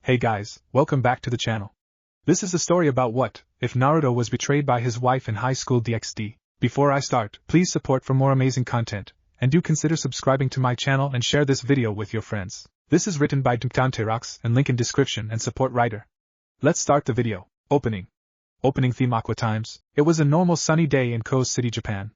Hey guys, welcome back to the channel. This is a story about what if Naruto was betrayed by his wife in high school DxD. Before I start, please support for more amazing content, and do consider subscribing to my channel and share this video with your friends. This is written by dmcdante-rocks and link in description and support writer. Let's start the video. Opening theme Aqua Times. It was a normal sunny day in Kobe City, Japan.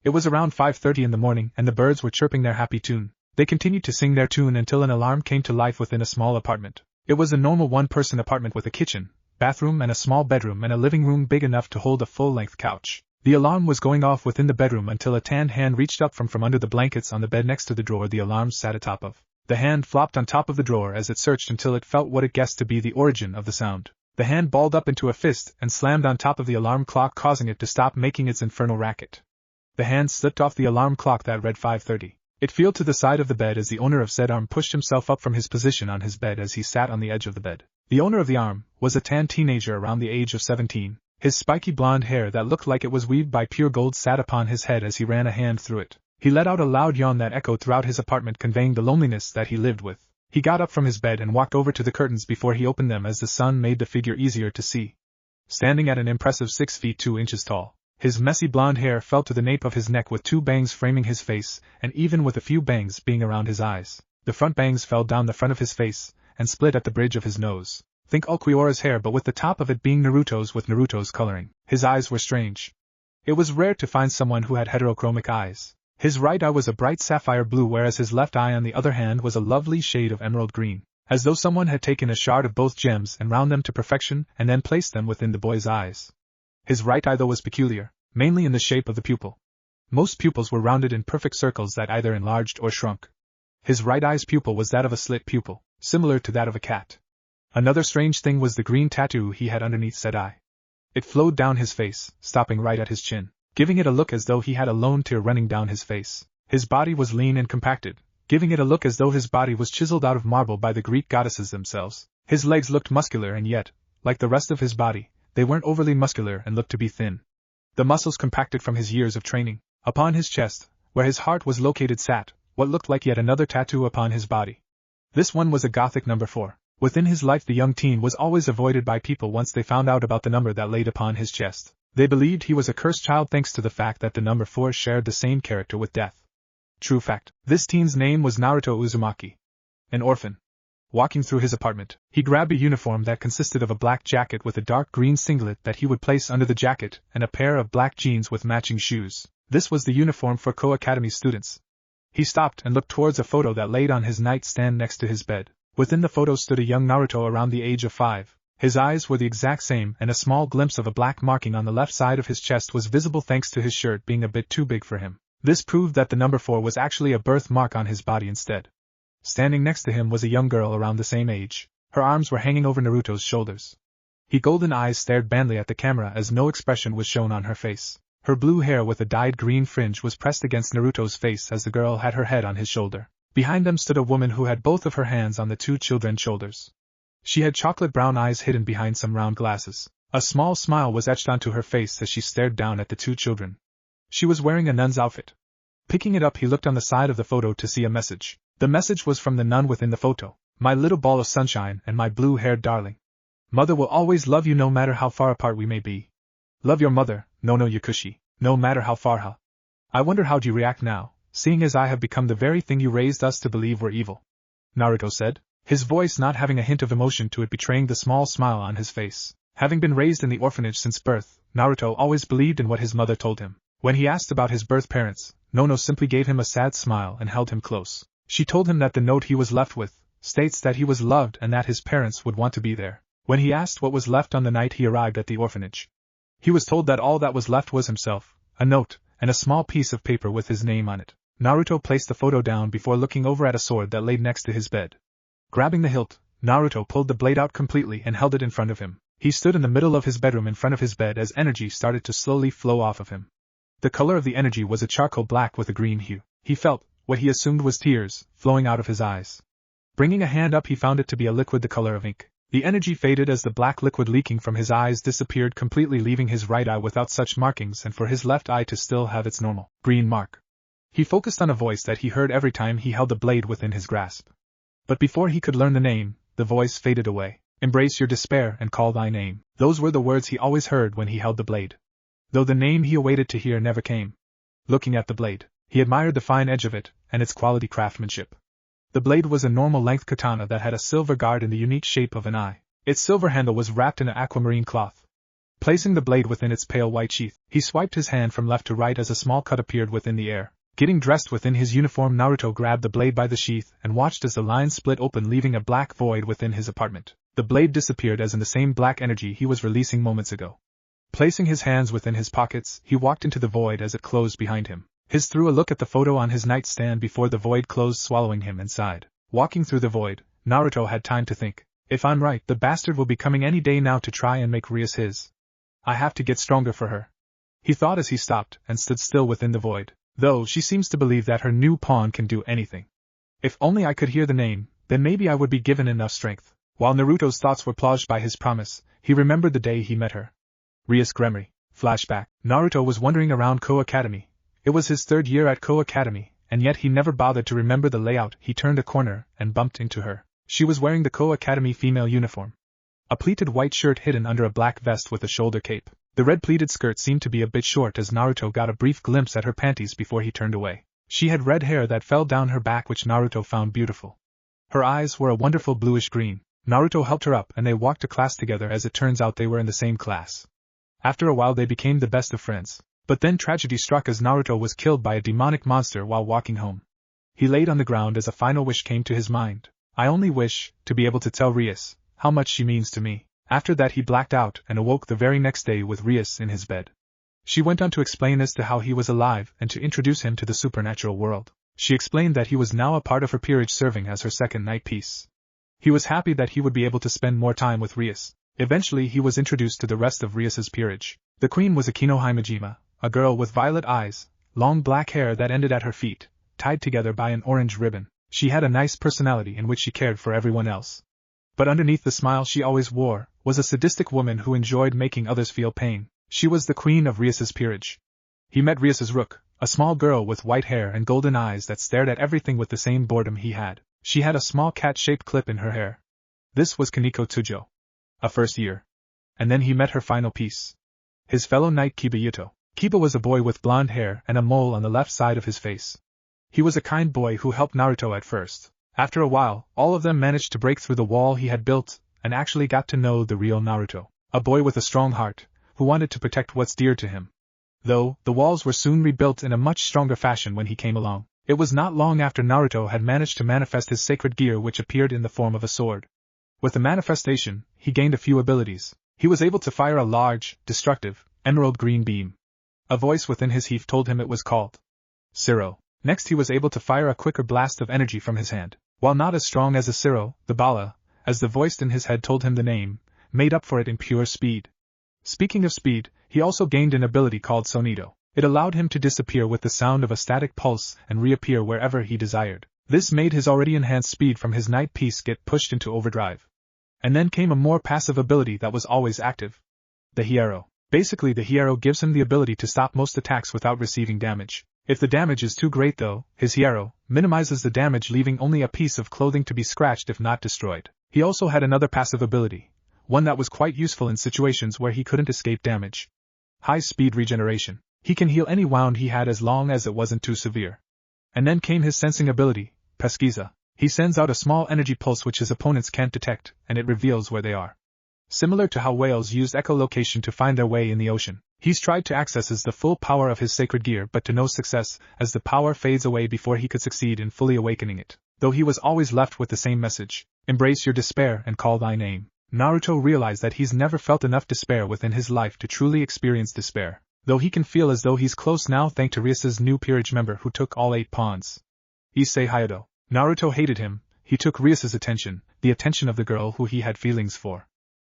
It was around 5:30 in the morning and the birds were chirping their happy tune. They continued to sing their tune until an alarm came to life within a small apartment. It was a normal one-person apartment with a kitchen, bathroom and a small bedroom and a living room big enough to hold a full-length couch. The alarm was going off within the bedroom until a tanned hand reached up from under the blankets on the bed next to the drawer the alarm sat atop of. The hand flopped on top of the drawer as it searched until it felt what it guessed to be the origin of the sound. The hand balled up into a fist and slammed on top of the alarm clock, causing it to stop making its infernal racket. The hand slipped off the alarm clock that read 5:30. It fell to the side of the bed as the owner of said arm pushed himself up from his position on his bed as he sat on the edge of the bed. The owner of the arm was a tan teenager around the age of 17. His spiky blonde hair that looked like it was weaved by pure gold sat upon his head as he ran a hand through it. He let out a loud yawn that echoed throughout his apartment, conveying the loneliness that he lived with. He got up from his bed and walked over to the curtains before he opened them as the sun made the figure easier to see. Standing at an impressive 6 feet 2 inches tall, his messy blonde hair fell to the nape of his neck with 2 bangs framing his face, and even with a few bangs being around his eyes. The front bangs fell down the front of his face, and split at the bridge of his nose. Think Ulquiorra's hair, but with the top of it being Naruto's with Naruto's coloring. His eyes were strange. It was rare to find someone who had heterochromic eyes. His right eye was a bright sapphire blue, whereas his left eye on the other hand was a lovely shade of emerald green, as though someone had taken a shard of both gems and round them to perfection and then placed them within the boy's eyes. His right eye though was peculiar, mainly in the shape of the pupil. Most pupils were rounded in perfect circles that either enlarged or shrunk. His right eye's pupil was that of a slit pupil, similar to that of a cat. Another strange thing was the green tattoo he had underneath said eye. It flowed down his face, stopping right at his chin, giving it a look as though he had a lone tear running down his face. His body was lean and compacted, giving it a look as though his body was chiseled out of marble by the Greek goddesses themselves. His legs looked muscular and yet, like the rest of his body, they weren't overly muscular and looked to be thin. The muscles compacted from his years of training. Upon his chest, where his heart was located, sat what looked like yet another tattoo upon his body. This one was a Gothic number 4. Within his life the young teen was always avoided by people once they found out about the number that laid upon his chest. They believed he was a cursed child thanks to the fact that the number 4 shared the same character with death. True fact. This teen's name was Naruto Uzumaki. An orphan. Walking through his apartment, he grabbed a uniform that consisted of a black jacket with a dark green singlet that he would place under the jacket and a pair of black jeans with matching shoes. This was the uniform for Koe Academy students. He stopped and looked towards a photo that laid on his nightstand next to his bed. Within the photo stood a young Naruto around the age of 5. His eyes were the exact same and a small glimpse of a black marking on the left side of his chest was visible thanks to his shirt being a bit too big for him. This proved that the number 4 was actually a birthmark on his body instead. Standing next to him was a young girl around the same age. Her arms were hanging over Naruto's shoulders. Her golden eyes stared blandly at the camera as no expression was shown on her face. Her blue hair with a dyed green fringe was pressed against Naruto's face as the girl had her head on his shoulder. Behind them stood a woman who had both of her hands on the 2 children's shoulders. She had chocolate brown eyes hidden behind some round glasses. A small smile was etched onto her face as she stared down at the 2 children. She was wearing a nun's outfit. Picking it up, he looked on the side of the photo to see a message. The message was from the nun within the photo. My little ball of sunshine and my blue-haired darling. Mother will always love you no matter how far apart we may be. Love your mother, Nono Yakushi, no matter how far ha. I wonder how'd you react now, seeing as I have become the very thing you raised us to believe were evil. Naruto said, his voice not having a hint of emotion to it, betraying the small smile on his face. Having been raised in the orphanage since birth, Naruto always believed in what his mother told him. When he asked about his birth parents, Nono simply gave him a sad smile and held him close. She told him that the note he was left with states that he was loved and that his parents would want to be there. When he asked what was left on the night he arrived at the orphanage, he was told that all that was left was himself, a note, and a small piece of paper with his name on it. Naruto placed the photo down before looking over at a sword that laid next to his bed. Grabbing the hilt, Naruto pulled the blade out completely and held it in front of him. He stood in the middle of his bedroom in front of his bed as energy started to slowly flow off of him. The color of the energy was a charcoal black with a green hue. He felt what he assumed was tears flowing out of his eyes. Bringing a hand up, he found it to be a liquid the color of ink. The energy faded as the black liquid leaking from his eyes disappeared completely, leaving his right eye without such markings and for his left eye to still have its normal green mark. He focused on a voice that he heard every time he held the blade within his grasp. But before he could learn the name, the voice faded away. Embrace your despair and call thy name. Those were the words he always heard when he held the blade. Though the name he awaited to hear never came. Looking at the blade, he admired the fine edge of it, and its quality craftsmanship. The blade was a normal-length katana that had a silver guard in the unique shape of an eye. Its silver handle was wrapped in an aquamarine cloth. Placing the blade within its pale white sheath, he swiped his hand from left to right as a small cut appeared within the air. Getting dressed within his uniform, Naruto grabbed the blade by the sheath and watched as the line split open, leaving a black void within his apartment. The blade disappeared as in the same black energy he was releasing moments ago. Placing his hands within his pockets, he walked into the void as it closed behind him. He threw a look at the photo on his nightstand before the void closed, swallowing him inside. Walking through the void, Naruto had time to think. If I'm right, the bastard will be coming any day now to try and make Rias his. I have to get stronger for her, he thought as he stopped and stood still within the void. Though she seems to believe that her new pawn can do anything. If only I could hear the name, then maybe I would be given enough strength. While Naruto's thoughts were plunged by his promise, he remembered the day he met her. Rias Gremory. Flashback. Naruto was wandering around Ko Academy. It was his 3rd year at Ko Academy, and yet he never bothered to remember the layout. He turned a corner and bumped into her. She was wearing the Ko Academy female uniform. A pleated white shirt hidden under a black vest with a shoulder cape. The red pleated skirt seemed to be a bit short as Naruto got a brief glimpse at her panties before he turned away. She had red hair that fell down her back which Naruto found beautiful. Her eyes were a wonderful bluish green. Naruto helped her up and they walked to class together. As it turns out, they were in the same class. After a while they became the best of friends. But then tragedy struck as Naruto was killed by a demonic monster while walking home. He laid on the ground as a final wish came to his mind. I only wish to be able to tell Rias how much she means to me. After that he blacked out and awoke the very next day with Rias in his bed. She went on to explain as to how he was alive and to introduce him to the supernatural world. She explained that he was now a part of her peerage, serving as her second night piece. He was happy that he would be able to spend more time with Rias. Eventually he was introduced to the rest of Rias's peerage. The queen was Akino Himejima, a girl with violet eyes, long black hair that ended at her feet, tied together by an orange ribbon. She had a nice personality in which she cared for everyone else. But underneath the smile she always wore, was a sadistic woman who enjoyed making others feel pain. She was the queen of Rias's peerage. He met Rias's rook, a small girl with white hair and golden eyes that stared at everything with the same boredom he had. She had a small cat-shaped clip in her hair. This was Kaneko Tsujo. A first year. And then he met her final piece. His fellow knight Kiba Yuto. Kiba was a boy with blonde hair and a mole on the left side of his face. He was a kind boy who helped Naruto at first. After a while, all of them managed to break through the wall he had built, and actually got to know the real Naruto. A boy with a strong heart, who wanted to protect what's dear to him. Though, the walls were soon rebuilt in a much stronger fashion when he came along. It was not long after Naruto had managed to manifest his sacred gear, which appeared in the form of a sword. With the manifestation, he gained a few abilities. He was able to fire a large, destructive, emerald green beam. A voice within his heath told him it was called Siro. Next he was able to fire a quicker blast of energy from his hand. While not as strong as a Siro, the Bala, as the voice in his head told him the name, made up for it in pure speed. Speaking of speed, he also gained an ability called Sonido. It allowed him to disappear with the sound of a static pulse and reappear wherever he desired. This made his already enhanced speed from his night piece get pushed into overdrive. And then came a more passive ability that was always active. The Hiero. Basically the Hiero gives him the ability to stop most attacks without receiving damage. If the damage is too great though, his Hiero minimizes the damage, leaving only a piece of clothing to be scratched if not destroyed. He also had another passive ability, one that was quite useful in situations where he couldn't escape damage. High-speed regeneration. He can heal any wound he had as long as it wasn't too severe. And then came his sensing ability, Pesquisa. He sends out a small energy pulse which his opponents can't detect, and it reveals where they are. Similar to how whales used echolocation to find their way in the ocean, he's tried to access the full power of his sacred gear but to no success, as the power fades away before he could succeed in fully awakening it. Though he was always left with the same message, embrace your despair and call thy name. Naruto realized that he's never felt enough despair within his life to truly experience despair, though he can feel as though he's close now thanks to Rias's new peerage member who took all 8 pawns. Issei Hayato. Naruto hated him. He took Rias's attention, the attention of the girl who he had feelings for.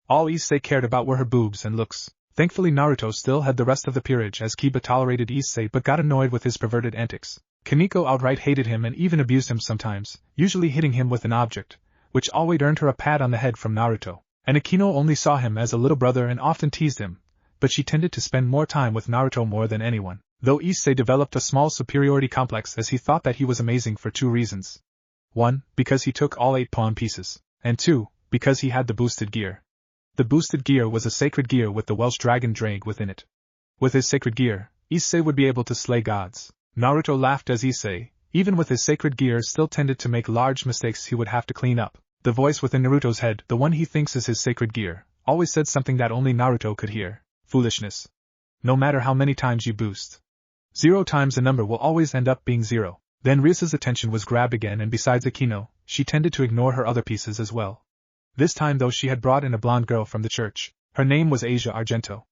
All Issei cared about were her boobs and looks. Thankfully Naruto still had the rest of the peerage, as Kiba tolerated Issei but got annoyed with his perverted antics. Kaneko outright hated him and even abused him sometimes, usually hitting him with an object, which always earned her a pat on the head from Naruto. And Akino only saw him as a little brother and often teased him, but she tended to spend more time with Naruto more than anyone. Though Issei developed a small superiority complex as he thought that he was amazing for 2 reasons. 1, because he took all 8 pawn pieces, and 2, Because he had the boosted gear. The boosted gear was a sacred gear with the Welsh dragon drag within it. With his sacred gear, Issei would be able to slay gods. Naruto laughed as Issei, even with his sacred gear, still tended to make large mistakes he would have to clean up. The voice within Naruto's head, the one he thinks is his sacred gear, always said something that only Naruto could hear. Foolishness. No matter how many times you boost, 0 times a number will always end up being 0. Then Rias's attention was grabbed again, and besides Akino, she tended to ignore her other pieces as well. This time though she had brought in a blonde girl from the church. Her name was Asia Argento.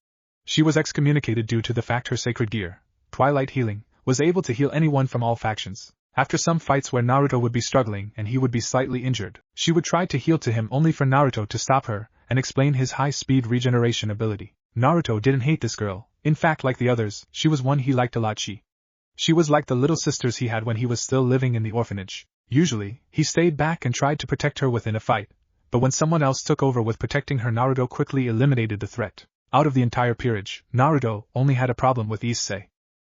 She was excommunicated due to the fact her sacred gear, Twilight Healing, was able to heal anyone from all factions. After some fights where Naruto would be struggling and he would be slightly injured, she would try to heal to him only for Naruto to stop her and explain his high-speed regeneration ability. Naruto didn't hate this girl. In fact, like the others, she was one he liked a lot. She was like the little sisters he had when he was still living in the orphanage. Usually, he stayed back and tried to protect her within a fight, but when someone else took over with protecting her, Naruto quickly eliminated the threat. Out of the entire peerage, Naruto only had a problem with Issei.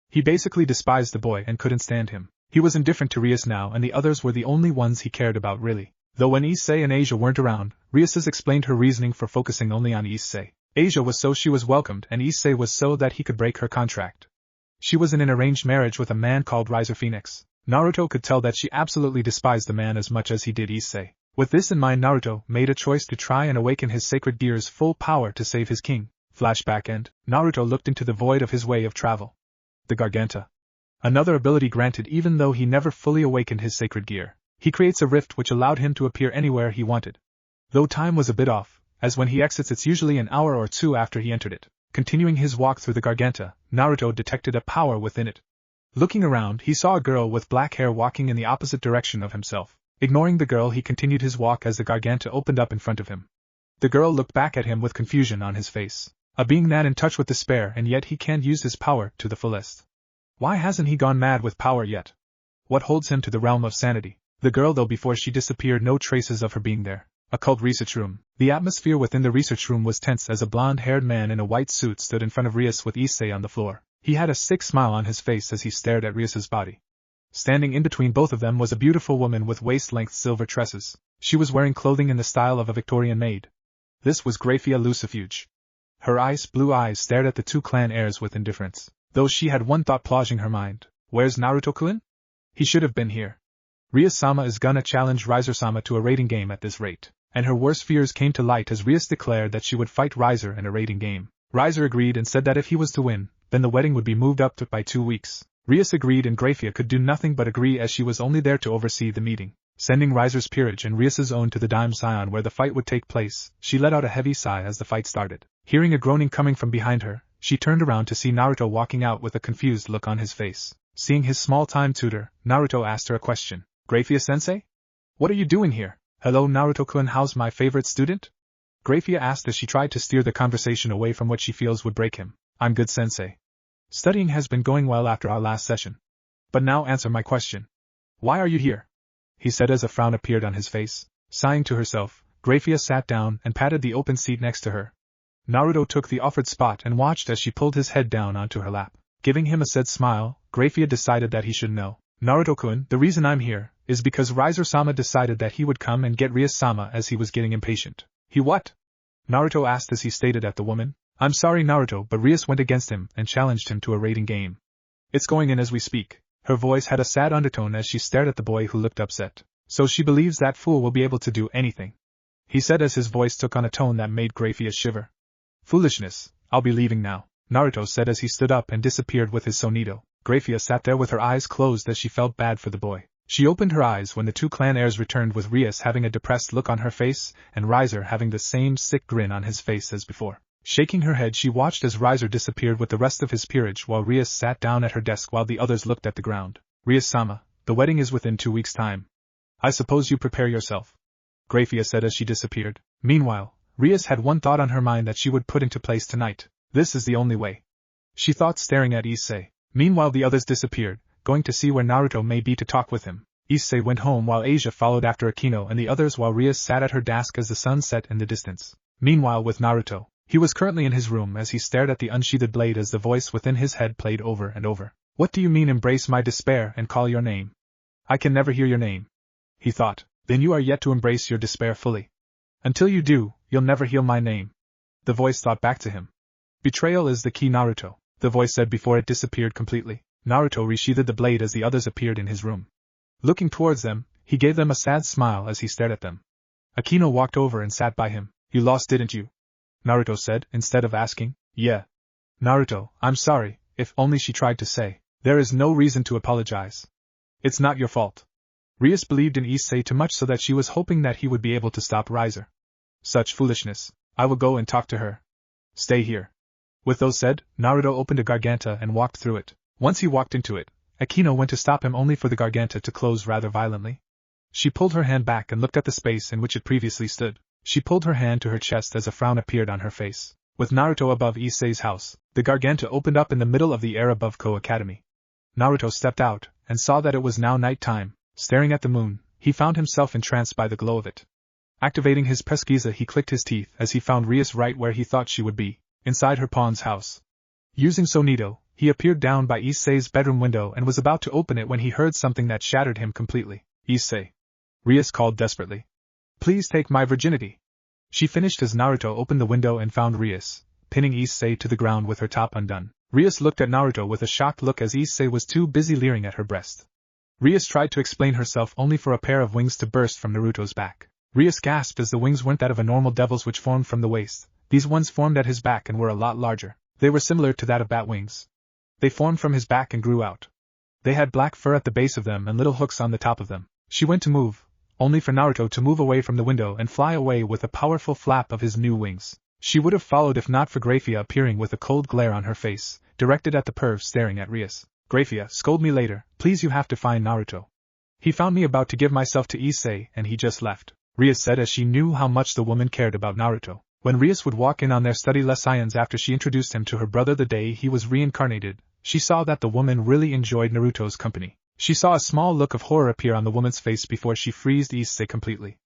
He basically despised the boy and couldn't stand him. He was indifferent to Rias now, and the others were the only ones he cared about really. Though when Issei and Asia weren't around, Rias explained her reasoning for focusing only on Issei. Asia was so she was welcomed, and Issei was so that he could break her contract. She was in an arranged marriage with a man called Riser Phoenix. Naruto could tell that she absolutely despised the man as much as he did Issei. With this in mind, Naruto made a choice to try and awaken his sacred gear's full power to save his king. Flashback and Naruto looked into the void of his way of travel. The Garganta. Another ability granted even though he never fully awakened his sacred gear. He creates a rift which allowed him to appear anywhere he wanted. Though time was a bit off, as when he exits it's usually an hour or 2 after he entered it. Continuing his walk through the Garganta, Naruto detected a power within it. Looking around, he saw a girl with black hair walking in the opposite direction of himself. Ignoring the girl, he continued his walk as the Garganta opened up in front of him. The girl looked back at him with confusion on his face. A being that in touch with despair, and yet he can't use his power to the fullest. Why hasn't he gone mad with power yet? What holds him to the realm of sanity? The girl, though, before she disappeared, no traces of her being there. Occult research room. The atmosphere within the research room was tense as a blonde-haired man in a white suit stood in front of Rias with Issei on the floor. He had a sick smile on his face as he stared at Rias's body. Standing in between both of them was a beautiful woman with waist-length silver tresses. She was wearing clothing in the style of a Victorian maid. This was Graphia Lucifuge. Her ice blue eyes stared at the 2 clan heirs with indifference, though she had one thought plaguing her mind. Where's Naruto-kun? He should have been here. Rias-sama is gonna challenge Riser-sama to a rating game at this rate. And her worst fears came to light as Rias declared that she would fight Riser in a rating game. Riser agreed and said that if he was to win, then the wedding would be moved up by 2 weeks. Rias agreed and Graphia could do nothing but agree as she was only there to oversee the meeting. Sending Riser's peerage and Rias's own to the Dime Scion where the fight would take place, she let out a heavy sigh as the fight started. Hearing a groaning coming from behind her, she turned around to see Naruto walking out with a confused look on his face. Seeing his small-time tutor, Naruto asked her a question. Graphia-sensei? What are you doing here? Hello Naruto-kun, how's my favorite student? Graphia asked as she tried to steer the conversation away from what she feels would break him. I'm good, sensei. Studying has been going well after our last session. But now answer my question. Why are you here? He said as a frown appeared on his face. Sighing to herself, Graphia sat down and patted the open seat next to her. Naruto took the offered spot and watched as she pulled his head down onto her lap. Giving him a sad smile, Graphia decided that he should know. Naruto-kun, the reason I'm here is because Riser-sama decided that he would come and get Rias-sama as he was getting impatient. He what? Naruto asked as he stared at the woman. I'm sorry Naruto, but Rias went against him and challenged him to a rating game. It's going in as we speak. Her voice had a sad undertone as she stared at the boy who looked upset. So she believes that fool will be able to do anything. He said as his voice took on a tone that made Graphia shiver. Foolishness, I'll be leaving now, Naruto said as he stood up and disappeared with his sonito. Graphia sat there with her eyes closed as she felt bad for the boy. She opened her eyes when the 2 clan heirs returned with Rias having a depressed look on her face and Riser having the same sick grin on his face as before. Shaking her head, she watched as Riser disappeared with the rest of his peerage while Rias sat down at her desk while the others looked at the ground. Rias-sama, the wedding is within 2 weeks' time. I suppose you prepare yourself. Graphia said as she disappeared. Meanwhile, Rias had one thought on her mind that she would put into place tonight. This is the only way, she thought, staring at Issei. Meanwhile the others disappeared, going to see where Naruto may be to talk with him. Issei went home while Asia followed after Akino and the others while Rias sat at her desk as the sun set in the distance. Meanwhile with Naruto, he was currently in his room as he stared at the unsheathed blade as the voice within his head played over and over. What do you mean embrace my despair and call your name? I can never hear your name. He thought. Then you are yet to embrace your despair fully. Until you do, you'll never heal my name. The voice thought back to him. Betrayal is the key, Naruto, the voice said before it disappeared completely. Naruto resheathed the blade as the others appeared in his room. Looking towards them, he gave them a sad smile as he stared at them. Akino walked over and sat by him. You lost, didn't you? Naruto said, instead of asking. Yeah. Naruto, I'm sorry, if only she tried to say. There is no reason to apologize. It's not your fault. Rias believed in Issei too much so that she was hoping that he would be able to stop Riser. Such foolishness. I will go and talk to her. Stay here. With those said, Naruto opened a garganta and walked through it. Once he walked into it, Akino went to stop him only for the garganta to close rather violently. She pulled her hand back and looked at the space in which it previously stood. She pulled her hand to her chest as a frown appeared on her face. With Naruto above Issei's house, the garganta opened up in the middle of the air above Ko Academy. Naruto stepped out, and saw that it was now night time. Staring at the moon, he found himself entranced by the glow of it. Activating his pesquisa, he clicked his teeth as he found Rias right where he thought she would be, inside her pawn's house. Using Sonito, he appeared down by Issei's bedroom window and was about to open it when he heard something that shattered him completely. Issei. Rias called desperately. Please take my virginity. She finished as Naruto opened the window and found Rias, pinning Issei to the ground with her top undone. Rias looked at Naruto with a shocked look as Issei was too busy leering at her breast. Rias tried to explain herself only for a pair of wings to burst from Naruto's back. Rias gasped as the wings weren't that of a normal devil's which formed from the waist. These ones formed at his back and were a lot larger. They were similar to that of bat wings. They formed from his back and grew out. They had black fur at the base of them and little hooks on the top of them. She went to move, only for Naruto to move away from the window and fly away with a powerful flap of his new wings. She would have followed if not for Graphia appearing with a cold glare on her face, directed at the perv staring at Rias. Graphia, scold me later, please, you have to find Naruto. He found me about to give myself to Issei and he just left, Rias said as she knew how much the woman cared about Naruto. When Rias would walk in on their study lessons after she introduced him to her brother the day he was reincarnated, she saw that the woman really enjoyed Naruto's company. She saw a small look of horror appear on the woman's face before she freezed Issei completely.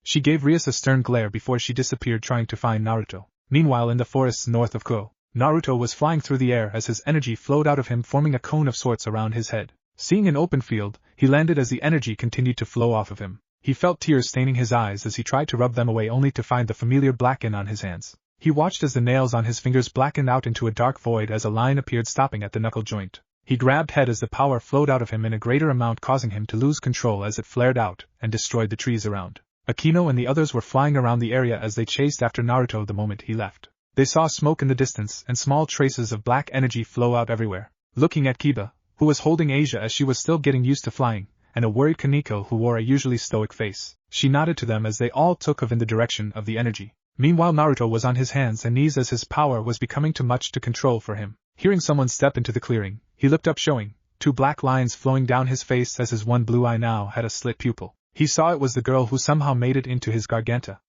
She gave Rias a stern glare before she disappeared trying to find Naruto. Meanwhile in the forests north of Ko, Naruto was flying through the air as his energy flowed out of him forming a cone of sorts around his head. Seeing an open field, he landed as the energy continued to flow off of him. He felt tears staining his eyes as he tried to rub them away only to find the familiar blacken on his hands. He watched as the nails on his fingers blackened out into a dark void as a line appeared stopping at the knuckle joint. He grabbed head as the power flowed out of him in a greater amount causing him to lose control as it flared out and destroyed the trees around. Akino and the others were flying around the area as they chased after Naruto the moment he left. They saw smoke in the distance and small traces of black energy flow out everywhere. Looking at Kiba, who was holding Asia as she was still getting used to flying, and a worried Kaneko who wore a usually stoic face, she nodded to them as they all took off in the direction of the energy. Meanwhile Naruto was on his hands and knees as his power was becoming too much to control for him. Hearing someone step into the clearing, he looked up showing two black lines flowing down his face as his one blue eye now had a slit pupil. He saw it was the girl who somehow made it into his garganta.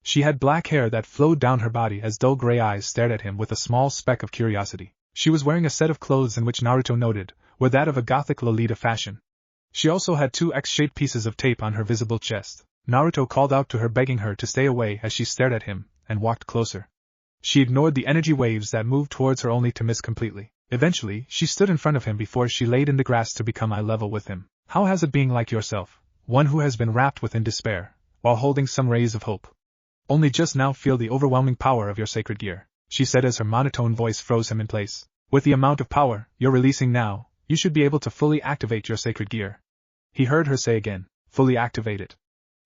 She had black hair that flowed down her body as dull gray eyes stared at him with a small speck of curiosity. She was wearing a set of clothes in which Naruto noted were that of a gothic Lolita fashion. She also had two X-shaped pieces of tape on her visible chest. Naruto called out to her begging her to stay away as she stared at him, and walked closer. She ignored the energy waves that moved towards her only to miss completely. Eventually, she stood in front of him before she laid in the grass to become eye level with him. How has it being like yourself, one who has been wrapped within despair, while holding some rays of hope? Only just now feel the overwhelming power of your sacred gear, she said as her monotone voice froze him in place. With the amount of power you're releasing now, you should be able to fully activate your sacred gear. He heard her say again, fully activate it.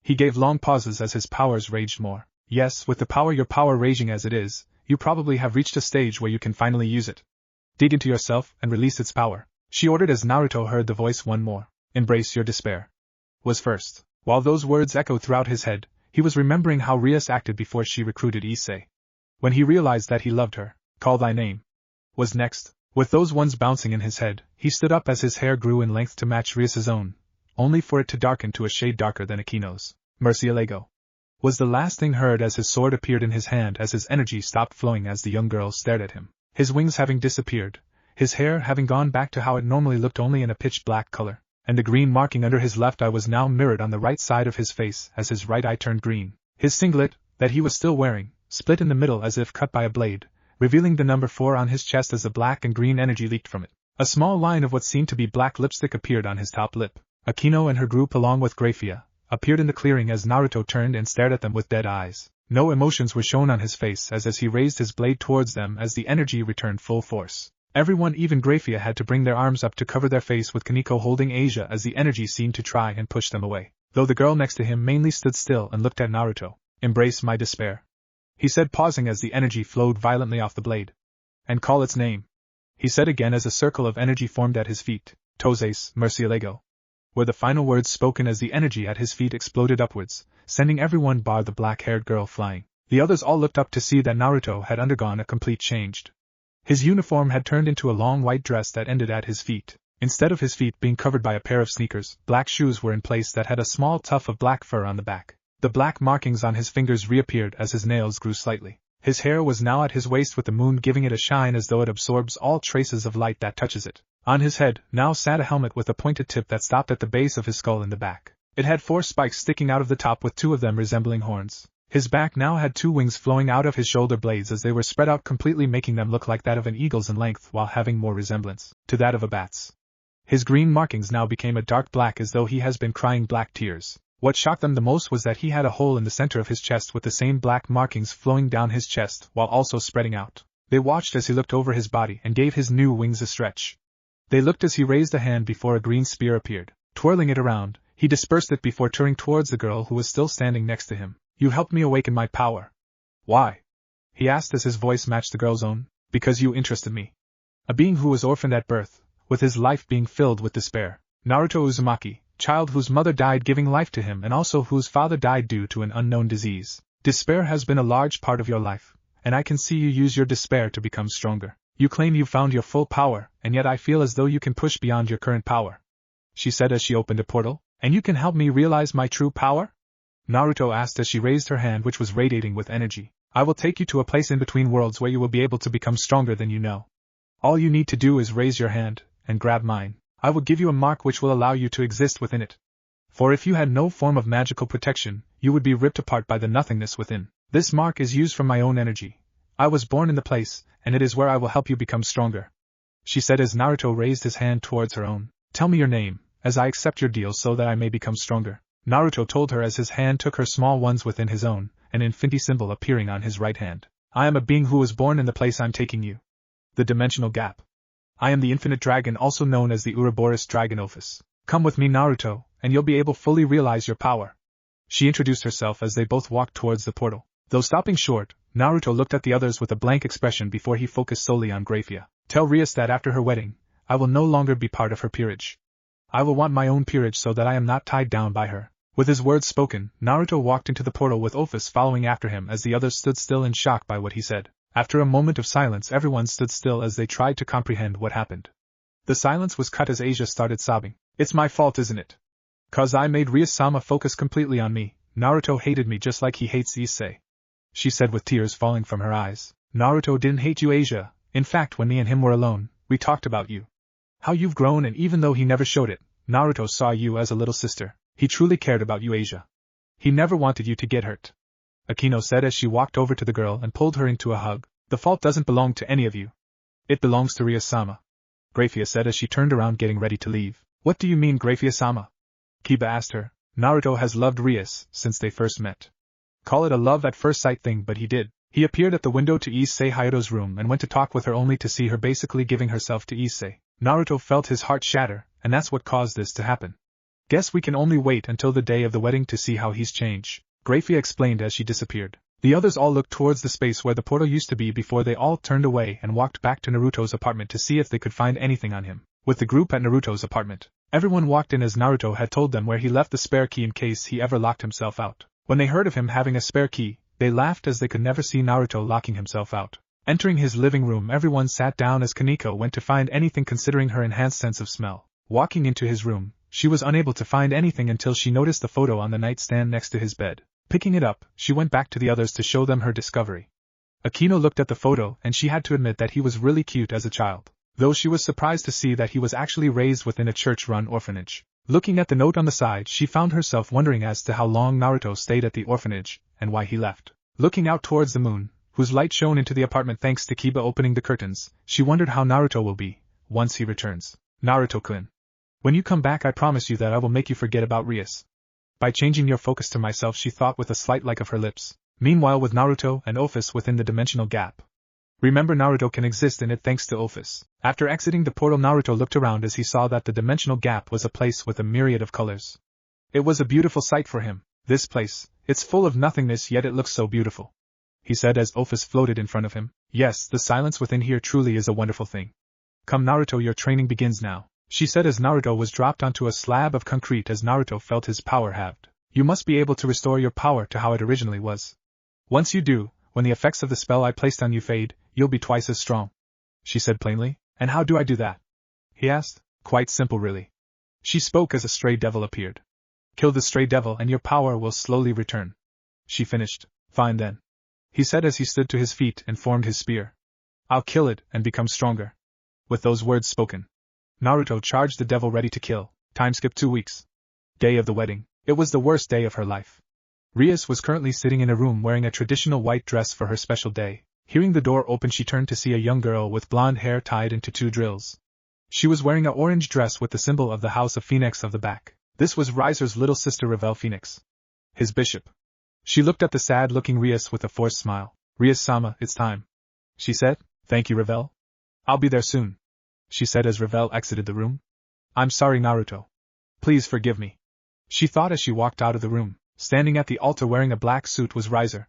He gave long pauses as his powers raged more. Yes, with the power your power raging as it is, you probably have reached a stage where you can finally use it. Dig into yourself and release its power, she ordered as Naruto heard the voice one more. Embrace your despair. Was first. While those words echoed throughout his head, he was remembering how Rias acted before she recruited Issei. When he realized that he loved her, call thy name. Was next. With those ones bouncing in his head, he stood up as his hair grew in length to match Rias's own, only for it to darken to a shade darker than Akino's. Murcielago. Was the last thing heard as his sword appeared in his hand as his energy stopped flowing as the young girl stared at him. His wings having disappeared, his hair having gone back to how it normally looked only in a pitch black color, and the green marking under his left eye was now mirrored on the right side of his face as his right eye turned green. His singlet, that he was still wearing, split in the middle as if cut by a blade, revealing the number 4 on his chest as the black and green energy leaked from it. A small line of what seemed to be black lipstick appeared on his top lip. Akino and her group along with Graphia, appeared in the clearing as Naruto turned and stared at them with dead eyes. No emotions were shown on his face as he raised his blade towards them as the energy returned full force. Everyone, even Grafia, had to bring their arms up to cover their face with Kaneko holding Asia as the energy seemed to try and push them away. Though the girl next to him mainly stood still and looked at Naruto. "Embrace my despair," he said, pausing as the energy flowed violently off the blade. "And call its name," he said again as a circle of energy formed at his feet. "Toses, Murcielago," were the final words spoken as the energy at his feet exploded upwards, sending everyone bar the black-haired girl flying. The others all looked up to see that Naruto had undergone a complete change. His uniform had turned into a long white dress that ended at his feet. Instead of his feet being covered by a pair of sneakers, black shoes were in place that had a small tuft of black fur on the back. The black markings on his fingers reappeared as his nails grew slightly. His hair was now at his waist with the moon giving it a shine as though it absorbs all traces of light that touches it. On his head now sat a helmet with a pointed tip that stopped at the base of his skull in the back. It had 4 spikes sticking out of the top with 2 of them resembling horns. His back now had 2 wings flowing out of his shoulder blades as they were spread out completely, making them look like that of an eagle's in length while having more resemblance to that of a bat's. His green markings now became a dark black as though he has been crying black tears. What shocked them the most was that he had a hole in the center of his chest with the same black markings flowing down his chest while also spreading out. They watched as he looked over his body and gave his new wings a stretch. They looked as he raised a hand before a green spear appeared. Twirling it around, he dispersed it before turning towards the girl who was still standing next to him. "You helped me awaken my power." "Why?" he asked as his voice matched the girl's own. "Because you interested me." A being who was orphaned at birth, with his life being filled with despair. Naruto Uzumaki, child whose mother died giving life to him and also whose father died due to an unknown disease. Despair has been a large part of your life, and I can see you use your despair to become stronger. You claim you've found your full power, and yet I feel as though you can push beyond your current power," she said as she opened a portal. "And you can help me realize my true power?" Naruto asked as she raised her hand, which was radiating with energy. "I will take you to a place in between worlds where you will be able to become stronger than you know. All you need to do is raise your hand and grab mine. I will give you a mark which will allow you to exist within it. For if you had no form of magical protection, you would be ripped apart by the nothingness within. This mark is used from my own energy. I was born in the place, and it is where I will help you become stronger," she said as Naruto raised his hand towards her own. "Tell me your name, as I accept your deal so that I may become stronger." Naruto told her as his hand took her small ones within his own, an infinity symbol appearing on his right hand. "I am a being who was born in the place I'm taking you. The dimensional gap. I am the infinite dragon, also known as the Ouroboros Dragonophis. Come with me, Naruto, and you'll be able to fully realize your power." She introduced herself as they both walked towards the portal. Though stopping short, Naruto looked at the others with a blank expression before he focused solely on Grafia. "Tell Rias that after her wedding, I will no longer be part of her peerage. I will want my own peerage so that I am not tied down by her." With his words spoken, Naruto walked into the portal with Ophis following after him as the others stood still in shock by what he said. After a moment of silence, everyone stood still as they tried to comprehend what happened. The silence was cut as Asia started sobbing. "It's my fault, isn't it? 'Cause I made Rias-sama focus completely on me. Naruto hated me just like he hates Issei," she said with tears falling from her eyes. "Naruto didn't hate you, Asia. In fact, when me and him were alone, we talked about you. How you've grown, and even though he never showed it, Naruto saw you as a little sister. He truly cared about you, Asia. He never wanted you to get hurt," Akino said as she walked over to the girl and pulled her into a hug. "The fault doesn't belong to any of you. It belongs to Rias-sama," Grafia said as she turned around getting ready to leave. "What do you mean, Grafia-sama?" Kiba asked her. "Naruto has loved Rias since they first met. Call it a love at first sight thing, but he did. He appeared at the window to Issei Hayato's room and went to talk with her only to see her basically giving herself to Issei. Naruto felt his heart shatter, and that's what caused this to happen. Guess we can only wait until the day of the wedding to see how he's changed," Grafia explained as she disappeared. The others all looked towards the space where the portal used to be before they all turned away and walked back to Naruto's apartment to see if they could find anything on him. With the group at Naruto's apartment, everyone walked in as Naruto had told them where he left the spare key in case he ever locked himself out. When they heard of him having a spare key, they laughed as they could never see Naruto locking himself out. Entering his living room, everyone sat down as Kaneko went to find anything considering her enhanced sense of smell. Walking into his room, she was unable to find anything until she noticed the photo on the nightstand next to his bed. Picking it up, she went back to the others to show them her discovery. Akino looked at the photo and she had to admit that he was really cute as a child, though she was surprised to see that he was actually raised within a church-run orphanage. Looking at the note on the side, she found herself wondering as to how long Naruto stayed at the orphanage, and why he left. Looking out towards the moon, whose light shone into the apartment thanks to Kiba opening the curtains, she wondered how Naruto will be once he returns. "Naruto-kun, when you come back I promise you that I will make you forget about Rias," By changing your focus to myself, she thought with a slight like of her lips. Meanwhile, with Naruto and Office within the dimensional gap. Remember, Naruto can exist in it thanks to Office. After exiting the portal, Naruto looked around as he saw that the dimensional gap was a place with a myriad of colors. It was a beautiful sight for him. This place, it's full of nothingness, yet it looks so beautiful, he said as Office floated in front of him. Yes, the silence within here truly is a wonderful thing. Come Naruto, your training begins now, she said as Naruto was dropped onto a slab of concrete as Naruto felt his power halved. You must be able to restore your power to how it originally was. Once you do, when the effects of the spell I placed on you fade, you'll be twice as strong, she said plainly. And how do I do that? He asked. Quite simple really. She spoke as a stray devil appeared. Kill the stray devil and your power will slowly return, she finished. Fine then, he said as he stood to his feet and formed his spear. I'll kill it and become stronger. With those words spoken, Naruto charged the devil ready to kill. Time skip 2 weeks. Day of the wedding. It was the worst day of her life. Rias was currently sitting in a room wearing a traditional white dress for her special day. Hearing the door open, she turned to see a young girl with blonde hair tied into 2 drills. She was wearing an orange dress with the symbol of the House of Phoenix of the back. This was Riser's little sister Revel Phoenix, his bishop. She looked at the sad-looking Rias with a forced smile. Rias-sama, it's time, she said. Thank you, Revel. I'll be there soon, she said as Revel exited the room. I'm sorry, Naruto. Please forgive me, she thought as she walked out of the room. Standing at the altar wearing a black suit was Riser.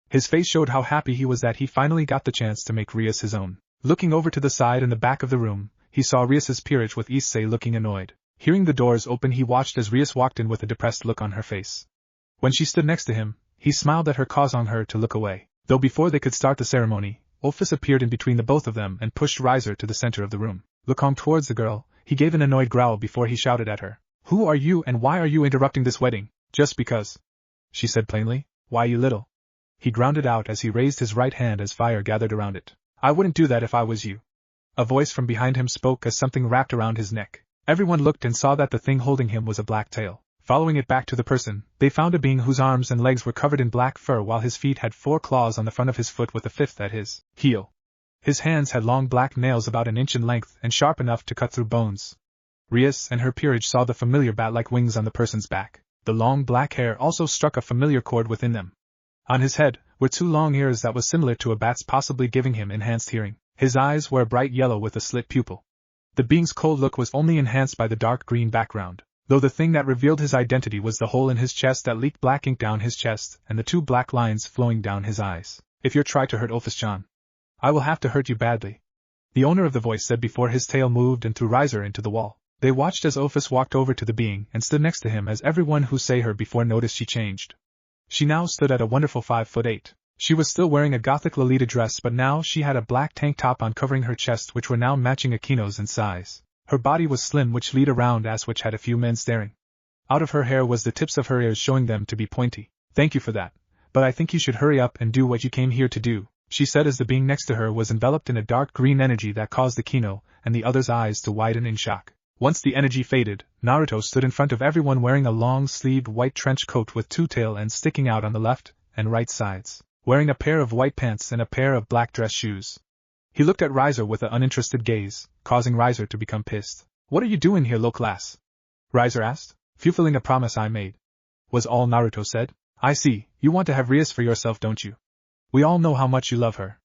His face showed how happy he was that he finally got the chance to make Rias his own. Looking over to the side and the back of the room, he saw Rias's peerage with Issei looking annoyed. Hearing the doors open, he watched as Rias walked in with a depressed look on her face. When she stood next to him, he smiled at her, causing her to look away. Though before they could start the ceremony, Office appeared in between the both of them and pushed Riser to the center of the room. Looking towards the girl, he gave an annoyed growl before he shouted at her. Who are you and why are you interrupting this wedding? Just because, she said plainly. Why, you little? He grounded out as he raised his right hand as fire gathered around it. I wouldn't do that if I was you. A voice from behind him spoke as something wrapped around his neck. Everyone looked and saw that the thing holding him was a black tail. Following it back to the person, they found a being whose arms and legs were covered in black fur while his feet had 4 claws on the front of his foot with a 5th at his heel. His hands had long black nails about an inch in length and sharp enough to cut through bones. Rias and her peerage saw the familiar bat-like wings on the person's back. The long black hair also struck a familiar chord within them. On his head were 2 long ears that was similar to a bat's, possibly giving him enhanced hearing. His eyes were a bright yellow with a slit pupil. The being's cold look was only enhanced by the dark green background, though the thing that revealed his identity was the hole in his chest that leaked black ink down his chest and the 2 black lines flowing down his eyes. If you're trying to hurt Office-chan, I will have to hurt you badly, the owner of the voice said before his tail moved and threw Riser into the wall. They watched as Office walked over to the being and stood next to him as everyone who saw her before noticed she changed. She now stood at a wonderful 5'8". She was still wearing a gothic Lolita dress, but now she had a black tank top on covering her chest, which were now matching Akino's in size. Her body was slim, which lead a round ass which had a few men staring. Out of her hair was the tips of her ears, showing them to be pointy. Thank you for that, but I think you should hurry up and do what you came here to do, she said as the being next to her was enveloped in a dark green energy that caused Akino and the other's eyes to widen in shock. Once the energy faded, Naruto stood in front of everyone wearing a long-sleeved white trench coat with 2 tail ends sticking out on the left and right sides, wearing a pair of white pants and a pair of black dress shoes. He looked at Riser with an uninterested gaze, causing Riser to become pissed. What are you doing here, low class? Riser asked. Fulfilling a promise I made, was all Naruto said. I see, you want to have Rias for yourself, don't you? We all know how much you love her.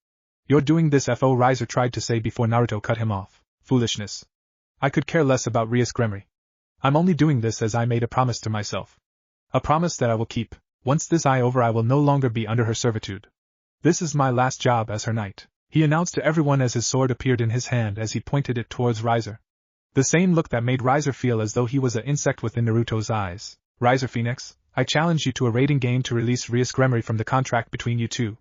You're doing this FO, Riser tried to say before Naruto cut him off. Foolishness. I could care less about Rias Gremory. I'm only doing this as I made a promise to myself. A promise that I will keep. Once this is over, I will no longer be under her servitude. This is my last job as her knight, he announced to everyone as his sword appeared in his hand as he pointed it towards Riser. The same look that made Riser feel as though he was an insect within Naruto's eyes. Riser Phoenix, I challenge you to a rating game to release Rias Gremory from the contract between you two,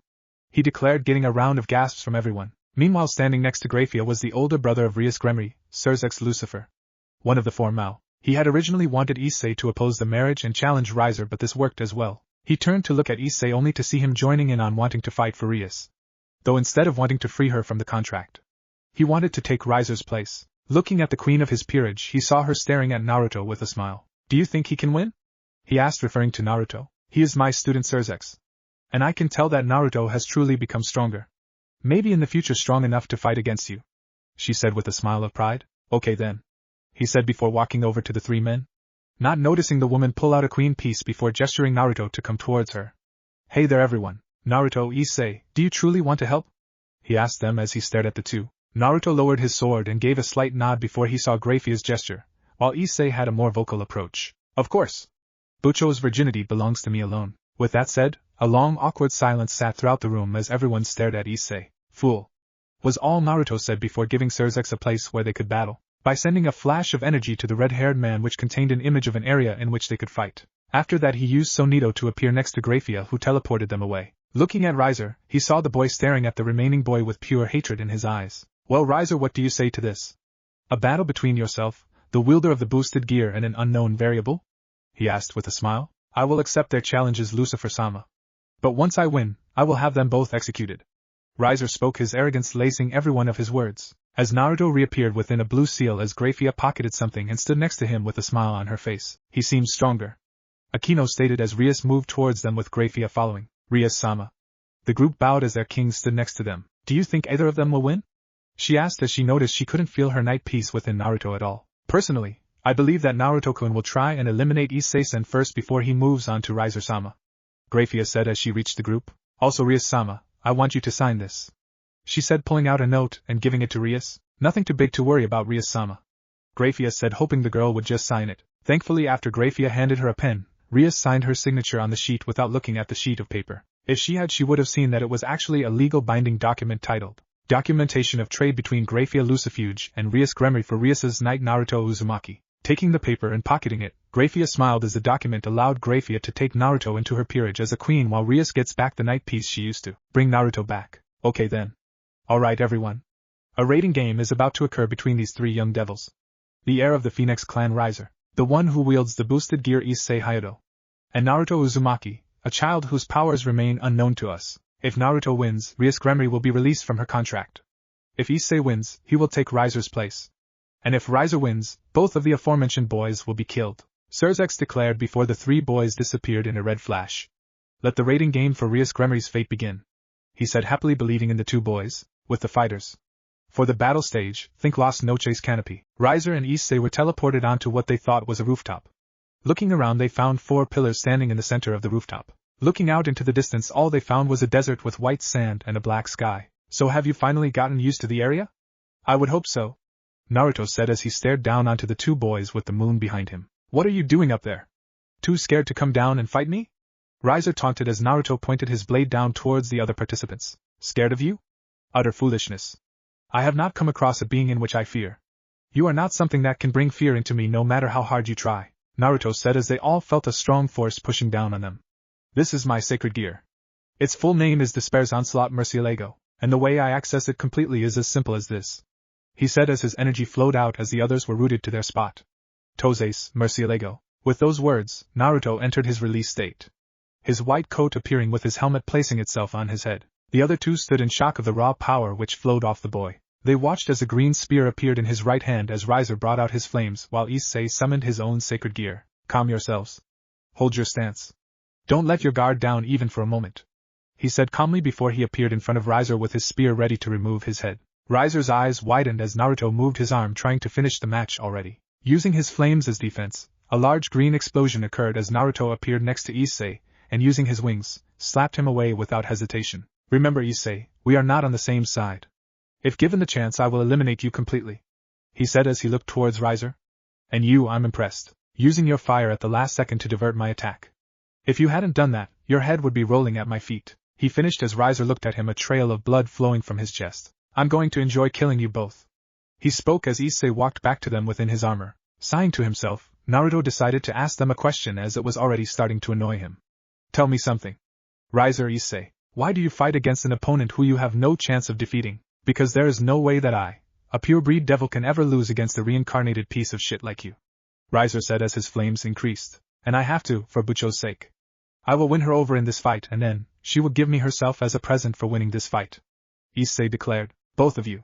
he declared, getting a round of gasps from everyone. Meanwhile, standing next to Grafia was the older brother of Rias Gremory, Surzex Lucifer, one of the 4 Mao. He had originally wanted Issei to oppose the marriage and challenge Riser, but this worked as well. He turned to look at Issei only to see him joining in on wanting to fight for Rias, though instead of wanting to free her from the contract, he wanted to take Riser's place. Looking at the queen of his peerage, he saw her staring at Naruto with a smile. Do you think he can win? He asked, referring to Naruto. He is my student Surzex, and I can tell that Naruto has truly become stronger. Maybe in the future strong enough to fight against you, she said with a smile of pride. Okay then, he said before walking over to the 3 men. not noticing the woman pull out a queen piece before gesturing Naruto to come towards her. Hey there everyone, Naruto, Issei, do you truly want to help? He asked them as he stared at the two. Naruto lowered his sword and gave a slight nod before he saw Graphia's gesture, while Issei had a more vocal approach. Of course. Bucho's virginity belongs to me alone. With that said, a long awkward silence sat throughout the room as everyone stared at Issei. Fool. Was all Naruto said before giving Surzex a place where they could battle, by sending a flash of energy to the red-haired man which contained an image of an area in which they could fight. After that he used Sonito to appear next to Graphia, who teleported them away. Looking at Riser, he saw the boy staring at the remaining boy with pure hatred in his eyes. Well Riser, what do you say to this? A battle between yourself, the wielder of the boosted gear, and an unknown variable? He asked with a smile. I will accept their challenges, Lucifer-sama. But once I win, I will have them both executed. Riser spoke, his arrogance lacing every one of his words, as Naruto reappeared within a blue seal as Graphia pocketed something and stood next to him with a smile on her face. He seemed stronger. Akino stated as Rias moved towards them with Graphia following. Rias-sama. The group bowed as their king stood next to them. Do you think either of them will win? She asked as she noticed she couldn't feel her night peace within Naruto at all. Personally, I believe that Naruto-kun will try and eliminate Issei-sen first before he moves on to Riser-sama. Graphia said as she reached the group. Also Rias-sama, I want you to sign this. She said, pulling out a note and giving it to Rias. Nothing too big to worry about, Rias-sama. Graphia said, hoping the girl would just sign it. Thankfully, after Graphia handed her a pen, Rias signed her signature on the sheet without looking at the sheet of paper. If she had, she would have seen that it was actually a legal binding document titled Documentation of Trade between Graphia Lucifuge and Rias Gremory for Rias's knight Naruto Uzumaki. Taking the paper and pocketing it, Graphia smiled as the document allowed Graphia to take Naruto into her peerage as a queen while Rias gets back the night piece she used to bring Naruto back. Okay then. Alright everyone. A rating game is about to occur between these three young devils. The heir of the Phoenix clan Riser, the one who wields the boosted gear Issei Hayato, and Naruto Uzumaki, a child whose powers remain unknown to us. If Naruto wins, Rias Gremory will be released from her contract. If Issei wins, he will take Riser's place. And if Riser wins, both of the aforementioned boys will be killed. Surzex declared before the three boys disappeared in a red flash. Let the rating game for Rias Gremory's fate begin. He said, happily believing in the two boys, with the fighters. For the battle stage, think Las Noches canopy. Riser and Issei were teleported onto what they thought was a rooftop. Looking around, they found 4 pillars standing in the center of the rooftop. Looking out into the distance, all they found was a desert with white sand and a black sky. So have you finally gotten used to the area? I would hope so, Naruto said as he stared down onto the two boys with the moon behind him. What are you doing up there? Too scared to come down and fight me? Riser taunted as Naruto pointed his blade down towards the other participants. Scared of you? Utter foolishness. I have not come across a being in which I fear. You are not something that can bring fear into me no matter how hard you try, Naruto said as they all felt a strong force pushing down on them. This is my sacred gear. Its full name is Despair's Onslaught Murcielago, and the way I access it completely is as simple as this. He said as his energy flowed out as the others were rooted to their spot. Toseis, Murcielago. With those words, Naruto entered his release state. His white coat appearing with his helmet placing itself on his head. The other two stood in shock of the raw power which flowed off the boy. They watched as a green spear appeared in his right hand as Riser brought out his flames while Issei summoned his own sacred gear. Calm yourselves. Hold your stance. Don't let your guard down even for a moment, he said calmly before he appeared in front of Riser with his spear ready to remove his head. Riser's eyes widened as Naruto moved his arm trying to finish the match already. Using his flames as defense, a large green explosion occurred as Naruto appeared next to Issei, and using his wings, slapped him away without hesitation. Remember Issei, we are not on the same side. If given the chance I will eliminate you completely, he said as he looked towards Riser. And you, I'm impressed, using your fire at the last second to divert my attack. If you hadn't done that, your head would be rolling at my feet, he finished as Riser looked at him, a trail of blood flowing from his chest. I'm going to enjoy killing you both. He spoke as Issei walked back to them within his armor. Sighing to himself, Naruto decided to ask them a question as it was already starting to annoy him. Tell me something. Riser, Issei, why do you fight against an opponent who you have no chance of defeating? Because there is no way that I, a pure-breed devil, can ever lose against a reincarnated piece of shit like you. Riser said as his flames increased. And I have to, for Bucho's sake. I will win her over in this fight and then, she will give me herself as a present for winning this fight. Issei declared, both of you.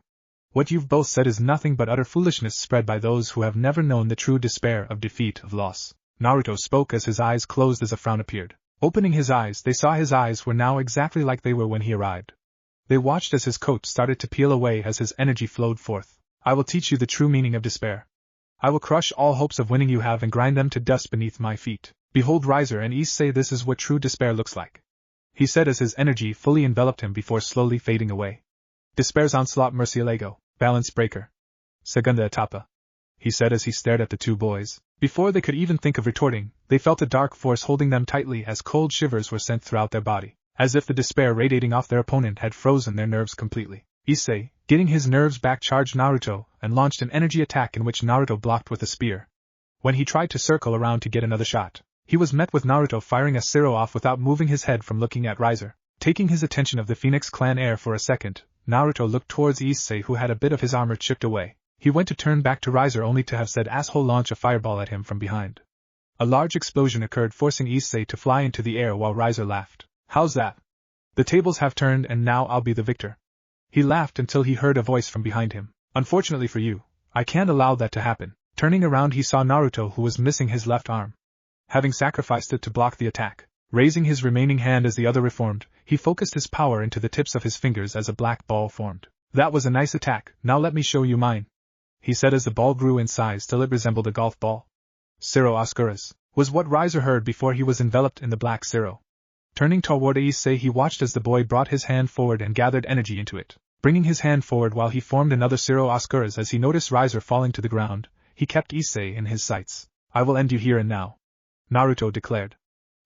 What you've both said is nothing but utter foolishness spread by those who have never known the true despair of defeat, of loss. Naruto spoke as his eyes closed as a frown appeared. Opening his eyes, they saw his eyes were now exactly like they were when he arrived. They watched as his coat started to peel away as his energy flowed forth. I will teach you the true meaning of despair. I will crush all hopes of winning you have and grind them to dust beneath my feet. Behold Riser and Issei, this is what true despair looks like. He said as his energy fully enveloped him before slowly fading away. Despair's onslaught Murcielago, balance breaker. Segunda etapa. He said as he stared at the two boys. Before they could even think of retorting, they felt a dark force holding them tightly as cold shivers were sent throughout their body, as if the despair radiating off their opponent had frozen their nerves completely. Issei, getting his nerves back, charged Naruto and launched an energy attack in which Naruto blocked with a spear. When he tried to circle around to get another shot, he was met with Naruto firing a Siro off without moving his head from looking at Riser. Taking his attention of the Phoenix clan heir for a second, Naruto looked towards Issei, who had a bit of his armor chipped away. He went to turn back to Riser only to have said asshole launch a fireball at him from behind. A large explosion occurred, forcing Issei to fly into the air while Riser laughed. How's that? The tables have turned and now I'll be the victor. He laughed until he heard a voice from behind him. Unfortunately for you, I can't allow that to happen. Turning around, he saw Naruto, who was missing his left arm, having sacrificed it to block the attack. Raising his remaining hand as the other reformed, he focused his power into the tips of his fingers as a black ball formed. That was a nice attack, now let me show you mine, he said as the ball grew in size till it resembled a golf ball. Siro Oscuras, was what Riser heard before he was enveloped in the black Siro. Turning toward Issei, he watched as the boy brought his hand forward and gathered energy into it. Bringing his hand forward while he formed another Siro Oscuras as he noticed Riser falling to the ground, he kept Issei in his sights. I will end you here and now, Naruto declared.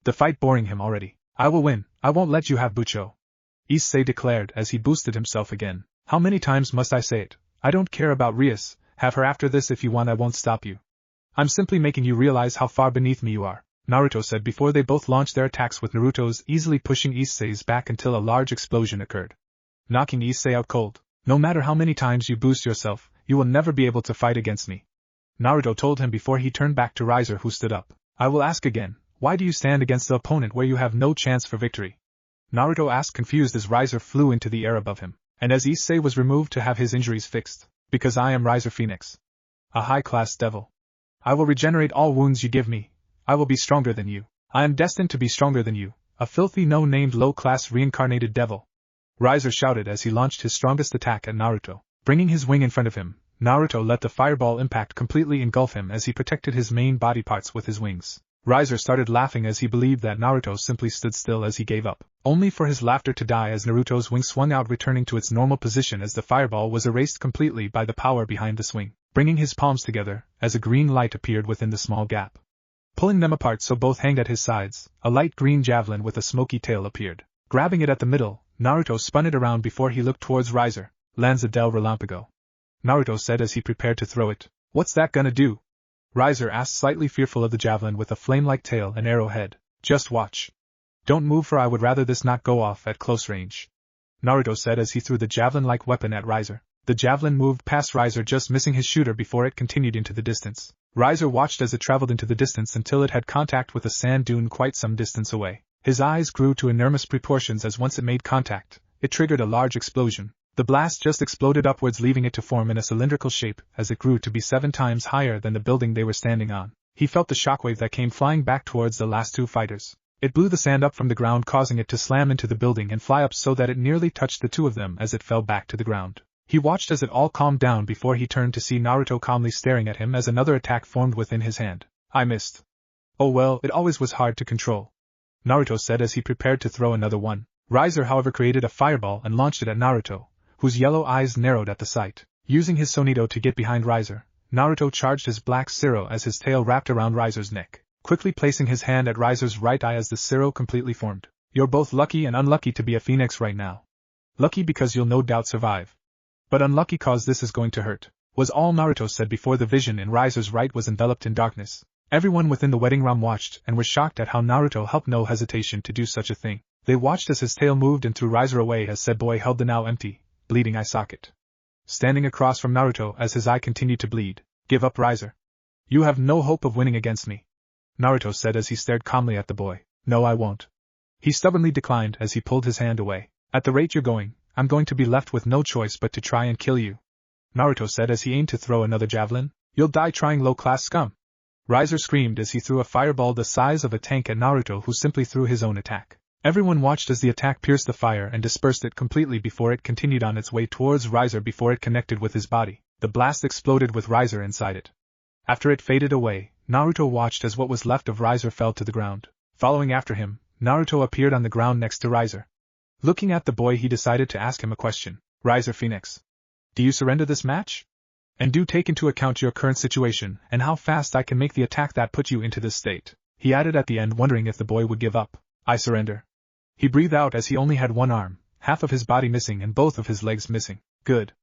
The fight boring him already. I will win, I won't let you have Bucho, Issei declared as he boosted himself again. How many times must I say it? I don't care about Rias, have her after this if you want, I won't stop you. I'm simply making you realize how far beneath me you are, Naruto said before they both launched their attacks, with Naruto's easily pushing Issei's back until a large explosion occurred, knocking Issei out cold. No matter how many times you boost yourself, you will never be able to fight against me, Naruto told him before he turned back to Riser, who stood up. I will ask again, why do you stand against the opponent where you have no chance for victory? Naruto asked, confused as Riser flew into the air above him, and as Issei was removed to have his injuries fixed. Because I am Riser Phoenix, a high-class devil. I will regenerate all wounds you give me. I will be stronger than you. I am destined to be stronger than you, a filthy no-named low-class reincarnated devil, Riser shouted as he launched his strongest attack at Naruto. Bringing his wing in front of him, Naruto let the fireball impact completely engulf him as he protected his main body parts with his wings. Riser started laughing as he believed that Naruto simply stood still as he gave up, only for his laughter to die as Naruto's wing swung out, returning to its normal position as the fireball was erased completely by the power behind the swing. Bringing his palms together, as a green light appeared within the small gap, pulling them apart so both hanged at his sides, a light green javelin with a smoky tail appeared. Grabbing it at the middle, Naruto spun it around before he looked towards Riser. Lanza del Relampago, Naruto said as he prepared to throw it. What's that gonna do? Riser asked, slightly fearful of the javelin with a flame-like tail and arrowhead. Just watch. Don't move, for I would rather this not go off at close range, Naruto said as he threw the javelin-like weapon at Riser. The javelin moved past Riser, just missing his shooter before it continued into the distance. Riser watched as it traveled into the distance until it had contact with a sand dune quite some distance away. His eyes grew to enormous proportions as once it made contact, it triggered a large explosion. The blast just exploded upwards, leaving it to form in a cylindrical shape as it grew to be 7 times higher than the building they were standing on. He felt the shockwave that came flying back towards the last two fighters. It blew the sand up from the ground, causing it to slam into the building and fly up so that it nearly touched the two of them as it fell back to the ground. He watched as it all calmed down before he turned to see Naruto calmly staring at him as another attack formed within his hand. I missed. Oh well, it always was hard to control, Naruto said as he prepared to throw another one. Riser, however, created a fireball and launched it at Naruto, whose yellow eyes narrowed at the sight. Using his Sonito to get behind Riser, Naruto charged his black Siro as his tail wrapped around Riser's neck, quickly placing his hand at Riser's right eye as the Siro completely formed. You're both lucky and unlucky to be a phoenix right now. Lucky because you'll no doubt survive, but unlucky cause this is going to hurt, was all Naruto said before the vision in Riser's right was enveloped in darkness. Everyone within the wedding realm watched and was shocked at how Naruto helped no hesitation to do such a thing. They watched as his tail moved and threw Riser away as said boy held the now empty, bleeding eye socket, standing across from Naruto as his eye continued to bleed. Give up, Riser. You have no hope of winning against me, Naruto said as he stared calmly at the boy. No, I won't. He stubbornly declined as he pulled his hand away. At the rate you're going, I'm going to be left with no choice but to try and kill you, Naruto said as he aimed to throw another javelin. You'll die trying, low-class scum, Riser screamed as he threw a fireball the size of a tank at Naruto, who simply threw his own attack. Everyone watched as the attack pierced the fire and dispersed it completely before it continued on its way towards Riser before it connected with his body. The blast exploded with Riser inside it. After it faded away, Naruto watched as what was left of Riser fell to the ground. Following after him, Naruto appeared on the ground next to Riser. Looking at the boy, he decided to ask him a question. Riser Phoenix, do you surrender this match? And do take into account your current situation and how fast I can make the attack that put you into this state. He added at the end, wondering if the boy would give up. I surrender. He breathed out as he only had one arm, half of his body missing and both of his legs missing. Good,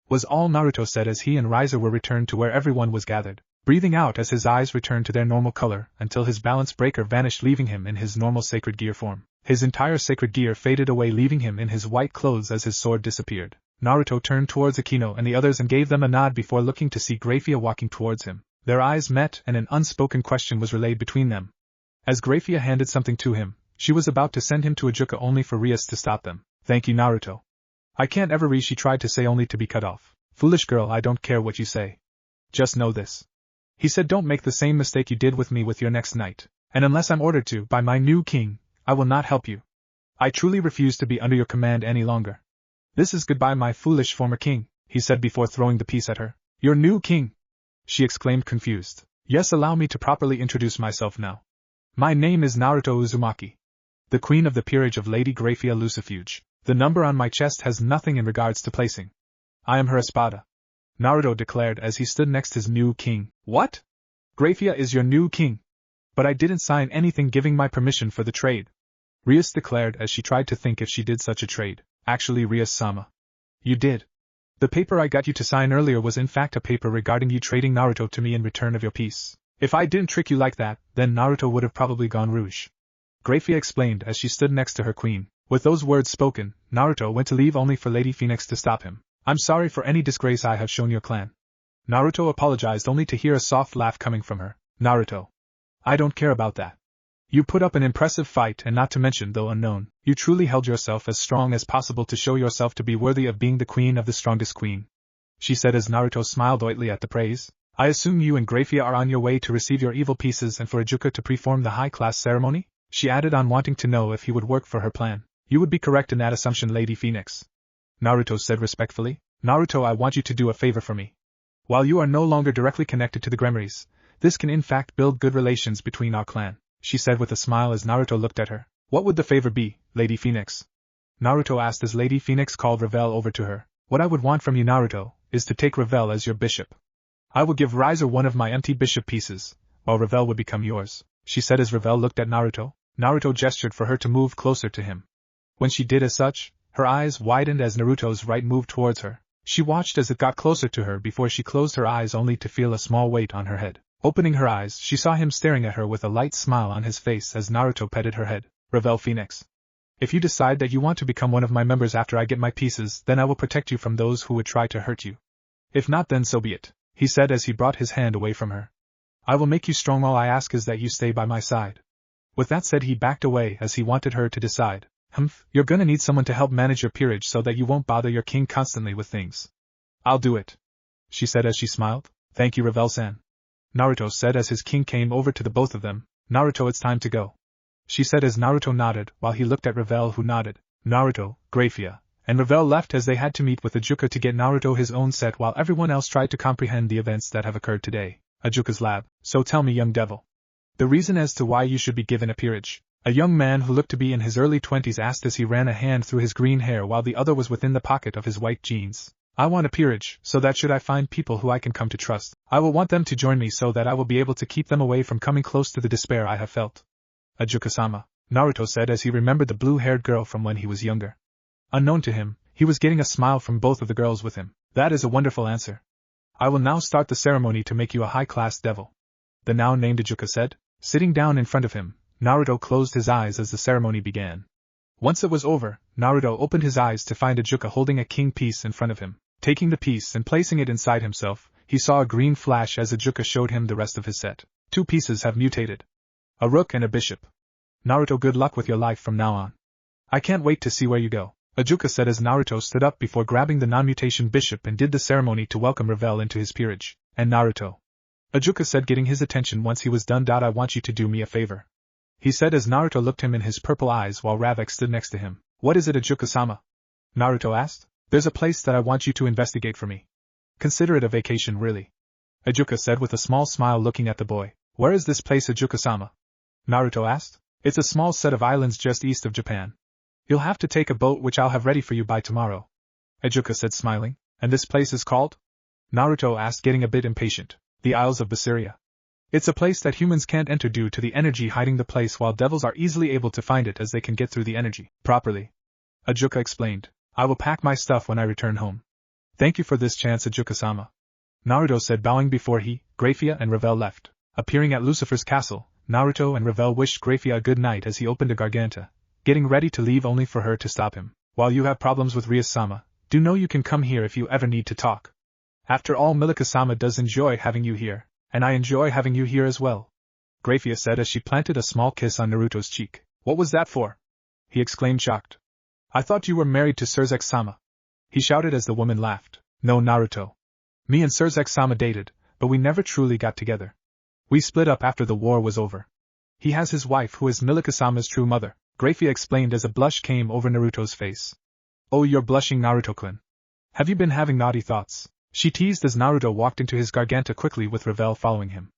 was all Naruto said as he and Riser were returned to where everyone was gathered, breathing out as his eyes returned to their normal color until his balance breaker vanished, leaving him in his normal sacred gear form. His entire sacred gear faded away, leaving him in his white clothes as his sword disappeared. Naruto turned towards Akino and the others and gave them a nod before looking to see Grafia walking towards him. Their eyes met and an unspoken question was relayed between them. As Grafia handed something to him, she was about to send him to Ajuka only for Rias to stop them. Thank you, Naruto. I can't ever read, she tried to say only to be cut off. Foolish girl, I don't care what you say. Just know this. He said, don't make the same mistake you did with me with your next knight. And unless I'm ordered to by my new king, I will not help you. I truly refuse to be under your command any longer. This is goodbye, my foolish former king, he said before throwing the piece at her. Your new king? She exclaimed, confused. Yes, allow me to properly introduce myself now. My name is Naruto Uzumaki, the queen of the peerage of Lady Grafia Lucifuge. The number on my chest has nothing in regards to placing. I am her espada, Naruto declared as he stood next his new king. What? Grafia is your new king? But I didn't sign anything giving my permission for the trade, Rias declared as she tried to think if she did such a trade. Actually, Rias-sama, you did. The paper I got you to sign earlier was in fact a paper regarding you trading Naruto to me in return of your piece. If I didn't trick you like that, then Naruto would have probably gone rouge, Grafia explained as she stood next to her queen. With those words spoken, Naruto went to leave only for Lady Phoenix to stop him. I'm sorry for any disgrace I have shown your clan. Naruto apologized only to hear a soft laugh coming from her. Naruto, I don't care about that. You put up an impressive fight, and not to mention, though unknown, you truly held yourself as strong as possible to show yourself to be worthy of being the queen of the strongest queen, she said as Naruto smiled oily at the praise. I assume you and Grafia are on your way to receive your evil pieces and for Ajuka to perform the high-class ceremony? She added on, wanting to know if he would work for her plan. You would be correct in that assumption, Lady Phoenix, Naruto said respectfully. Naruto, I want you to do a favor for me. While you are no longer directly connected to the Gremories, this can in fact build good relations between our clan, she said with a smile as Naruto looked at her. What would the favor be, Lady Phoenix? Naruto asked as Lady Phoenix called Revel over to her. What I would want from you, Naruto, is to take Revel as your bishop. I will give Riser one of my empty bishop pieces, while Revel would become yours, she said as Revel looked at Naruto. Naruto gestured for her to move closer to him. When she did as such, her eyes widened as Naruto's right moved towards her. She watched as it got closer to her before she closed her eyes only to feel a small weight on her head. Opening her eyes, she saw him staring at her with a light smile on his face as Naruto petted her head. Revel Phoenix, if you decide that you want to become one of my members after I get my pieces, then I will protect you from those who would try to hurt you. If not, then so be it, he said as he brought his hand away from her. I will make you strong, all I ask is that you stay by my side. With that said, he backed away as he wanted her to decide. You're gonna need someone to help manage your peerage so that you won't bother your king constantly with things. I'll do it, she said as she smiled. Thank you, Revel-san, Naruto said as his king came over to the both of them. Naruto, it's time to go, she said as Naruto nodded while he looked at Revel, who nodded. Naruto, Grafia, and Revel left as they had to meet with Ajuka to get Naruto his own set while everyone else tried to comprehend the events that have occurred today. Ajuka's lab. So tell me, young devil, the reason as to why you should be given a peerage. A young man who looked to be in his early 20s asked as he ran a hand through his green hair while the other was within the pocket of his white jeans. I want a peerage, so that should I find people who I can come to trust, I will want them to join me so that I will be able to keep them away from coming close to the despair I have felt. Ajuka-sama, Naruto said as he remembered the blue-haired girl from when he was younger. Unknown to him, he was getting a smile from both of the girls with him. That is a wonderful answer. I will now start the ceremony to make you a high-class devil, the now named Ajuka said. Sitting down in front of him, Naruto closed his eyes as the ceremony began. Once it was over, Naruto opened his eyes to find Ajuka holding a king piece in front of him. Taking the piece and placing it inside himself, he saw a green flash as Ajuka showed him the rest of his set. 2 pieces have mutated. A rook and a bishop. Naruto, good luck with your life from now on. I can't wait to see where you go, Ajuka said as Naruto stood up before grabbing the non-mutation bishop and did the ceremony to welcome Revel into his peerage. And Naruto, Ajuka said, getting his attention once he was done. I want you to do me a favor, he said as Naruto looked him in his purple eyes while Ravik stood next to him. What is it, Ajuka-sama? Naruto asked. There's a place that I want you to investigate for me. Consider it a vacation, really. Ajuka said with a small smile looking at the boy. Where is this place, Ajuka-sama? Naruto asked. It's a small set of islands just east of Japan. You'll have to take a boat which I'll have ready for you by tomorrow. Ajuka said smiling. And this place is called? Naruto asked, getting a bit impatient. The Isles of Basra. It's a place that humans can't enter due to the energy hiding the place, while devils are easily able to find it as they can get through the energy properly. Ajuka explained. I will pack my stuff when I return home. Thank you for this chance, Ajuka-sama. Naruto said, bowing before he, Grafia and Revel left. Appearing at Lucifer's castle, Naruto and Revel wished Grafia a good night as he opened a garganta, getting ready to leave only for her to stop him. While you have problems with Rias-sama, do know you can come here if you ever need to talk. After all, Milika-sama does enjoy having you here, and I enjoy having you here as well. Grafia said as she planted a small kiss on Naruto's cheek. What was that for? He exclaimed, shocked. I thought you were married to Surzek-sama. He shouted as the woman laughed. No, Naruto. Me and Surzek-sama dated, but we never truly got together. We split up after the war was over. He has his wife who is Milika-sama's true mother, Grafia explained as a blush came over Naruto's face. Oh, you're blushing, Naruto-kun. Have you been having naughty thoughts? She teased as Naruto walked into his garganta quickly with Revel following him.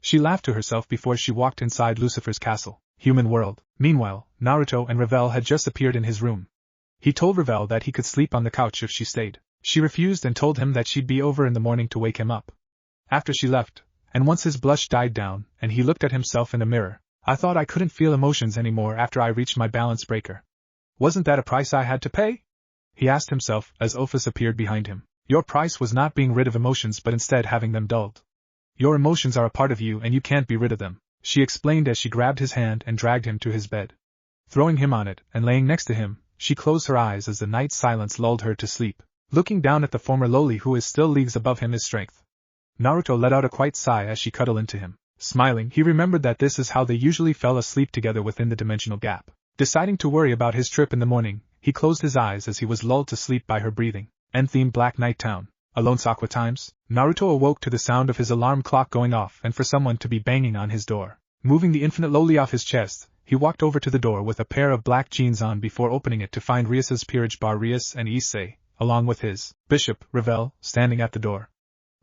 She laughed to herself before she walked inside Lucifer's castle, human world. Meanwhile, Naruto and Revel had just appeared in his room. He told Revel that he could sleep on the couch if she stayed. She refused and told him that she'd be over in the morning to wake him up. After she left, and once his blush died down and he looked at himself in the mirror, I thought I couldn't feel emotions anymore after I reached my balance breaker. Wasn't that a price I had to pay? He asked himself as Ophis appeared behind him. Your price was not being rid of emotions but instead having them dulled. Your emotions are a part of you and you can't be rid of them, she explained as she grabbed his hand and dragged him to his bed. Throwing him on it and laying next to him, she closed her eyes as the night silence lulled her to sleep, looking down at the former lowly who is still leagues above him in strength. Naruto let out a quiet sigh as she cuddled into him. Smiling, he remembered that this is how they usually fell asleep together within the dimensional gap. Deciding to worry about his trip in the morning, he closed his eyes as he was lulled to sleep by her breathing. End-theme Black Night Town. Alone Sakura times. Naruto awoke to the sound of his alarm clock going off and for someone to be banging on his door. Moving the infinite lowly off his chest, he walked over to the door with a pair of black jeans on before opening it to find Rias's peerage bar Rias and Issei, along with his bishop, Revel, standing at the door.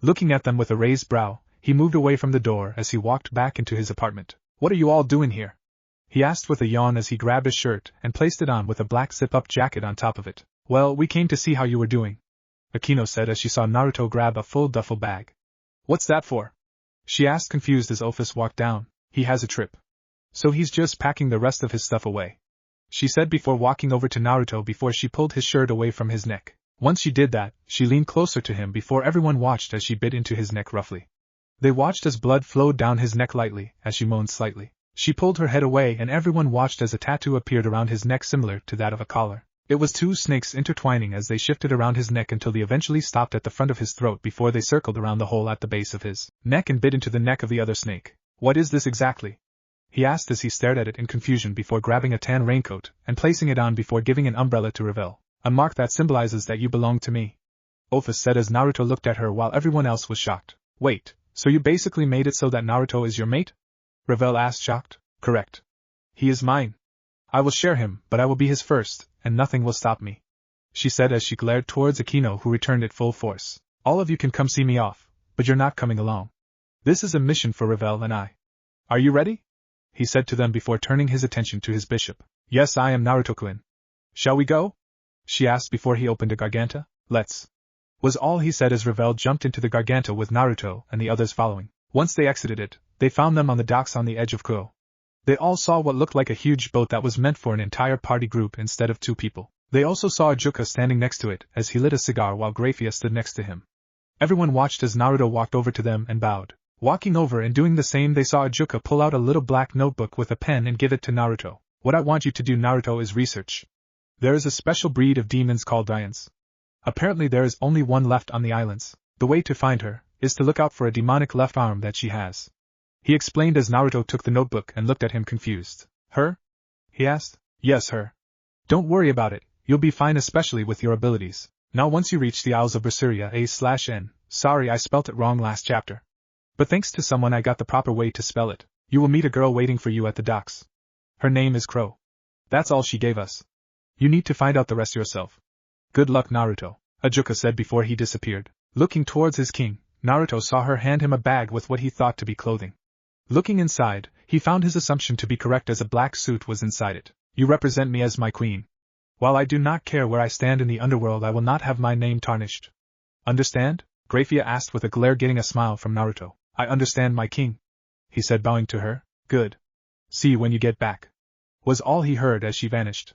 Looking at them with a raised brow, he moved away from the door as he walked back into his apartment. What are you all doing here? He asked with a yawn as he grabbed his shirt and placed it on with a black zip-up jacket on top of it. Well, we came to see how you were doing, Akino said as she saw Naruto grab a full duffel bag. What's that for? She asked confused as Ophis walked down. He has a trip. So he's just packing the rest of his stuff away, she said before walking over to Naruto before she pulled his shirt away from his neck. Once she did that, she leaned closer to him before everyone watched as she bit into his neck roughly. They watched as blood flowed down his neck lightly, as she moaned slightly. She pulled her head away and everyone watched as a tattoo appeared around his neck similar to that of a collar. It was two snakes intertwining as they shifted around his neck until they eventually stopped at the front of his throat before they circled around the hole at the base of his neck and bit into the neck of the other snake. What is this exactly? He asked as he stared at it in confusion before grabbing a tan raincoat and placing it on before giving an umbrella to Revel. A mark that symbolizes that you belong to me, Ophis said as Naruto looked at her while everyone else was shocked. Wait, so you basically made it so that Naruto is your mate? Revel asked shocked. Correct. He is mine. I will share him, but I will be his first, and nothing will stop me, she said as she glared towards Akino who returned at full force. All of you can come see me off, but you're not coming along. This is a mission for Revel and I. Are you ready? He said to them before turning his attention to his bishop. Yes, I am Naruto-kun. Shall we go? She asked before he opened a garganta. Let's. Was all he said as Revel jumped into the garganta with Naruto and the others following. Once they exited it, they found them on the docks on the edge of Kuo. They all saw what looked like a huge boat that was meant for an entire party group instead of 2 people. They also saw Ajuka standing next to it as he lit a cigar while Grafia stood next to him. Everyone watched as Naruto walked over to them and bowed. Walking over and doing the same, they saw Ajuka pull out a little black notebook with a pen and give it to Naruto. What I want you to do, Naruto, is research. There is a special breed of demons called Rians. Apparently there is only one left on the islands. The way to find her is to look out for a demonic left arm that she has. He explained as Naruto took the notebook and looked at him confused. Her? He asked. Yes, her. Don't worry about it, you'll be fine especially with your abilities. Now once you reach the Isles of Berseria A/N, sorry I spelt it wrong last chapter. But thanks to someone I got the proper way to spell it, you will meet a girl waiting for you at the docks. Her name is Crow. That's all she gave us. You need to find out the rest yourself. Good luck, Naruto, Ajuka said before he disappeared. Looking towards his king, Naruto saw her hand him a bag with what he thought to be clothing. Looking inside, he found his assumption to be correct as a black suit was inside it. You represent me as my queen. While I do not care where I stand in the underworld, I will not have my name tarnished. Understand? Grafia asked with a glare, getting a smile from Naruto. I understand, my king, he said, bowing to her. Good. See you when you get back, was all he heard as she vanished.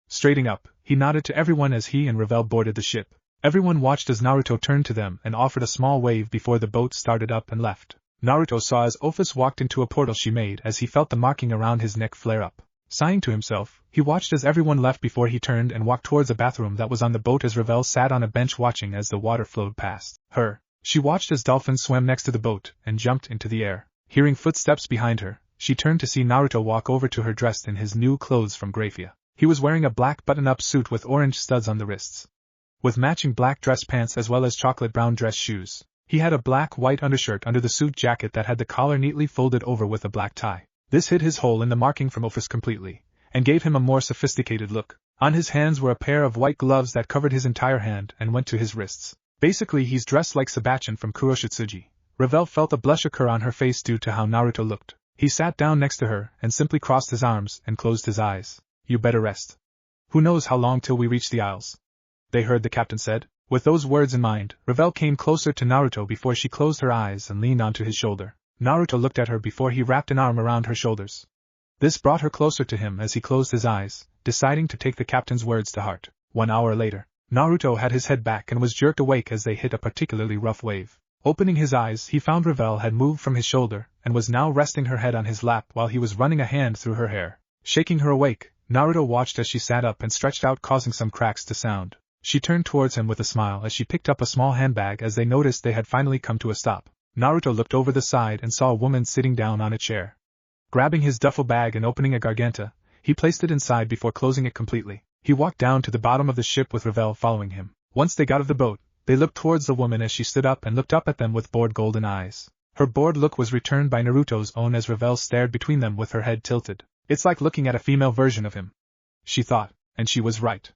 Straightening up, he nodded to everyone as he and Revel boarded the ship. Everyone watched as Naruto turned to them and offered a small wave before the boat started up and left. Naruto saw as Ophis walked into a portal she made as he felt the marking around his neck flare up. Sighing to himself, he watched as everyone left before he turned and walked towards a bathroom that was on the boat as Revel sat on a bench watching as the water flowed past her. She watched as dolphins swam next to the boat and jumped into the air. Hearing footsteps behind her, she turned to see Naruto walk over to her dressed in his new clothes from Grafia. He was wearing a black button-up suit with orange studs on the wrists, with matching black dress pants as well as chocolate brown dress shoes. He had a black-white undershirt under the suit jacket that had the collar neatly folded over with a black tie. This hid his hole in the marking from Ophis completely, and gave him a more sophisticated look. On his hands were a pair of white gloves that covered his entire hand and went to his wrists. Basically, he's dressed like Sebastian from Kuroshitsuji. Revel felt a blush occur on her face due to how Naruto looked. He sat down next to her and simply crossed his arms and closed his eyes. You better rest. Who knows how long till we reach the Isles? They heard the captain said. With those words in mind, Revel came closer to Naruto before she closed her eyes and leaned onto his shoulder. Naruto looked at her before he wrapped an arm around her shoulders. This brought her closer to him as he closed his eyes, deciding to take the captain's words to heart. 1 hour later, Naruto had his head back and was jerked awake as they hit a particularly rough wave. Opening his eyes, he found Revel had moved from his shoulder and was now resting her head on his lap while he was running a hand through her hair. Shaking her awake, Naruto watched as she sat up and stretched out, causing some cracks to sound. She turned towards him with a smile as she picked up a small handbag as they noticed they had finally come to a stop. Naruto looked over the side and saw a woman sitting down on a chair. Grabbing his duffel bag and opening a garganta, he placed it inside before closing it completely. He walked down to the bottom of the ship with Revel following him. Once they got out of the boat, they looked towards the woman as she stood up and looked up at them with bored golden eyes. Her bored look was returned by Naruto's own as Revel stared between them with her head tilted. It's like looking at a female version of him, she thought, and she was right.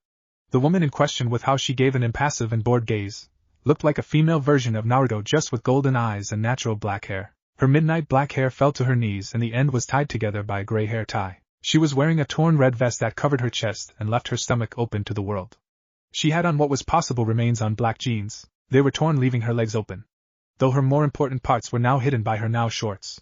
The woman in question, with how she gave an impassive and bored gaze, looked like a female version of Naruto, just with golden eyes and natural black hair. Her midnight black hair fell to her knees and the end was tied together by a gray hair tie. She was wearing a torn red vest that covered her chest and left her stomach open to the world. She had on what was possible remains on black jeans. They were torn, leaving her legs open, though her more important parts were now hidden by her now shorts.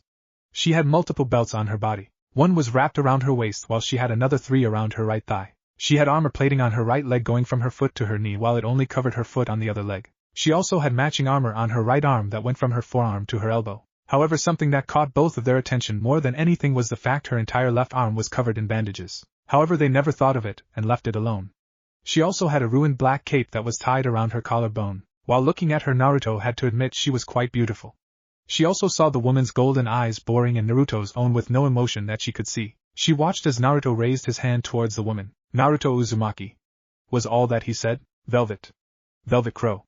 She had multiple belts on her body. One was wrapped around her waist while she had another 3 around her right thigh. She had armor plating on her right leg going from her foot to her knee while it only covered her foot on the other leg. She also had matching armor on her right arm that went from her forearm to her elbow. However, something that caught both of their attention more than anything was the fact her entire left arm was covered in bandages. However, they never thought of it and left it alone. She also had a ruined black cape that was tied around her collarbone. While looking at her, Naruto had to admit she was quite beautiful. She also saw the woman's golden eyes boring in Naruto's own with no emotion that she could see. She watched as Naruto raised his hand towards the woman. Naruto Uzumaki, was all that he said. Velvet. Velvet Crow,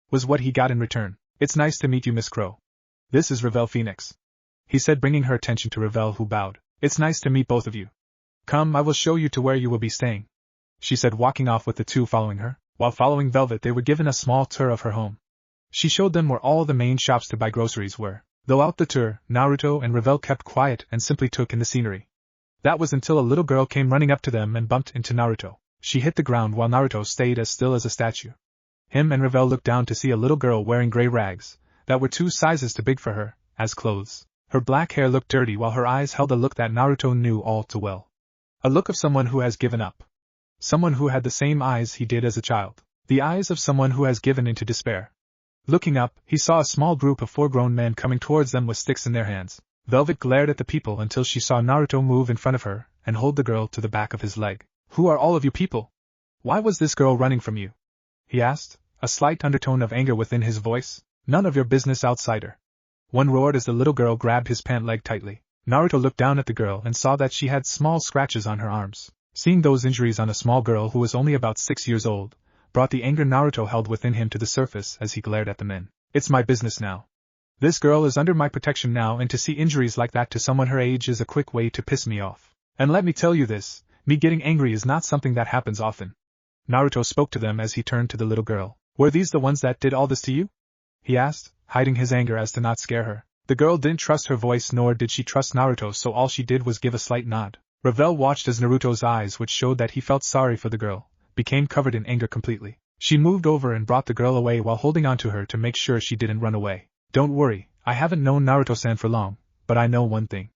was what he got in return. It's nice to meet you, Miss Crow. This is Revel Phoenix, he said, bringing her attention to Revel, who bowed. It's nice to meet both of you. Come, I will show you to where you will be staying, she said, walking off with the two following her. While following Velvet, they were given a small tour of her home. She showed them where all the main shops to buy groceries were. Throughout the tour, Naruto and Revel kept quiet and simply took in the scenery. That was until a little girl came running up to them and bumped into Naruto. She hit the ground while Naruto stayed as still as a statue. Him and Revel looked down to see a little girl wearing gray rags that were 2 sizes too big for her as clothes. Her black hair looked dirty while her eyes held a look that Naruto knew all too well. A look of someone who has given up. Someone who had the same eyes he did as a child. The eyes of someone who has given into despair. Looking up, he saw a small group of 4 grown men coming towards them with sticks in their hands. Velvet glared at the people until she saw Naruto move in front of her and hold the girl to the back of his leg. Who are all of you people? Why was this girl running from you? He asked, a slight undertone of anger within his voice. None of your business, outsider. One roared as the little girl grabbed his pant leg tightly. Naruto looked down at the girl and saw that she had small scratches on her arms. Seeing those injuries on a small girl who was only about 6 years old, brought the anger Naruto held within him to the surface as he glared at the men. It's my business now. This girl is under my protection now, and to see injuries like that to someone her age is a quick way to piss me off. And let me tell you this, me getting angry is not something that happens often. Naruto spoke to them as he turned to the little girl. Were these the ones that did all this to you? He asked, hiding his anger as to not scare her. The girl didn't trust her voice nor did she trust Naruto, so all she did was give a slight nod. Ravel watched as Naruto's eyes, which showed that he felt sorry for the girl, became covered in anger completely. She moved over and brought the girl away while holding on to her to make sure she didn't run away. Don't worry, I haven't known Naruto-san for long, but I know one thing.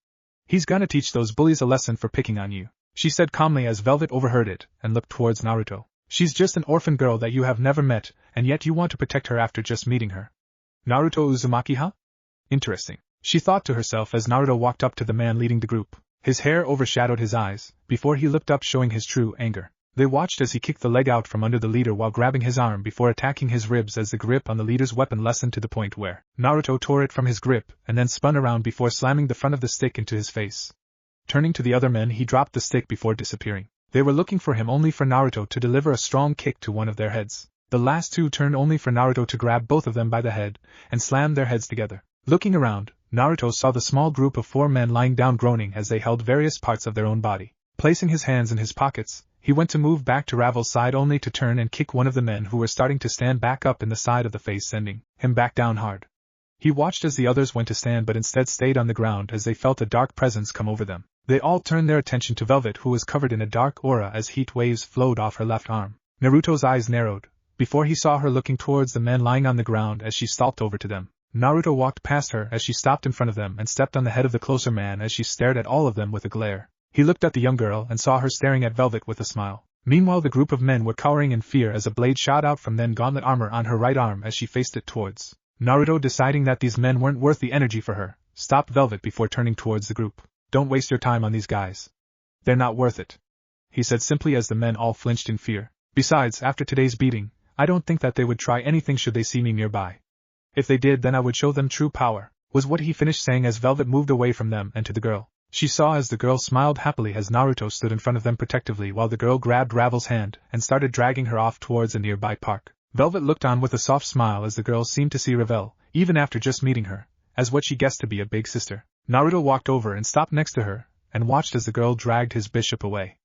He's gonna teach those bullies a lesson for picking on you, she said calmly as Velvet overheard it and looked towards Naruto. She's just an orphan girl that you have never met, and yet you want to protect her after just meeting her. Naruto Uzumaki, huh? Interesting, she thought to herself as Naruto walked up to the man leading the group. His hair overshadowed his eyes, before he looked up showing his true anger. They watched as he kicked the leg out from under the leader while grabbing his arm before attacking his ribs as the grip on the leader's weapon lessened to the point where Naruto tore it from his grip and then spun around before slamming the front of the stick into his face. Turning to the other men, he dropped the stick before disappearing. They were looking for him only for Naruto to deliver a strong kick to one of their heads. The last two turned only for Naruto to grab both of them by the head and slam their heads together. Looking around, Naruto saw the small group of 4 men lying down groaning as they held various parts of their own body. Placing his hands in his pockets, he went to move back to Ravel's side only to turn and kick one of the men who were starting to stand back up in the side of the face, sending him back down hard. He watched as the others went to stand but instead stayed on the ground as they felt a dark presence come over them. They all turned their attention to Velvet, who was covered in a dark aura as heat waves flowed off her left arm. Naruto's eyes narrowed before he saw her looking towards the men lying on the ground as she stalked over to them. Naruto walked past her as she stopped in front of them and stepped on the head of the closer man as she stared at all of them with a glare. He looked at the young girl and saw her staring at Velvet with a smile. Meanwhile, the group of men were cowering in fear as a blade shot out from then gauntlet armor on her right arm as she faced it towards Naruto. Deciding that these men weren't worth the energy for her, stopped Velvet before turning towards the group. Don't waste your time on these guys. They're not worth it, he said simply as the men all flinched in fear. Besides, after today's beating, I don't think that they would try anything should they see me nearby. If they did, then I would show them true power, was what he finished saying as Velvet moved away from them and to the girl. She saw as the girl smiled happily as Naruto stood in front of them protectively while the girl grabbed Ravel's hand and started dragging her off towards a nearby park. Velvet looked on with a soft smile as the girl seemed to see Ravel, even after just meeting her, as what she guessed to be a big sister. Naruto walked over and stopped next to her, and watched as the girl dragged his bishop away.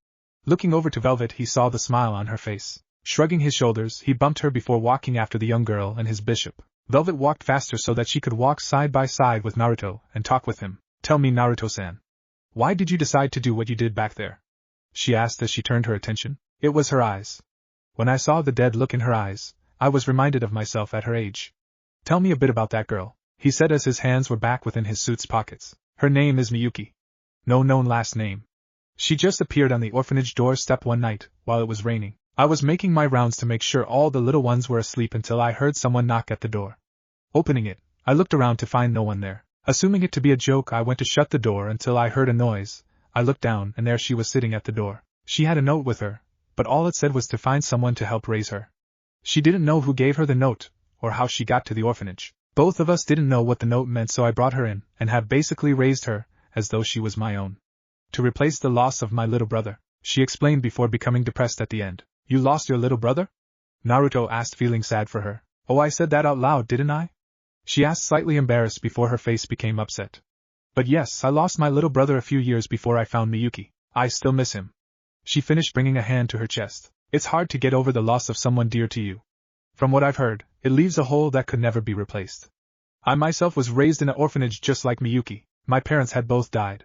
Looking over to Velvet, he saw the smile on her face. Shrugging his shoulders, he bumped her before walking after the young girl and his bishop. Velvet walked faster so that she could walk side by side with Naruto and talk with him. Tell me, Naruto-san, why did you decide to do what you did back there? She asked as she turned her attention. It was her eyes. When I saw the dead look in her eyes, I was reminded of myself at her age. Tell me a bit about that girl, he said as his hands were back within his suit's pockets. Her name is Miyuki. No known last name. She just appeared on the orphanage doorstep one night, while it was raining. I was making my rounds to make sure all the little ones were asleep until I heard someone knock at the door. Opening it, I looked around to find no one there. Assuming it to be a joke, I went to shut the door until I heard a noise. I looked down and there she was sitting at the door. She had a note with her, but all it said was to find someone to help raise her. She didn't know who gave her the note, or how she got to the orphanage. Both of us didn't know what the note meant, so I brought her in, and have basically raised her, as though she was my own. To replace the loss of my little brother, she explained before becoming depressed at the end. You lost your little brother? Naruto asked, feeling sad for her. Oh, I said that out loud, didn't I? She asked, slightly embarrassed before her face became upset. But yes, I lost my little brother a few years before I found Miyuki. I still miss him. She finished, bringing a hand to her chest. It's hard to get over the loss of someone dear to you. From what I've heard, it leaves a hole that could never be replaced. I myself was raised in an orphanage just like Miyuki. My parents had both died.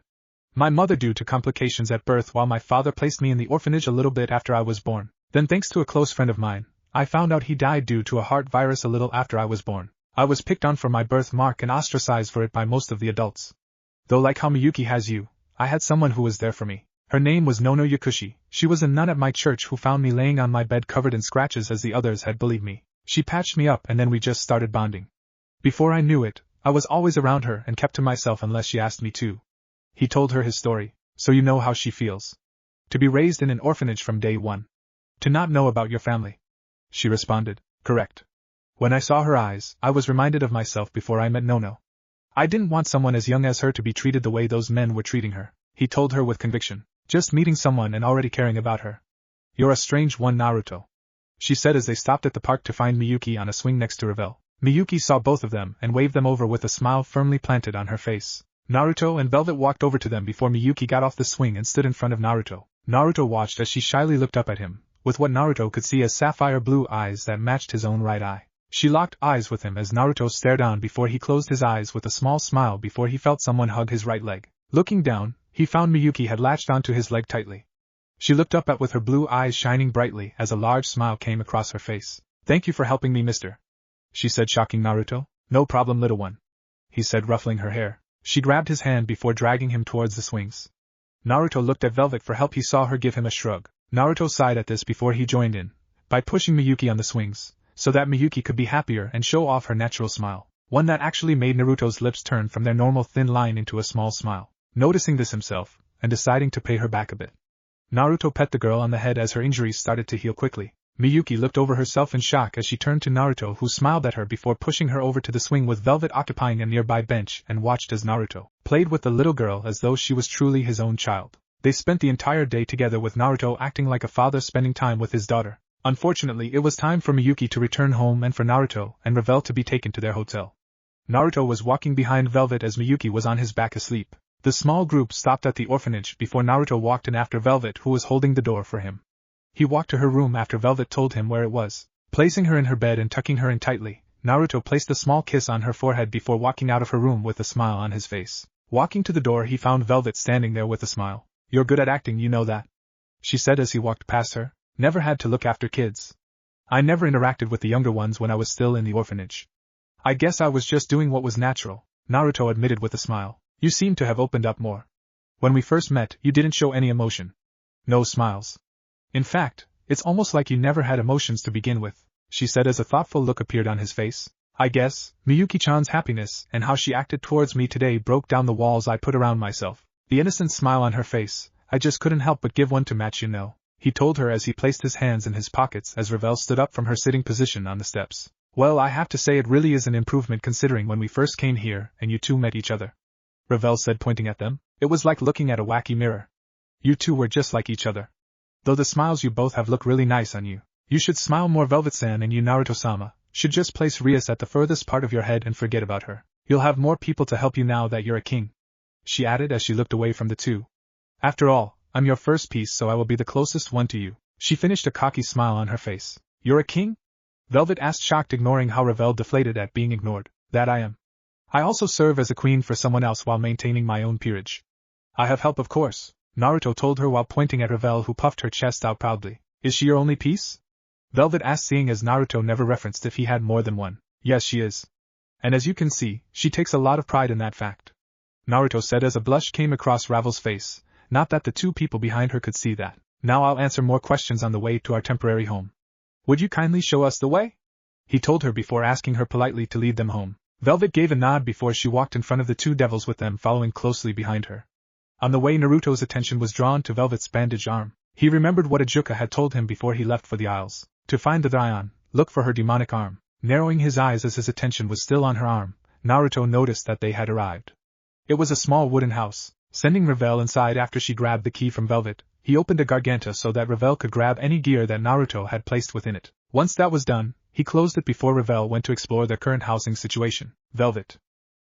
My mother due to complications at birth, while my father placed me in the orphanage a little bit after I was born. Then, thanks to a close friend of mine, I found out he died due to a heart virus a little after I was born. I was picked on for my birthmark and ostracized for it by most of the adults. Though like how Miyuki has you, I had someone who was there for me. Her name was Nono Yakushi. She was a nun at my church who found me laying on my bed covered in scratches as the others had bullied me. She patched me up and then we just started bonding. Before I knew it, I was always around her and kept to myself unless she asked me to. He told her his story, so you know how she feels. To be raised in an orphanage from day one. To not know about your family. She responded, correct. When I saw her eyes, I was reminded of myself before I met Nono. I didn't want someone as young as her to be treated the way those men were treating her. He told her with conviction, just meeting someone and already caring about her. You're a strange one, Naruto. She said as they stopped at the park to find Miyuki on a swing next to Ravel. Miyuki saw both of them and waved them over with a smile firmly planted on her face. Naruto and Velvet walked over to them before Miyuki got off the swing and stood in front of Naruto. Naruto watched as she shyly looked up at him, with what Naruto could see as sapphire blue eyes that matched his own right eye. She locked eyes with him as Naruto stared down before he closed his eyes with a small smile before he felt someone hug his right leg. Looking down, he found Miyuki had latched onto his leg tightly. She looked up with her blue eyes shining brightly as a large smile came across her face. "Thank you for helping me, mister," she said, shocking Naruto. "No problem, little one," he said, ruffling her hair. She grabbed his hand before dragging him towards the swings. Naruto looked at Velvet for help. He saw her give him a shrug. Naruto sighed at this before he joined in, by pushing Miyuki on the swings, so that Miyuki could be happier and show off her natural smile, one that actually made Naruto's lips turn from their normal thin line into a small smile. Noticing this himself, and deciding to pay her back a bit, Naruto pet the girl on the head as her injuries started to heal quickly. Miyuki looked over herself in shock as she turned to Naruto, who smiled at her before pushing her over to the swing with Velvet occupying a nearby bench, and watched as Naruto played with the little girl as though she was truly his own child. They spent the entire day together, with Naruto acting like a father spending time with his daughter. Unfortunately, it was time for Miyuki to return home and for Naruto and Revel to be taken to their hotel. Naruto was walking behind Velvet as Miyuki was on his back asleep. The small group stopped at the orphanage before Naruto walked in after Velvet, who was holding the door for him. He walked to her room after Velvet told him where it was. Placing her in her bed and tucking her in tightly, Naruto placed a small kiss on her forehead before walking out of her room with a smile on his face. Walking to the door, he found Velvet standing there with a smile. "You're good at acting, you know that," she said as he walked past her. "Never had to look after kids. I never interacted with the younger ones when I was still in the orphanage. I guess I was just doing what was natural," Naruto admitted with a smile. "You seem to have opened up more. When we first met, you didn't show any emotion. No smiles. In fact, it's almost like you never had emotions to begin with," she said as a thoughtful look appeared on his face. "I guess Miyuki-chan's happiness and how she acted towards me today broke down the walls I put around myself." The innocent smile on her face, "I just couldn't help but give one to match, you know," he told her as he placed his hands in his pockets as Revel stood up from her sitting position on the steps. "Well, I have to say it really is an improvement considering when we first came here and you two met each other," Revel said, pointing at them. "It was like looking at a wacky mirror. You two were just like each other. Though the smiles you both have look really nice on you. You should smile more, Velvet-san, and you, Naruto-sama, should just place Rias at the furthest part of your head and forget about her. You'll have more people to help you now that you're a king," she added as she looked away from the two. "After all, I'm your first piece, so I will be the closest one to you," she finished, a cocky smile on her face. "You're a king?" Velvet asked, shocked, ignoring how Revel deflated at being ignored. "That I am. I also serve as a queen for someone else while maintaining my own peerage. I have help, of course," Naruto told her while pointing at Revel, who puffed her chest out proudly. "Is she your only piece?" Velvet asked, seeing as Naruto never referenced if he had more than one. "Yes, she is. And as you can see, she takes a lot of pride in that fact," Naruto said as a blush came across Revel's face, not that the two people behind her could see that. "Now I'll answer more questions on the way to our temporary home. Would you kindly show us the way?" he told her before asking her politely to lead them home. Velvet gave a nod before she walked in front of the two devils, with them following closely behind her. On the way, Naruto's attention was drawn to Velvet's bandaged arm. He remembered what Ajuka had told him before he left for the Isles. To find the Dion, look for her demonic arm. Narrowing his eyes as his attention was still on her arm, Naruto noticed that they had arrived. It was a small wooden house. Sending Revel inside after she grabbed the key from Velvet, he opened a garganta so that Revel could grab any gear that Naruto had placed within it. Once that was done, he closed it before Revel went to explore their current housing situation. "Velvet,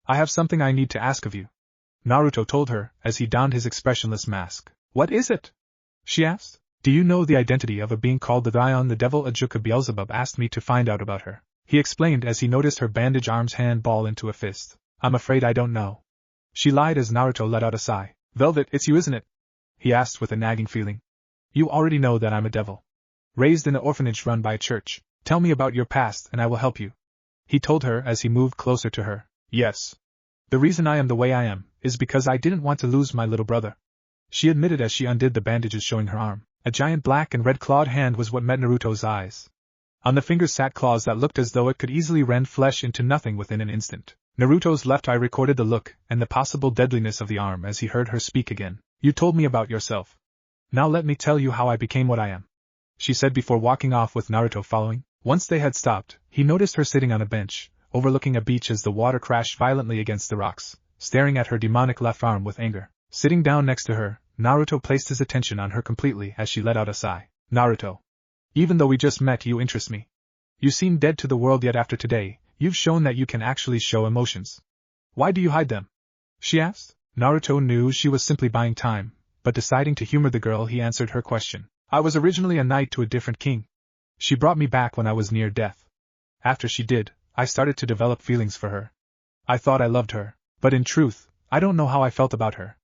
I have something I need to ask of you," Naruto told her as he donned his expressionless mask. "What is it?" she asked. "Do you know the identity of a being called the Dion, the devil Ajuka Beelzebub asked me to find out about her," he explained as he noticed her bandaged arm's hand ball into a fist. "I'm afraid I don't know," she lied as Naruto let out a sigh. "Velvet, it's you, isn't it?" he asked with a nagging feeling. "You already know that I'm a devil. Raised in an orphanage run by a church. Tell me about your past and I will help you," he told her as he moved closer to her. "Yes. The reason I am the way I am is because I didn't want to lose my little brother," she admitted as she undid the bandages showing her arm. A giant black and red clawed hand was what met Naruto's eyes. On the fingers sat claws that looked as though it could easily rend flesh into nothing within an instant. Naruto's left eye recorded the look and the possible deadliness of the arm as he heard her speak again. "You told me about yourself. Now let me tell you how I became what I am," she said before walking off with Naruto following. Once they had stopped, he noticed her sitting on a bench, overlooking a beach as the water crashed violently against the rocks, staring at her demonic left arm with anger. Sitting down next to her, Naruto placed his attention on her completely as she let out a sigh. "Naruto, even though we just met, you interest me. You seem dead to the world, yet after today, you've shown that you can actually show emotions. Why do you hide them?" she asked. Naruto knew she was simply buying time, but deciding to humor the girl, he answered her question. "I was originally a knight to a different king. She brought me back when I was near death. After she did, I started to develop feelings for her. I thought I loved her, but in truth, I don't know how I felt about her.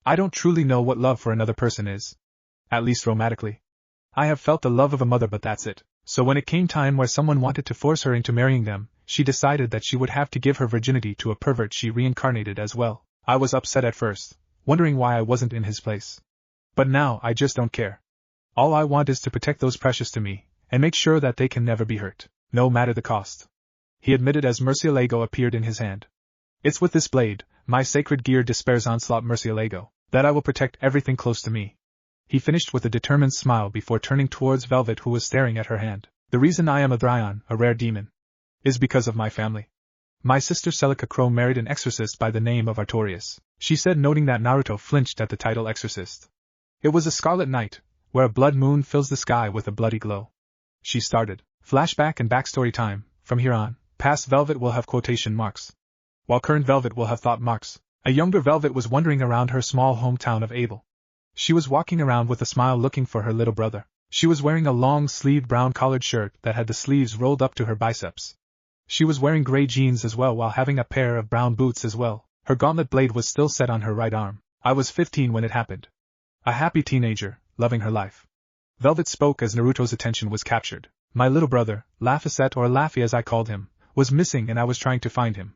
I don't truly know what love for another person is. At least romantically. I have felt the love of a mother, but that's it. So when it came time where someone wanted to force her into marrying them, she decided that she would have to give her virginity to a pervert she reincarnated as well. I was upset at first, wondering why I wasn't in his place. But now I just don't care. All I want is to protect those precious to me, and make sure that they can never be hurt, no matter the cost. He admitted as Murcielago appeared in his hand. It's with this blade, my sacred gear Despair's onslaught Murcielago, that I will protect everything close to me. He finished with a determined smile before turning towards Velvet, who was staring at her hand. The reason I am a Dryon, a rare demon, is because of my family. My sister Celica Crow married an exorcist by the name of Artorias, she said, noting that Naruto flinched at the title exorcist. It was a scarlet night, where a blood moon fills the sky with a bloody glow. She started. Flashback and backstory time. From here on, past Velvet will have quotation marks, while current Velvet will have thought marks. A younger Velvet was wandering around her small hometown of Abel. She was walking around with a smile looking for her little brother. She was wearing a long-sleeved brown-collared shirt that had the sleeves rolled up to her biceps. She was wearing gray jeans as well while having a pair of brown boots as well. Her gauntlet blade was still set on her right arm. I was 15 when it happened. A happy teenager, loving her life. Velvet spoke as Naruto's attention was captured. My little brother, Laphicet, or Laffy as I called him, was missing and I was trying to find him.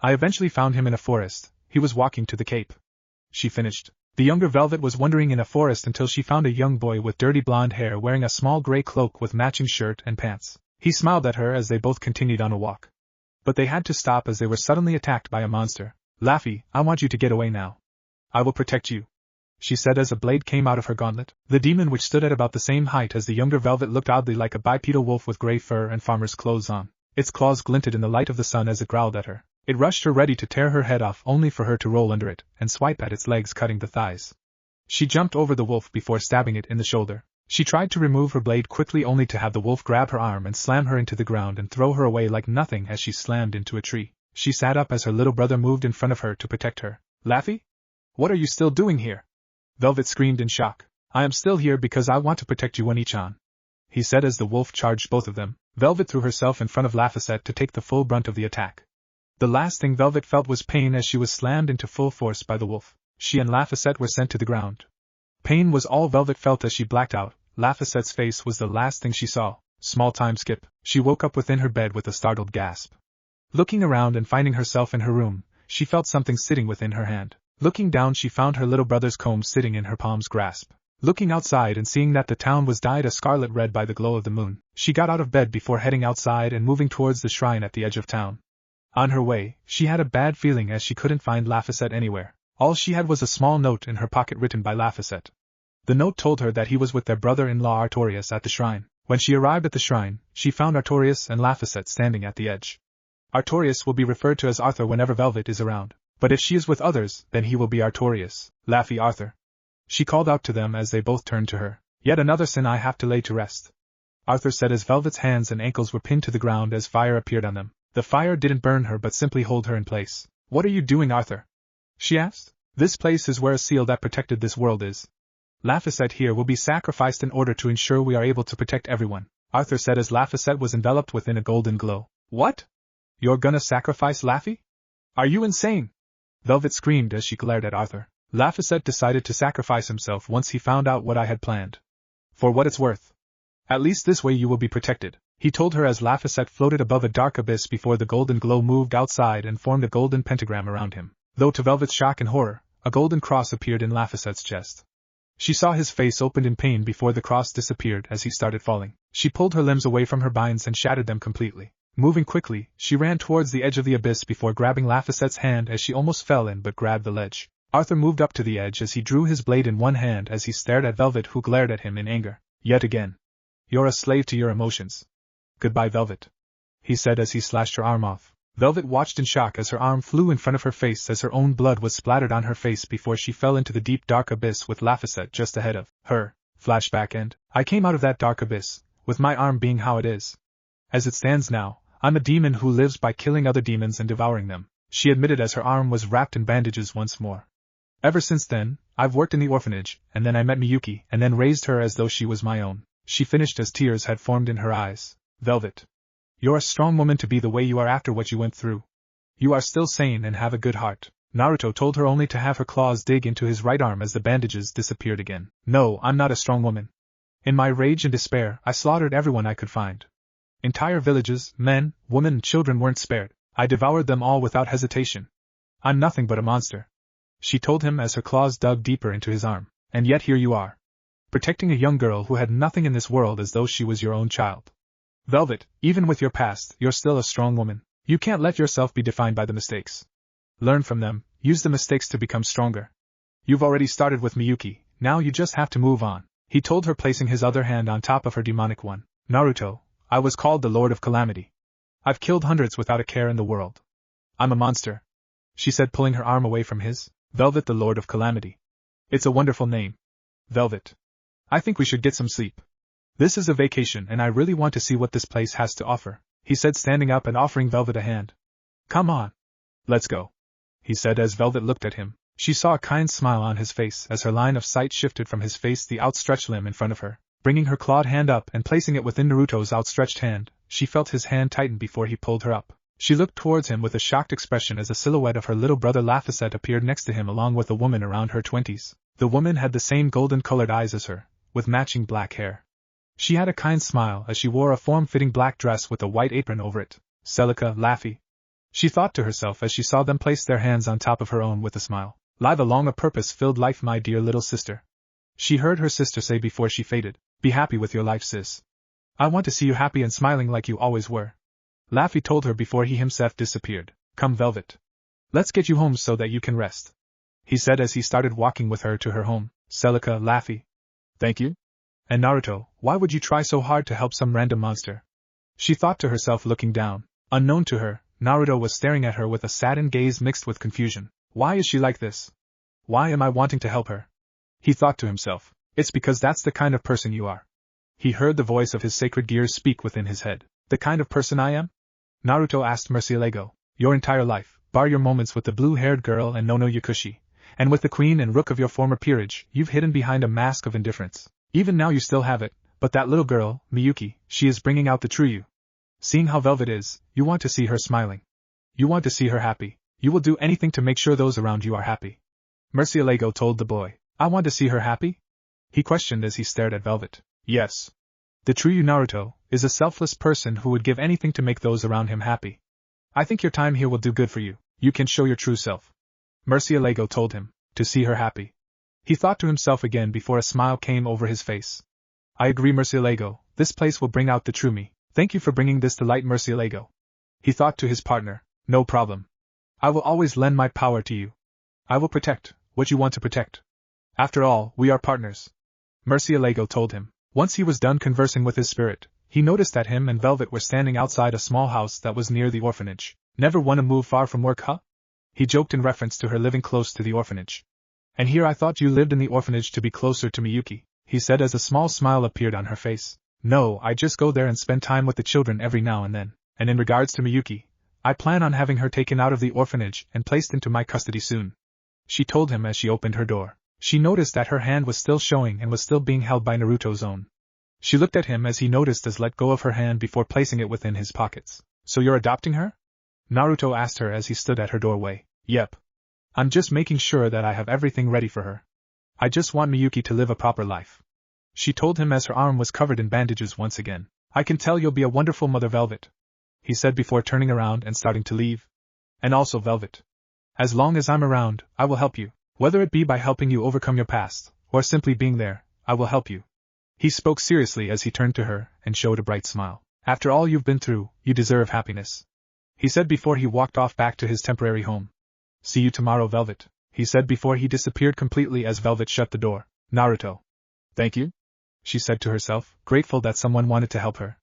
I eventually found him in a forest. He was walking to the cape. She finished. The younger Velvet was wandering in a forest until she found a young boy with dirty blonde hair wearing a small gray cloak with matching shirt and pants. He smiled at her as they both continued on a walk. But they had to stop as they were suddenly attacked by a monster. Laffy, I want you to get away now. I will protect you, she said as a blade came out of her gauntlet. The demon, which stood at about the same height as the younger Velvet, looked oddly like a bipedal wolf with gray fur and farmer's clothes on. Its claws glinted in the light of the sun as it growled at her. It rushed her, ready to tear her head off, only for her to roll under it and swipe at its legs, cutting the thighs. She jumped over the wolf before stabbing it in the shoulder. She tried to remove her blade quickly, only to have the wolf grab her arm and slam her into the ground and throw her away like nothing as she slammed into a tree. She sat up as her little brother moved in front of her to protect her. Laffy? What are you still doing here? Velvet screamed in shock. I am still here because I want to protect you, Oni-chan, he said as the wolf charged both of them. Velvet threw herself in front of Laphicet to take the full brunt of the attack. The last thing Velvet felt was pain as she was slammed into full force by the wolf. She and Laphicet were sent to the ground. Pain was all Velvet felt as she blacked out. Laphicet's face was the last thing she saw. Small time skip. She woke up within her bed with a startled gasp. Looking around and finding herself in her room, she felt something sitting within her hand. Looking down, she found her little brother's comb sitting in her palm's grasp. Looking outside and seeing that the town was dyed a scarlet red by the glow of the moon, she got out of bed before heading outside and moving towards the shrine at the edge of town. On her way, she had a bad feeling as she couldn't find Laphicet anywhere. All she had was a small note in her pocket written by Laphicet. The note told her that he was with their brother-in-law Artorias at the shrine. When she arrived at the shrine, she found Artorias and Laphicet standing at the edge. Artorias will be referred to as Arthur whenever Velvet is around, but if she is with others, then he will be Artorias. Laffy Arthur, she called out to them as they both turned to her. Yet another sin I have to lay to rest, Arthur said as Velvet's hands and ankles were pinned to the ground as fire appeared on them. The fire didn't burn her but simply hold her in place. What are you doing, Arthur? She asked. This place is where a seal that protected this world is. Laphicet here will be sacrificed in order to ensure we are able to protect everyone, Arthur said as Laphicet was enveloped within a golden glow. What? You're gonna sacrifice Laffy? Are you insane? Velvet screamed as she glared at Arthur. Laphicet decided to sacrifice himself once he found out what I had planned. For what it's worth. At least this way you will be protected, he told her as Laphicet floated above a dark abyss before the golden glow moved outside and formed a golden pentagram around him. Though to Velvet's shock and horror, a golden cross appeared in Laphicet's chest. She saw his face opened in pain before the cross disappeared as he started falling. She pulled her limbs away from her binds and shattered them completely. Moving quickly, she ran towards the edge of the abyss before grabbing Laphicet's hand as she almost fell in but grabbed the ledge. Arthur moved up to the edge as he drew his blade in one hand as he stared at Velvet, who glared at him in anger. Yet again. You're a slave to your emotions. Goodbye, Velvet, he said as he slashed her arm off. Velvet watched in shock as her arm flew in front of her face as her own blood was splattered on her face before she fell into the deep dark abyss with Laphicet just ahead of her. Flashback end. I came out of that dark abyss, with my arm being how it is. As it stands now, I'm a demon who lives by killing other demons and devouring them, she admitted as her arm was wrapped in bandages once more. Ever since then, I've worked in the orphanage, and then I met Miyuki, and then raised her as though she was my own, she finished as tears had formed in her eyes. Velvet. You're a strong woman to be the way you are after what you went through. You are still sane and have a good heart. Naruto told her only to have her claws dig into his right arm as the bandages disappeared again. No, I'm not a strong woman. In my rage and despair, I slaughtered everyone I could find. Entire villages, men, women and children weren't spared. I devoured them all without hesitation. I'm nothing but a monster. She told him as her claws dug deeper into his arm. And yet here you are. Protecting a young girl who had nothing in this world as though she was your own child. Velvet, even with your past, you're still a strong woman. You can't let yourself be defined by the mistakes. Learn from them, use the mistakes to become stronger. You've already started with Miyuki, now you just have to move on, he told her, placing his other hand on top of her demonic one. Naruto, I was called the Lord of Calamity. I've killed hundreds without a care in the world. I'm a monster, she said, pulling her arm away from his. Velvet, the Lord of Calamity. It's a wonderful name. Velvet. I think we should get some sleep. This is a vacation and I really want to see what this place has to offer, he said, standing up and offering Velvet a hand. Come on. Let's go, he said as Velvet looked at him. She saw a kind smile on his face as her line of sight shifted from his face to the outstretched limb in front of her. Bringing her clawed hand up and placing it within Naruto's outstretched hand, she felt his hand tighten before he pulled her up. She looked towards him with a shocked expression as a silhouette of her little brother Laphicet appeared next to him along with a woman around her 20s. The woman had the same golden-colored eyes as her, with matching black hair. She had a kind smile as she wore a form-fitting black dress with a white apron over it. Celica, Laffy. She thought to herself as she saw them place their hands on top of her own with a smile. Live along a purpose-filled life, my dear little sister. She heard her sister say before she faded. Be happy with your life, sis. I want to see you happy and smiling like you always were. Laffy told her before he himself disappeared. Come, Velvet. Let's get you home so that you can rest, he said as he started walking with her to her home. Celica, Laffy. Thank you? And Naruto, why would you try so hard to help some random monster? She thought to herself, looking down. Unknown to her, Naruto was staring at her with a saddened gaze mixed with confusion. Why is she like this? Why am I wanting to help her? He thought to himself. It's because that's the kind of person you are. He heard the voice of his sacred gears speak within his head. The kind of person I am? Naruto asked Murcielago. Your entire life, bar your moments with the blue-haired girl and Nono Yakushi, and with the queen and rook of your former peerage, you've hidden behind a mask of indifference. Even now you still have it, but that little girl, Miyuki, she is bringing out the true you. Seeing how Velvet is, you want to see her smiling. You want to see her happy. You will do anything to make sure those around you are happy. Murcielago told the boy. I want to see her happy? He questioned as he stared at Velvet. Yes. The true you, Naruto, is a selfless person who would give anything to make those around him happy. I think your time here will do good for you. You can show your true self. Murcielago told him. To see her happy. He thought to himself again before a smile came over his face. I agree, Murcielago, this place will bring out the true me. Thank you for bringing this to light, Murcielago. He thought to his partner. No problem. I will always lend my power to you. I will protect what you want to protect. After all, we are partners. Murcielago told him. Once he was done conversing with his spirit, he noticed that him and Velvet were standing outside a small house that was near the orphanage. Never want to move far from work, huh? He joked in reference to her living close to the orphanage. And here I thought you lived in the orphanage to be closer to Miyuki, he said as a small smile appeared on her face. No, I just go there and spend time with the children every now and then. And in regards to Miyuki, I plan on having her taken out of the orphanage and placed into my custody soon. She told him as she opened her door. She noticed that her hand was still showing and was still being held by Naruto's own. She looked at him as he noticed as let go of her hand before placing it within his pockets. So you're adopting her? Naruto asked her as he stood at her doorway. Yep. I'm just making sure that I have everything ready for her. I just want Miyuki to live a proper life. She told him as her arm was covered in bandages once again. I can tell you'll be a wonderful mother, Velvet, he said before turning around and starting to leave. And also, Velvet, as long as I'm around, I will help you. Whether it be by helping you overcome your past, or simply being there, I will help you. He spoke seriously as he turned to her and showed a bright smile. After all you've been through, you deserve happiness, he said before he walked off back to his temporary home. See you tomorrow, Velvet, he said before he disappeared completely as Velvet shut the door. Naruto. Thank you, she said to herself, grateful that someone wanted to help her.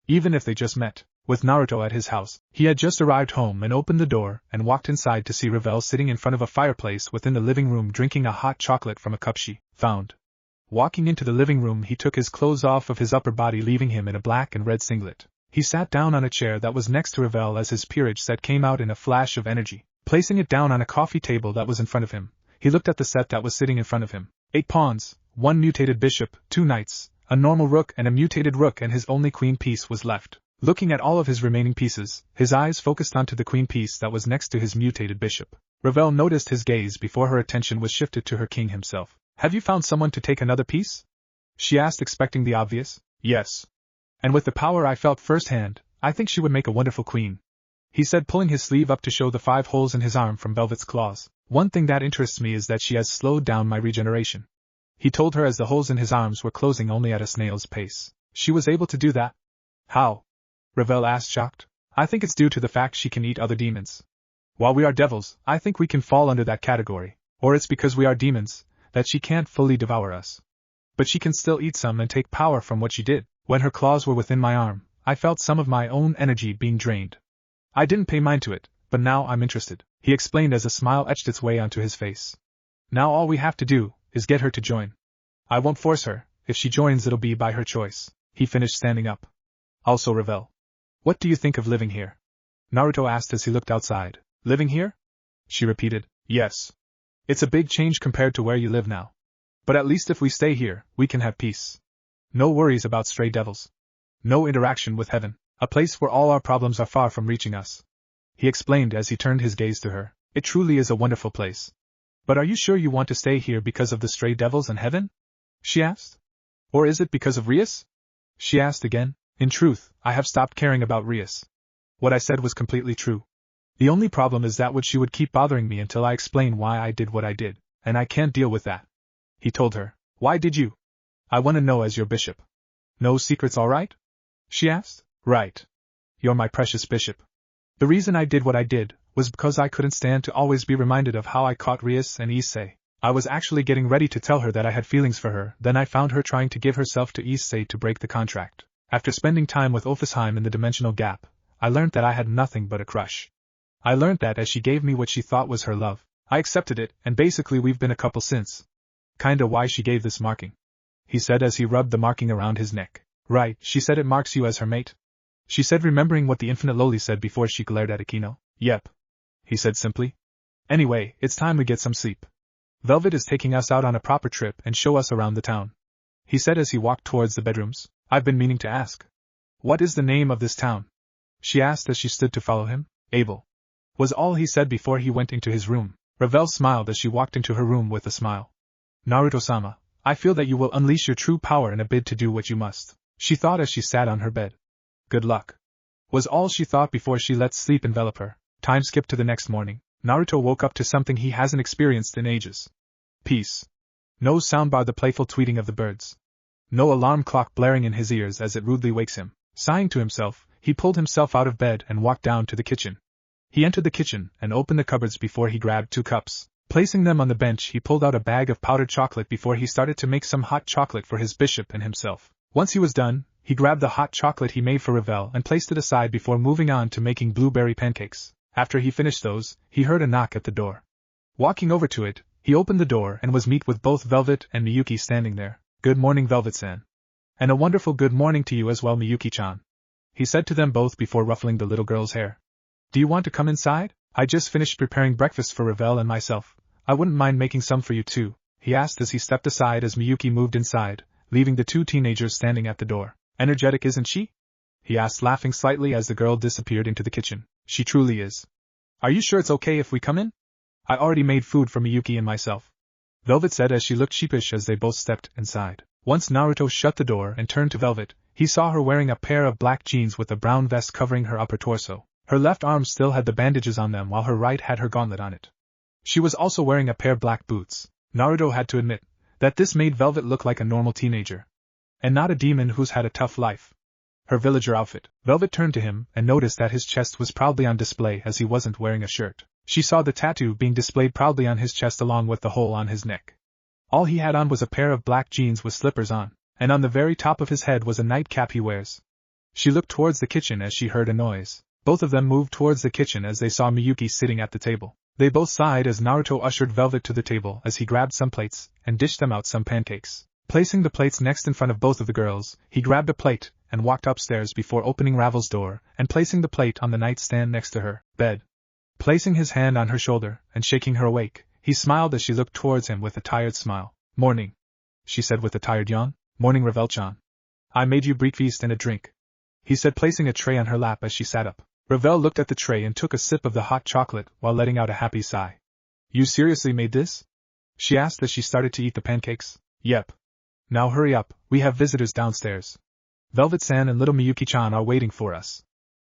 Even if they just met. With Naruto at his house, he had just arrived home and opened the door and walked inside to see Revel sitting in front of a fireplace within the living room drinking a hot chocolate from a cup she found. Walking into the living room, he took his clothes off of his upper body, leaving him in a black and red singlet. He sat down on a chair that was next to Revel as his peerage set came out in a flash of energy. Placing it down on a coffee table that was in front of him, he looked at the set that was sitting in front of him. 8 pawns, 1 mutated bishop, 2 knights, a normal rook and a mutated rook, and his only queen piece was left. Looking at all of his remaining pieces, his eyes focused onto the queen piece that was next to his mutated bishop. Ravel noticed his gaze before her attention was shifted to her king himself. Have you found someone to take another piece? She asked, expecting the obvious. Yes. And with the power I felt firsthand, I think she would make a wonderful queen, he said, pulling his sleeve up to show the 5 holes in his arm from Velvet's claws. One thing that interests me is that she has slowed down my regeneration, he told her as the holes in his arms were closing only at a snail's pace. She was able to do that? How? Ravel asked, shocked. I think it's due to the fact she can eat other demons. While we are devils, I think we can fall under that category, or it's because we are demons, that she can't fully devour us. But she can still eat some and take power from what she did. When her claws were within my arm, I felt some of my own energy being drained. I didn't pay mind to it, but now I'm interested, he explained as a smile etched its way onto his face. Now all we have to do is get her to join. I won't force her. If she joins, it'll be by her choice, he finished, standing up. Also, Ravel, what do you think of living here? Naruto asked as he looked outside. Living here? She repeated. Yes. It's a big change compared to where you live now. But at least if we stay here, we can have peace. No worries about stray devils. No interaction with heaven, a place where all our problems are far from reaching us, he explained as he turned his gaze to her. It truly is a wonderful place. But are you sure you want to stay here because of the stray devils and heaven? She asked. Or is it because of Rias? She asked again. In truth, I have stopped caring about Rias. What I said was completely true. The only problem is that she would keep bothering me until I explain why I did what I did, and I can't deal with that, he told her. Why did you? I want to know as your bishop. No secrets, all right? She asked. Right. You're my precious bishop. The reason I did what I did was because I couldn't stand to always be reminded of how I caught Rias and Issei. I was actually getting ready to tell her that I had feelings for her, then I found her trying to give herself to Issei to break the contract. After spending time with Ofusheim in the dimensional gap, I learned that I had nothing but a crush. I learned that as she gave me what she thought was her love, I accepted it, and basically we've been a couple since. Kinda why she gave this marking, he said as he rubbed the marking around his neck. Right, she said it marks you as her mate? She said, remembering what the infinite loli said before she glared at Akino. Yep, he said simply. Anyway, it's time we get some sleep. Velvet is taking us out on a proper trip and show us around the town, he said as he walked towards the bedrooms. I've been meaning to ask. What is the name of this town? She asked as she stood to follow him. Abel, was all he said before he went into his room. Ravel smiled as she walked into her room with a smile. Naruto-sama, I feel that you will unleash your true power in a bid to do what you must, she thought as she sat on her bed. Good luck, was all she thought before she let sleep envelop her. Time skipped to the next morning. Naruto woke up to something he hasn't experienced in ages. Peace. No soundbar, the playful tweeting of the birds. No alarm clock blaring in his ears as it rudely wakes him. Sighing to himself, he pulled himself out of bed and walked down to the kitchen. He entered the kitchen and opened the cupboards before he grabbed 2 cups. Placing them on the bench, he pulled out a bag of powdered chocolate before he started to make some hot chocolate for his bishop and himself. Once he was done, he grabbed the hot chocolate he made for Ravel and placed it aside before moving on to making blueberry pancakes. After he finished those, he heard a knock at the door. Walking over to it, he opened the door and was met with both Velvet and Miyuki standing there. Good morning, Velvet-san. And a wonderful good morning to you as well, Miyuki-chan, he said to them both before ruffling the little girl's hair. Do you want to come inside? I just finished preparing breakfast for Ravel and myself. I wouldn't mind making some for you too, he asked as he stepped aside as Miyuki moved inside, leaving the 2 teenagers standing at the door. Energetic, isn't she? He asked, laughing slightly as the girl disappeared into the kitchen. She truly is. Are you sure it's okay if we come in? I already made food for Miyuki and myself, Velvet said as she looked sheepish as they both stepped inside. Once Naruto shut the door and turned to Velvet, he saw her wearing a pair of black jeans with a brown vest covering her upper torso. Her left arm still had the bandages on them while her right had her gauntlet on it. She was also wearing a pair of black boots. Naruto had to admit that this made Velvet look like a normal teenager, and not a demon who's had a tough life. Her villager outfit. Velvet turned to him and noticed that his chest was proudly on display as he wasn't wearing a shirt. She saw the tattoo being displayed proudly on his chest along with the hole on his neck. All he had on was a pair of black jeans with slippers on, and on the very top of his head was a nightcap he wears. She looked towards the kitchen as she heard a noise. Both of them moved towards the kitchen as they saw Miyuki sitting at the table. They both sighed as Naruto ushered Velvet to the table as he grabbed some plates and dished them out some pancakes. Placing the plates next in front of both of the girls, he grabbed a plate and walked upstairs before opening Ravel's door and placing the plate on the nightstand next to her bed. Placing his hand on her shoulder and shaking her awake, he smiled as she looked towards him with a tired smile. Morning, she said with a tired yawn. Morning, Ravel-chan. I made you breakfast and a drink, he said, placing a tray on her lap as she sat up. Ravel looked at the tray and took a sip of the hot chocolate while letting out a happy sigh. You seriously made this? She asked as she started to eat the pancakes. Yep. Now hurry up, we have visitors downstairs. Velvet-san and little Miyuki-chan are waiting for us,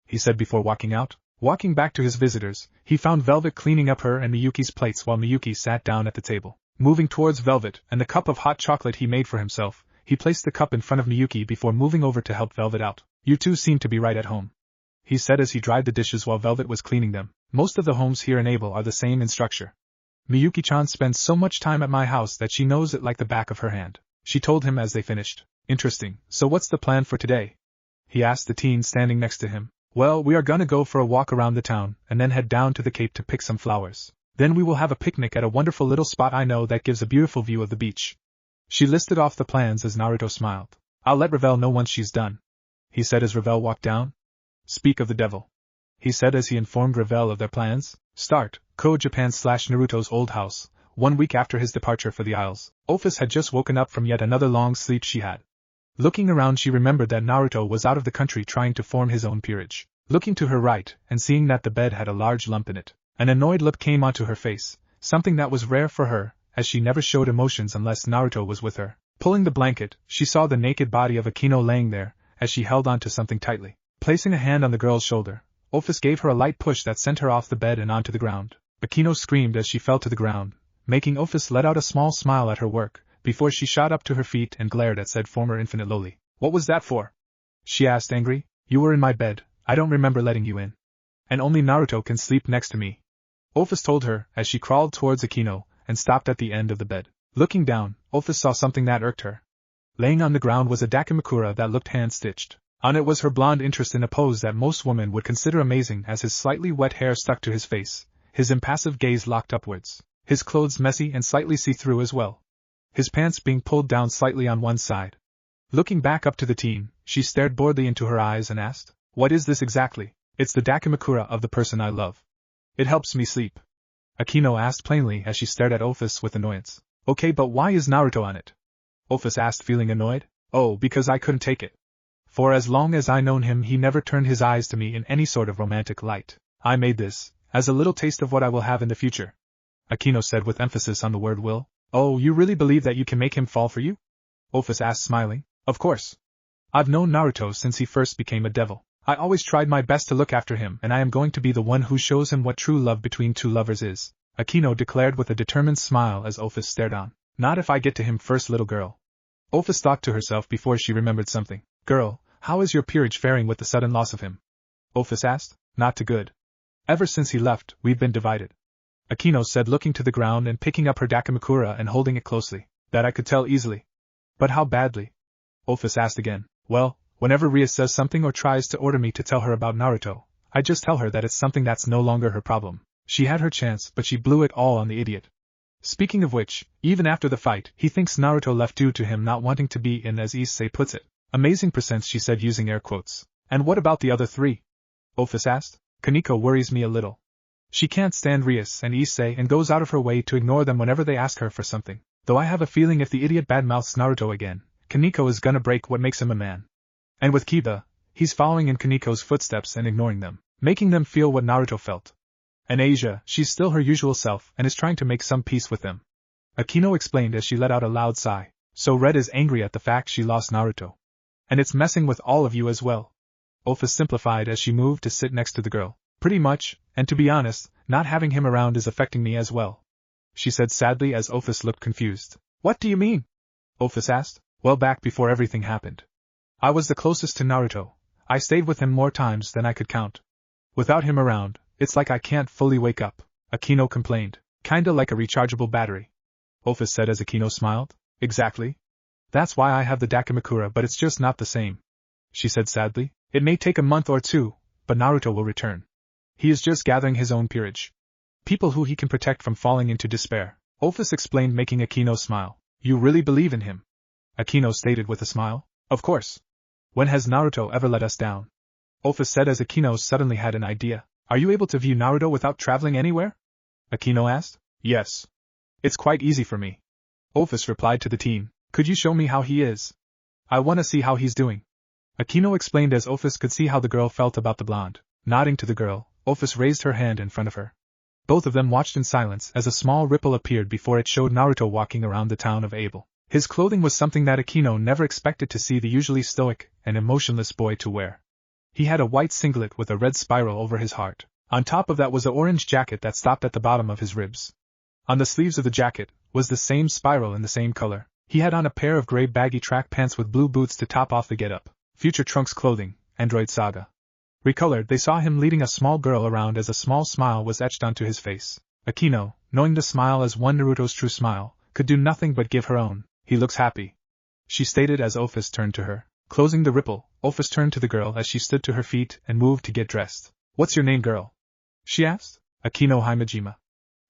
he said before walking out. Walking back to his visitors, he found Velvet cleaning up her and Miyuki's plates while Miyuki sat down at the table. Moving towards Velvet and the cup of hot chocolate he made for himself, he placed the cup in front of Miyuki before moving over to help Velvet out. You two seem to be right at home, he said as he dried the dishes while Velvet was cleaning them. Most of the homes here in Abel are the same in structure. Miyuki-chan spends so much time at my house that she knows it like the back of her hand, she told him as they finished. Interesting, so what's the plan for today? He asked the teen standing next to him. Well, we are gonna go for a walk around the town, and then head down to the Cape to pick some flowers. Then we will have a picnic at a wonderful little spot I know that gives a beautiful view of the beach. She listed off the plans as Naruto smiled. I'll let Ravel know once she's done, he said as Ravel walked down. Speak of the devil, he said as he informed Ravel of their plans. Start, Code Japan/Naruto's old house. 1 week after his departure for the Isles, Ophis had just woken up from yet another long sleep she had. Looking around, she remembered that Naruto was out of the country trying to form his own peerage. Looking to her right, and seeing that the bed had a large lump in it, an annoyed look came onto her face, something that was rare for her, as she never showed emotions unless Naruto was with her. Pulling the blanket, she saw the naked body of Akino laying there, as she held onto something tightly. Placing a hand on the girl's shoulder, Ophis gave her a light push that sent her off the bed and onto the ground. Akino screamed as she fell to the ground, making Ophis let out a small smile at her work, before she shot up to her feet and glared at said former infinite lowly. What was that for? She asked angry. You were in my bed, I don't remember letting you in. And only Naruto can sleep next to me, Ophis told her as she crawled towards Akino and stopped at the end of the bed. Looking down, Ophis saw something that irked her. Laying on the ground was a dakimakura that looked hand-stitched. On it was her blonde interest in a pose that most women would consider amazing as his slightly wet hair stuck to his face, his impassive gaze locked upwards, his clothes messy and slightly see-through as well, his pants being pulled down slightly on one side. Looking back up to the teen, she stared boredly into her eyes and asked, What is this exactly? It's the dakimakura of the person I love. It helps me sleep, Akino asked plainly as she stared at Ophis with annoyance. Okay, but why is Naruto on it? Ophis asked, feeling annoyed. Oh, because I couldn't take it. For as long as I known him, he never turned his eyes to me in any sort of romantic light. I made this as a little taste of what I will have in the future, Akino said with emphasis on the word will. Oh, you really believe that you can make him fall for you? Ophis asked, smiling. Of course. I've known Naruto since he first became a devil. I always tried my best to look after him, and I am going to be the one who shows him what true love between two lovers is, Akino declared with a determined smile as Ophis stared on. Not if I get to him first, little girl. Ophis thought to herself before she remembered something. Girl, how is your peerage faring with the sudden loss of him? Ophis asked. Not too good. Ever since he left, we've been divided, Akino said, looking to the ground and picking up her dakimakura and holding it closely. That I could tell easily. But how badly? Ophis asked again. Well, whenever Rias says something or tries to order me to tell her about Naruto, I just tell her that it's something that's no longer her problem. She had her chance, but she blew it all on the idiot. Speaking of which, even after the fight, he thinks Naruto left due to him not wanting to be in, as Issei puts it. Amazing percents, she said using air quotes. And what about the other three? Ophis asked. Kaneko worries me a little. She can't stand Rias and Issei and goes out of her way to ignore them whenever they ask her for something. Though I have a feeling if the idiot badmouths Naruto again, Kaneko is gonna break what makes him a man. And with Kiba, he's following in Kaneko's footsteps and ignoring them, making them feel what Naruto felt. And Asia, she's still her usual self and is trying to make some peace with them, Akino explained as she let out a loud sigh. So Red is angry at the fact she lost Naruto. And it's messing with all of you as well, Ophis simplified as she moved to sit next to the girl. Pretty much, and to be honest, not having him around is affecting me as well, she said sadly as Ophis looked confused. What do you mean? Ophis asked. Well, back before everything happened, I was the closest to Naruto. I stayed with him more times than I could count. Without him around, it's like I can't fully wake up, Akino complained. Kinda like a rechargeable battery, Ophis said as Akino smiled. Exactly. That's why I have the dakimakura, but it's just not the same, she said sadly. It may take a month or two, but Naruto will return. He is just gathering his own peerage. People who he can protect from falling into despair, Ophis explained, making Akino smile. You really believe in him? Akino stated with a smile. Of course. When has Naruto ever let us down? Ophis said as Akino suddenly had an idea. Are you able to view Naruto without traveling anywhere? Akino asked. Yes. It's quite easy for me, Ophis replied to the teen. Could you show me how he is? I want to see how he's doing. Akino explained as Office could see how the girl felt about the blonde. Nodding to the girl, Office raised her hand in front of her. Both of them watched in silence as a small ripple appeared before it showed Naruto walking around the town of Abel. His clothing was something that Akino never expected to see the usually stoic and emotionless boy to wear. He had a white singlet with a red spiral over his heart. On top of that was an orange jacket that stopped at the bottom of his ribs. On the sleeves of the jacket was the same spiral in the same color. He had on a pair of gray baggy track pants with blue boots to top off the getup. Future Trunks clothing, Android Saga. Recolored, they saw him leading a small girl around as a small smile was etched onto his face. Akino, knowing the smile as one Naruto's true smile, could do nothing but give her own. He looks happy, she stated as Office turned to her. Closing the ripple, Office turned to the girl as she stood to her feet and moved to get dressed. What's your name, girl? She asked. Akino Himejima.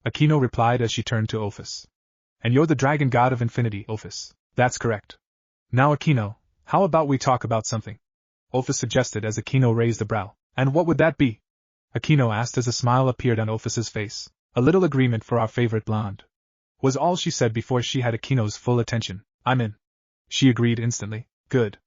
Akino replied as she turned to Office. And you're the dragon god of infinity, Office. That's correct. Now Akino, how about we talk about something? Office suggested as Akino raised a brow. And what would that be? Akino asked as a smile appeared on Office's face. A little agreement for our favorite blonde. Was all she said before she had Akino's full attention. I'm in. She agreed instantly. Good.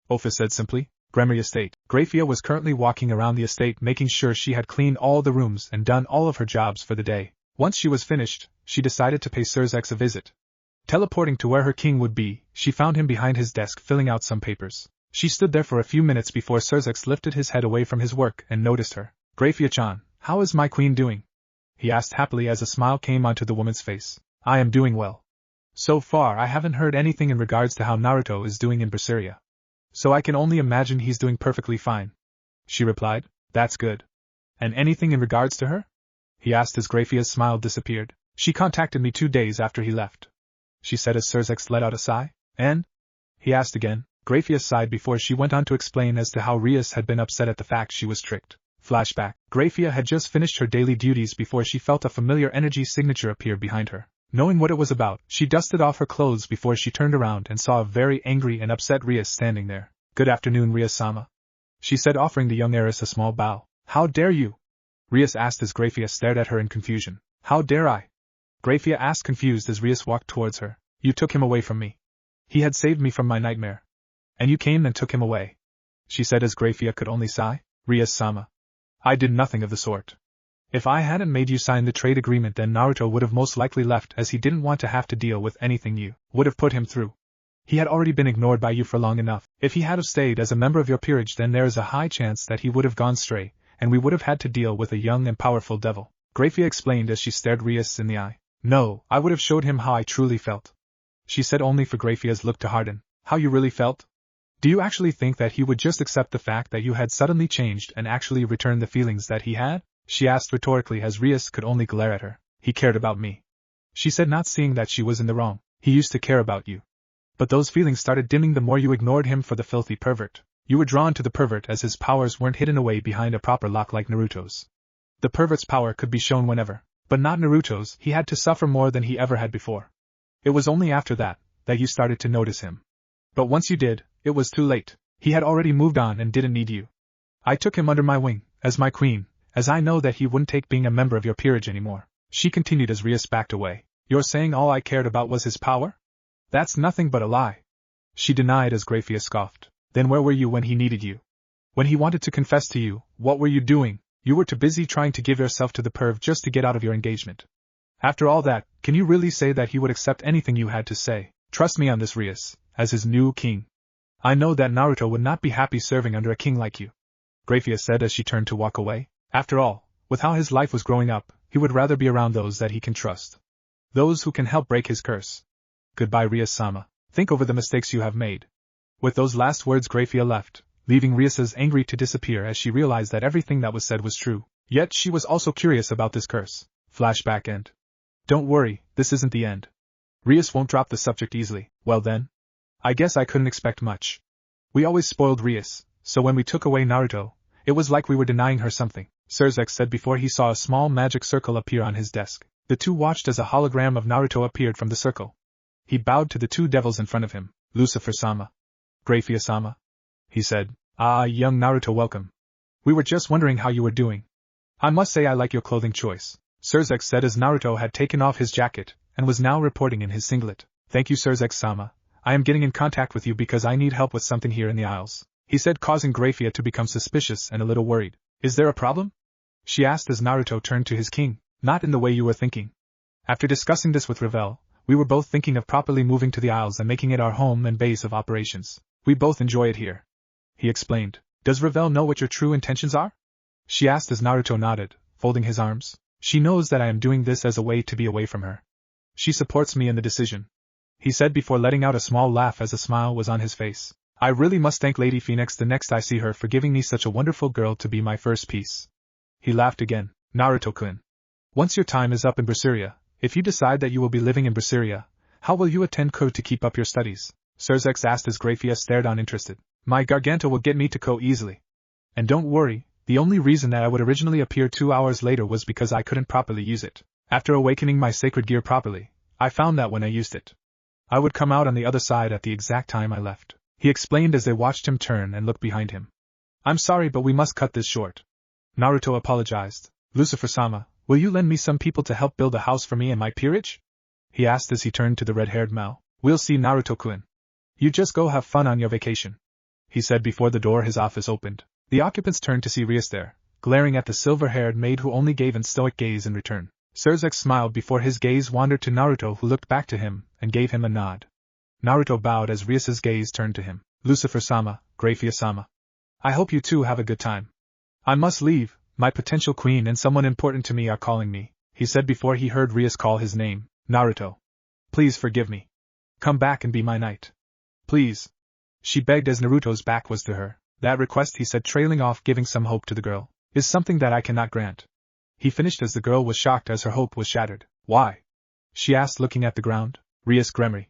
Office said simply. Gremory Estate. Graphia was currently walking around the estate making sure she had cleaned all the rooms and done all of her jobs for the day. Once she was finished, she decided to pay Surzex a visit. Teleporting to where her king would be, she found him behind his desk filling out some papers. She stood there for a few minutes before Surzex lifted his head away from his work and noticed her. Graphia-chan, how is my queen doing? He asked happily as a smile came onto the woman's face. I am doing well. So far I haven't heard anything in regards to how Naruto is doing in Berseria. So I can only imagine he's doing perfectly fine. She replied. That's good. And anything in regards to her? He asked as Graphia's smile disappeared. She contacted me 2 days after he left. She said as Surzex let out a sigh. And? He asked again. Graphia sighed before she went on to explain as to how Rias had been upset at the fact she was tricked. Flashback. Graphia had just finished her daily duties before she felt a familiar energy signature appear behind her. Knowing what it was about, she dusted off her clothes before she turned around and saw a very angry and upset Rias standing there. Good afternoon, Rias-sama. She said, offering the young heiress a small bow. How dare you? Rias asked as Graphia stared at her in confusion. How dare I? Graphia asked confused as Rias walked towards her. You took him away from me. He had saved me from my nightmare. And you came and took him away. She said as Graphia could only sigh. Rias-sama. I did nothing of the sort. If I hadn't made you sign the trade agreement, then Naruto would have most likely left as he didn't want to have to deal with anything you would have put him through. He had already been ignored by you for long enough. If he had have stayed as a member of your peerage, then there is a high chance that he would have gone stray, and we would have had to deal with a young and powerful devil. Graphia explained as she stared Rias in the eye. No, I would have showed him how I truly felt. She said only for Graphia's look to harden. How you really felt? Do you actually think that he would just accept the fact that you had suddenly changed and actually return the feelings that he had? She asked rhetorically as Rias could only glare at her. He cared about me. She said, not seeing that she was in the wrong. He used to care about you. But those feelings started dimming the more you ignored him for the filthy pervert. You were drawn to the pervert as his powers weren't hidden away behind a proper lock like Naruto's. The pervert's power could be shown whenever, but not Naruto's. He had to suffer more than he ever had before. It was only after that you started to notice him. But once you did, it was too late. He had already moved on and didn't need you. I took him under my wing, as my queen, as I know that he wouldn't take being a member of your peerage anymore. She continued as Rias backed away. You're saying all I cared about was his power? That's nothing but a lie. She denied as Graphia scoffed. Then where were you when he needed you? When he wanted to confess to you, what were you doing? You were too busy trying to give yourself to the perv just to get out of your engagement. After all that, can you really say that he would accept anything you had to say? Trust me on this, Rias, as his new king. I know that Naruto would not be happy serving under a king like you. Graphia said as she turned to walk away. After all, with how his life was growing up, he would rather be around those that he can trust. Those who can help break his curse. Goodbye, Rias-sama. Think over the mistakes you have made. With those last words, Graphia left, leaving Rias as angry to disappear as she realized that everything that was said was true. Yet she was also curious about this curse. Flashback end. Don't worry, this isn't the end. Rias won't drop the subject easily. Well then, I guess I couldn't expect much. We always spoiled Rias, so when we took away Naruto, it was like we were denying her something, Surzex said before he saw a small magic circle appear on his desk. The two watched as a hologram of Naruto appeared from the circle. He bowed to the two devils in front of him. Lucifer-sama. Graphia-sama. He said, Ah, young Naruto, welcome. We were just wondering how you were doing. I must say I like your clothing choice, Surzex said as Naruto had taken off his jacket and was now reporting in his singlet. Thank you, Surzex-sama. I am getting in contact with you because I need help with something here in the Isles. he said, causing Grafia to become suspicious and a little worried. Is there a problem? She asked as Naruto turned to his king. Not in the way you were thinking. After discussing this with Revel, we were both thinking of properly moving to the Isles and making it our home and base of operations. We both enjoy it here. He explained. Does Revel know what your true intentions are? She asked as Naruto nodded, folding his arms. She knows that I am doing this as a way to be away from her. She supports me in the decision. He said before letting out a small laugh as a smile was on his face. I really must thank Lady Phoenix the next I see her for giving me such a wonderful girl to be my first piece. He laughed again. Naruto-kun. Once your time is up in Berseria, if you decide that you will be living in Berseria, how will you attend Ko to keep up your studies? Surzex asked as Grafia stared on interested. My Garganta will get me to Ko easily. And don't worry, the only reason that I would originally appear 2 hours later was because I couldn't properly use it. After awakening my sacred gear properly, I found that when I used it, I would come out on the other side at the exact time I left. He explained as they watched him turn and look behind him. I'm sorry, but we must cut this short. Naruto apologized. Lucifer-sama, will you lend me some people to help build a house for me and my peerage? He asked as he turned to the red-haired Mao. We'll see, Naruto-kun. You just go have fun on your vacation, he said before the door his office opened. The occupants turned to see Rias there, glaring at the silver-haired maid who only gave an stoic gaze in return. Surzex smiled before his gaze wandered to Naruto, who looked back to him and gave him a nod. Naruto bowed as Rias's gaze turned to him. Lucifer-sama, Grafia-sama. I hope you two have a good time. I must leave, my potential queen and someone important to me are calling me, he said before he heard Rias call his name. Naruto. Please forgive me. Come back and be my knight. Please. She begged as Naruto's back was to her. That request, he said, trailing off, giving some hope to the girl, is something that I cannot grant. He finished as the girl was shocked as her hope was shattered. Why? She asked, looking at the ground. Rias Gremory.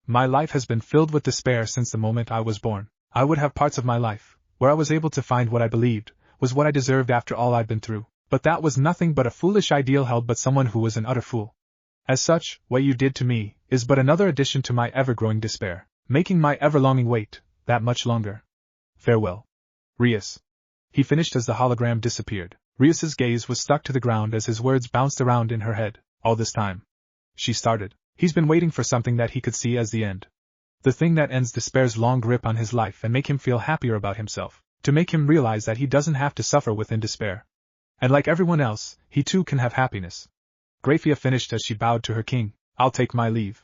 My life has been filled with despair since the moment I was born. I would have parts of my life where I was able to find what I believed was what I deserved after all I'd been through, but that was nothing but a foolish ideal held by someone who was an utter fool. As such, what you did to me is but another addition to my ever-growing despair, making my ever-longing wait that much longer. Farewell. Rias. He finished as the hologram disappeared. Rias's gaze was stuck to the ground as his words bounced around in her head. All this time, she started. He's been waiting for something that he could see as the end. The thing that ends despair's long grip on his life and make him feel happier about himself, to make him realize that he doesn't have to suffer within despair. And like everyone else, he too can have happiness. Grafia finished as she bowed to her king. I'll take my leave,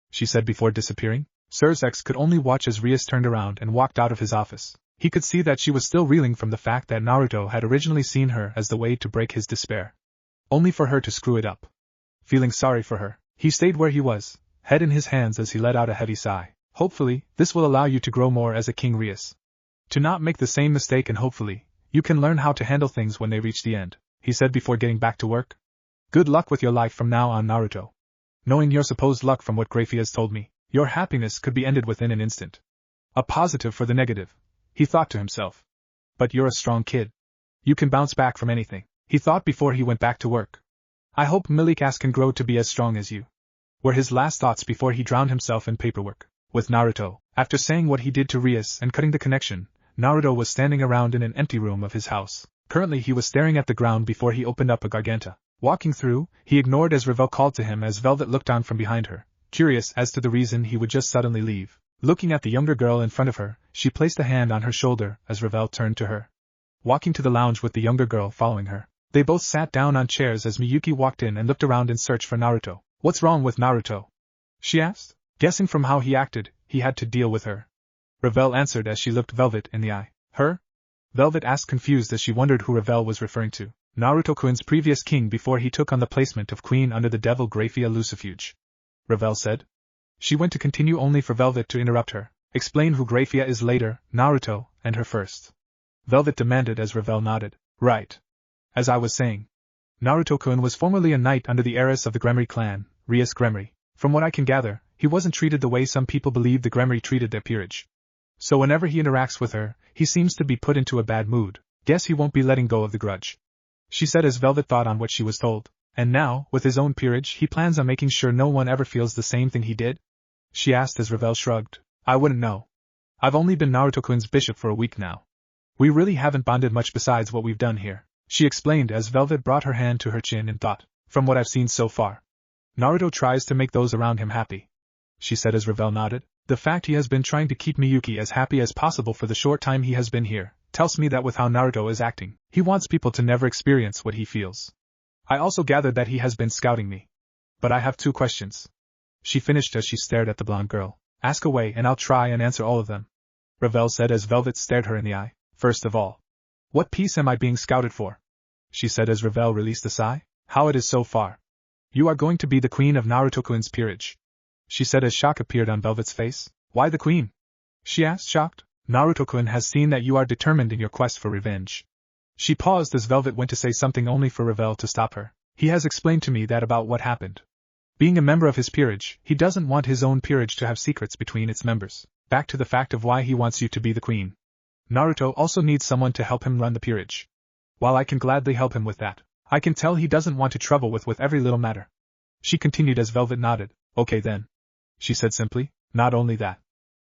she said before disappearing. Surzex could only watch as Rias turned around and walked out of his office. He could see that she was still reeling from the fact that Naruto had originally seen her as the way to break his despair, only for her to screw it up. Feeling sorry for her, he stayed where he was, head in his hands as he let out a heavy sigh. Hopefully, this will allow you to grow more as a king, Rias. To not make the same mistake, and hopefully, you can learn how to handle things when they reach the end, he said before getting back to work. Good luck with your life from now on, Naruto. Knowing your supposed luck from what Grafia has told me, your happiness could be ended within an instant. A positive for the negative, he thought to himself. But you're a strong kid. You can bounce back from anything, he thought before he went back to work. I hope Milikas can grow to be as strong as you, were his last thoughts before he drowned himself in paperwork. With Naruto, after saying what he did to Rias and cutting the connection, Naruto was standing around in an empty room of his house. Currently he was staring at the ground before he opened up a Garganta. Walking through, he ignored as Revel called to him as Velvet looked on from behind her, curious as to the reason he would just suddenly leave. Looking at the younger girl in front of her, she placed a hand on her shoulder as Revel turned to her. Walking to the lounge with the younger girl following her, they both sat down on chairs as Miyuki walked in and looked around in search for Naruto. What's wrong with Naruto? She asked. Guessing from how he acted, he had to deal with her. Revel answered as she looked Velvet in the eye. Her? Velvet asked, confused as she wondered who Revel was referring to. Naruto-kun's previous king before he took on the placement of queen under the devil Grafia Lucifuge. Revel said. She went to continue only for Velvet to interrupt her. Explain who Grafia is later, Naruto, and her first. Velvet demanded as Revel nodded. Right. As I was saying, Naruto-kun was formerly a knight under the heiress of the Gremory clan, Rias Gremory. From what I can gather, he wasn't treated the way some people believe the Gremory treated their peerage. So whenever he interacts with her, he seems to be put into a bad mood. Guess he won't be letting go of the grudge, she said as Velvet thought on what she was told. And now, with his own peerage, he plans on making sure no one ever feels the same thing he did? She asked as Revel shrugged. I wouldn't know. I've only been Naruto-kun's bishop for a week now. We really haven't bonded much besides what we've done here, she explained as Velvet brought her hand to her chin and thought. From what I've seen so far, Naruto tries to make those around him happy, she said as Revel nodded. The fact he has been trying to keep Miyuki as happy as possible for the short time he has been here tells me that with how Naruto is acting, he wants people to never experience what he feels. I also gathered that he has been scouting me. But I have 2 questions. She finished as she stared at the blonde girl. Ask away and I'll try and answer all of them. Ravel said as Velvet stared her in the eye. First of all, what piece am I being scouted for? She said as Ravel released a sigh. How it is so far. You are going to be the queen of Naruto-kun's peerage. She said as shock appeared on Velvet's face. Why the queen? She asked, shocked. Naruto-kun has seen that you are determined in your quest for revenge. She paused as Velvet went to say something only for Ravel to stop her. He has explained to me that about what happened. Being a member of his peerage, he doesn't want his own peerage to have secrets between its members. Back to the fact of why he wants you to be the queen. Naruto also needs someone to help him run the peerage. While I can gladly help him with that, I can tell he doesn't want to trouble with every little matter. She continued as Velvet nodded. Okay then. She said simply. Not only that.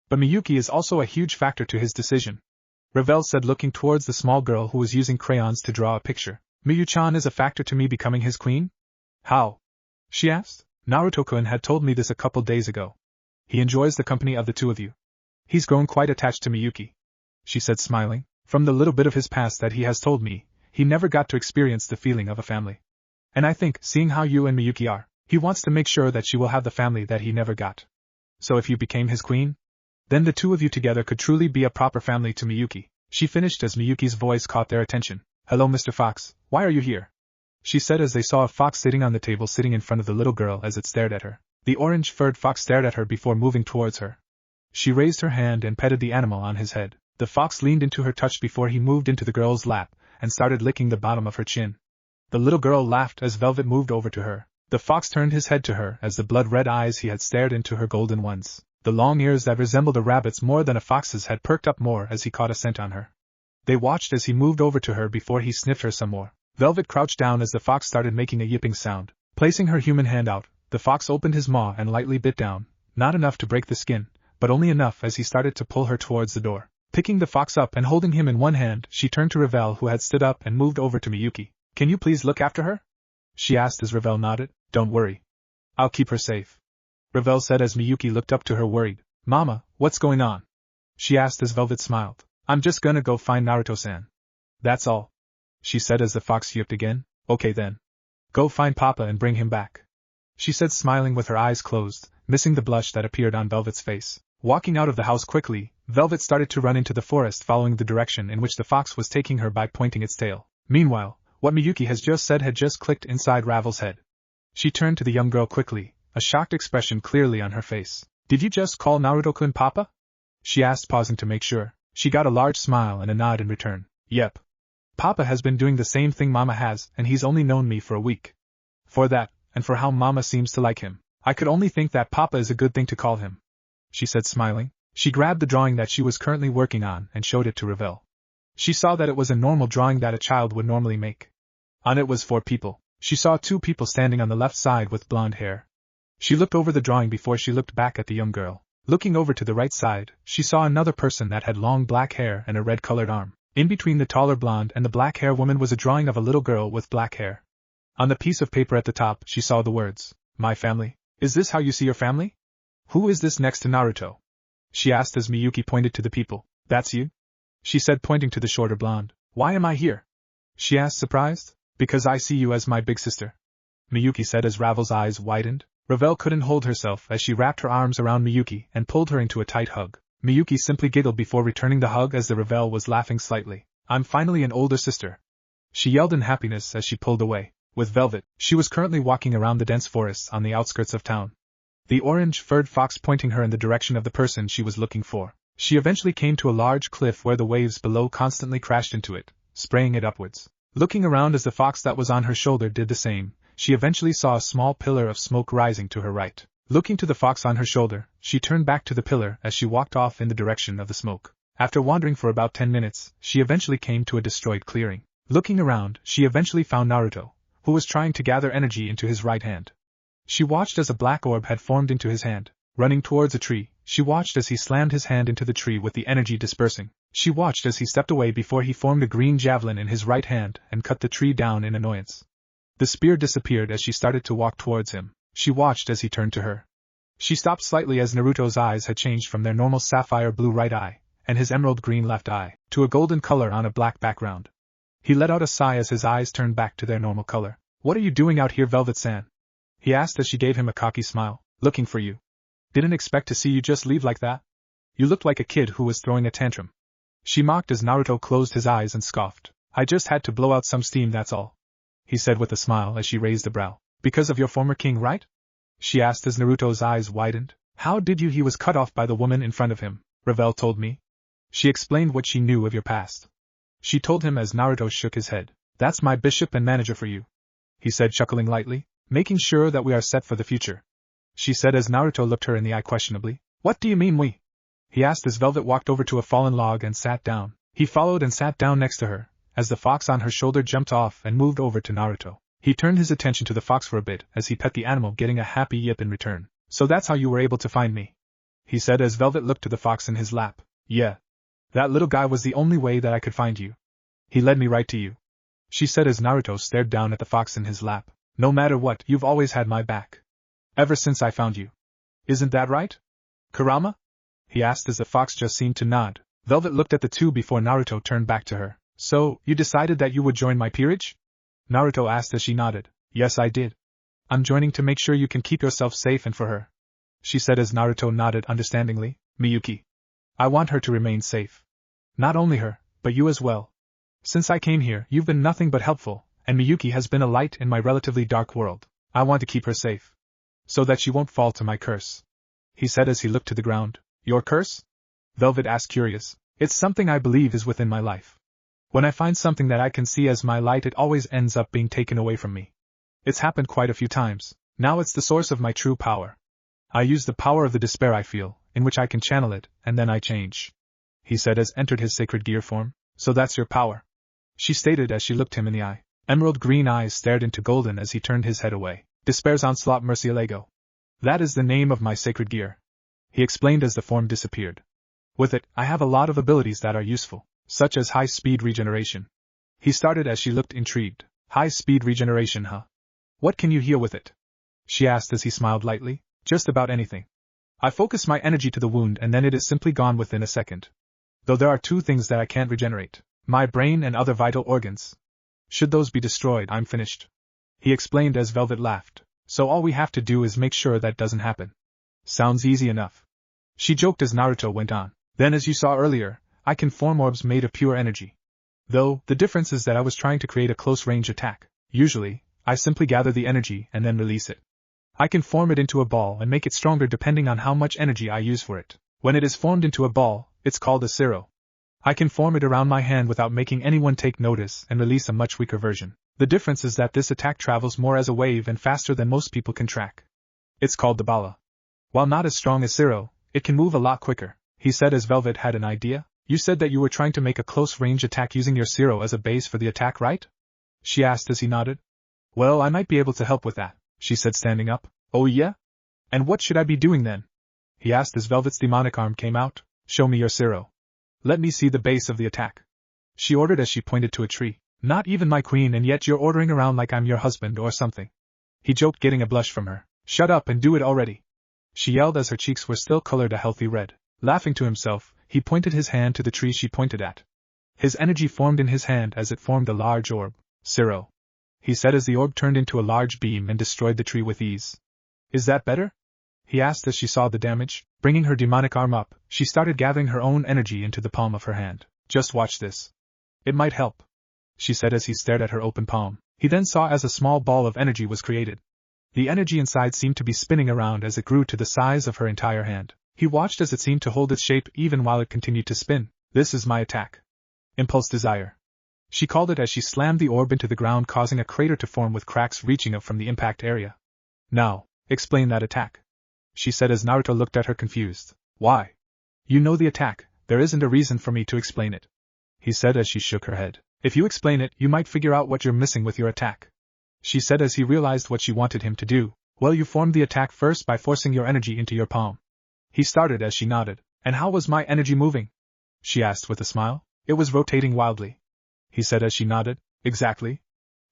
But Miyuki is also a huge factor to his decision. Ravel said looking towards the small girl who was using crayons to draw a picture. Miyu-chan is a factor to me becoming his queen? How? She asked. Naruto-kun had told me this a couple days ago. He enjoys the company of the 2 of you. He's grown quite attached to Miyuki. She said smiling. From the little bit of his past that he has told me, he never got to experience the feeling of a family. And I think, seeing how you and Miyuki are, he wants to make sure that she will have the family that he never got. So if you became his queen? Then the 2 of you together could truly be a proper family to Miyuki. She finished as Miyuki's voice caught their attention. Hello Mr. Fox, why are you here? She said as they saw a fox sitting on the table sitting in front of the little girl as it stared at her. The orange-furred fox stared at her before moving towards her. She raised her hand and petted the animal on his head. The fox leaned into her touch before he moved into the girl's lap and started licking the bottom of her chin. The little girl laughed as Velvet moved over to her. The fox turned his head to her as the blood-red eyes he had stared into her golden ones. The long ears that resembled a rabbit's more than a fox's had perked up more as he caught a scent on her. They watched as he moved over to her before he sniffed her some more. Velvet crouched down as the fox started making a yipping sound. Placing her human hand out, the fox opened his maw and lightly bit down, not enough to break the skin, but only enough as he started to pull her towards the door. Picking the fox up and holding him in one hand, she turned to Ravel who had stood up and moved over to Miyuki. Can you please look after her? She asked as Ravel nodded. Don't worry. I'll keep her safe. Ravel said as Miyuki looked up to her worried. Mama, what's going on? She asked as Velvet smiled. I'm just gonna go find Naruto-san. That's all. She said as the fox yipped again. Okay then. Go find Papa and bring him back. She said smiling with her eyes closed, missing the blush that appeared on Velvet's face. Walking out of the house quickly, Velvet started to run into the forest following the direction in which the fox was taking her by pointing its tail. Meanwhile, what Miyuki has just said had just clicked inside Ravel's head. She turned to the young girl quickly, a shocked expression clearly on her face. Did you just call Naruto-kun Papa? She asked, pausing to make sure. She got a large smile and a nod in return. Yep. Papa has been doing the same thing Mama has, and he's only known me for a week. For that, and for how Mama seems to like him, I could only think that Papa is a good thing to call him. She said smiling. She grabbed the drawing that she was currently working on and showed it to Ravel. She saw that it was a normal drawing that a child would normally make. On it was 4 people. She saw 2 people standing on the left side with blonde hair. She looked over the drawing before she looked back at the young girl. Looking over to the right side, she saw another person that had long black hair and a red-colored arm. In between the taller blonde and the black-hair woman was a drawing of a little girl with black hair. On the piece of paper at the top, she saw the words, "My family. Is this how you see your family? Who is this next to Naruto?" She asked as Miyuki pointed to the people. That's you? She said, pointing to the shorter blonde. Why am I here? She asked, surprised. Because I see you as my big sister. Miyuki said as Ravel's eyes widened. Ravel couldn't hold herself as she wrapped her arms around Miyuki and pulled her into a tight hug. Miyuki simply giggled before returning the hug as the Ravel was laughing slightly. I'm finally an older sister. She yelled in happiness as she pulled away. With Velvet, she was currently walking around the dense forests on the outskirts of town. The orange-furred fox pointing her in the direction of the person she was looking for. She eventually came to a large cliff where the waves below constantly crashed into it, spraying it upwards. Looking around as the fox that was on her shoulder did the same, she eventually saw a small pillar of smoke rising to her right. Looking to the fox on her shoulder, she turned back to the pillar as she walked off in the direction of the smoke. After wandering for about 10 minutes, she eventually came to a destroyed clearing. Looking around, she eventually found Naruto, who was trying to gather energy into his right hand. She watched as a black orb had formed into his hand. Running towards a tree, she watched as he slammed his hand into the tree with the energy dispersing. She watched as he stepped away before he formed a green javelin in his right hand and cut the tree down in annoyance. The spear disappeared as she started to walk towards him. She watched as he turned to her. She stopped slightly as Naruto's eyes had changed from their normal sapphire blue right eye, and his emerald green left eye, to a golden color on a black background. He let out a sigh as his eyes turned back to their normal color. "What are you doing out here, Velvet-san?" he asked as she gave him a cocky smile. "Looking for you. Didn't expect to see you just leave like that. You looked like a kid who was throwing a tantrum." She mocked as Naruto closed his eyes and scoffed. "I just had to blow out some steam, that's all," he said with a smile as she raised a brow. "Because of your former king, right?" she asked as Naruto's eyes widened. "How did you? He was cut off by the woman in front of him, Ravel told me." She explained what she knew of your past. She told him as Naruto shook his head. "That's my bishop and manager for you," he said, chuckling lightly, "making sure that we are set for the future," she said as Naruto looked her in the eye questionably. "What do you mean we?" he asked as Velvet walked over to a fallen log and sat down. He followed and sat down next to her, as the fox on her shoulder jumped off and moved over to Naruto. He turned his attention to the fox for a bit as he pet the animal, getting a happy yip in return. "So that's how you were able to find me," he said as Velvet looked to the fox in his lap. "Yeah. That little guy was the only way that I could find you. He led me right to you," she said as Naruto stared down at the fox in his lap. "No matter what, you've always had my back. Ever since I found you. Isn't that right, Kurama?" he asked as the fox just seemed to nod. Velvet looked at the two before Naruto turned back to her. "So, you decided that you would join my peerage?" Naruto asked as she nodded. "Yes, I did. I'm joining to make sure you can keep yourself safe and for her," she said as Naruto nodded understandingly. "Miyuki. I want her to remain safe. Not only her, but you as well. Since I came here, you've been nothing but helpful, and Miyuki has been a light in my relatively dark world. I want to keep her safe, so that she won't fall to my curse," he said as he looked to the ground. "Your curse?" Velvet asked, curious. "It's something I believe is within my life. When I find something that I can see as my light, it always ends up being taken away from me. It's happened quite a few times. Now it's the source of my true power. I use the power of the despair I feel, in which I can channel it, and then I change," he said as entered his sacred gear form. "So that's your power," she stated as she looked him in the eye. Emerald green eyes stared into golden as he turned his head away. "Despair's onslaught Murcielago. That is the name of my sacred gear," he explained as the form disappeared. "With it, I have a lot of abilities that are useful, such as high-speed regeneration." He started as she looked intrigued. "High-speed regeneration, huh? What can you heal with it?" she asked as he smiled lightly. "Just about anything. I focus my energy to the wound and then it is simply gone within a second. Though there are two things that I can't regenerate. My brain and other vital organs. Should those be destroyed, I'm finished," he explained as Velvet laughed. "So all we have to do is make sure that doesn't happen." "Sounds easy enough," she joked as Naruto went on. "Then as you saw earlier, I can form orbs made of pure energy. Though, the difference is that I was trying to create a close-range attack. Usually, I simply gather the energy and then release it. I can form it into a ball and make it stronger depending on how much energy I use for it. When it is formed into a ball, it's called a Zero. I can form it around my hand without making anyone take notice and release a much weaker version. The difference is that this attack travels more as a wave and faster than most people can track. It's called the Bala. While not as strong as Zero, it can move a lot quicker," he said as Velvet had an idea. "You said that you were trying to make a close-range attack using your Zero as a base for the attack, right?" she asked as he nodded. "Well, I might be able to help with that," she said standing up. "Oh yeah? And what should I be doing then?" he asked as Velvet's demonic arm came out. "Show me your Zero. Let me see the base of the attack," she ordered as she pointed to a tree. "Not even my queen, and yet you're ordering around like I'm your husband or something," he joked, getting a blush from her. "Shut up and do it already," she yelled as her cheeks were still colored a healthy red. Laughing to himself, he pointed his hand to the tree she pointed at. His energy formed in his hand as it formed a large orb. "Zero," he said as the orb turned into a large beam and destroyed the tree with ease. "Is that better?" he asked as she saw the damage. Bringing her demonic arm up, she started gathering her own energy into the palm of her hand. "Just watch this. It might help," she said as he stared at her open palm. He then saw as a small ball of energy was created. The energy inside seemed to be spinning around as it grew to the size of her entire hand. He watched as it seemed to hold its shape even while it continued to spin. "This is my attack. Impulse Desire," she called it as she slammed the orb into the ground, causing a crater to form with cracks reaching up from the impact area. "Now, explain that attack," she said as Naruto looked at her confused. "Why? You know the attack, there isn't a reason for me to explain it," he said as she shook her head. "If you explain it, you might figure out what you're missing with your attack," she said as he realized what she wanted him to do. "Well, you formed the attack first by forcing your energy into your palm," he started as she nodded. "And how was my energy moving?" she asked with a smile. "It was rotating wildly," he said as she nodded. "Exactly.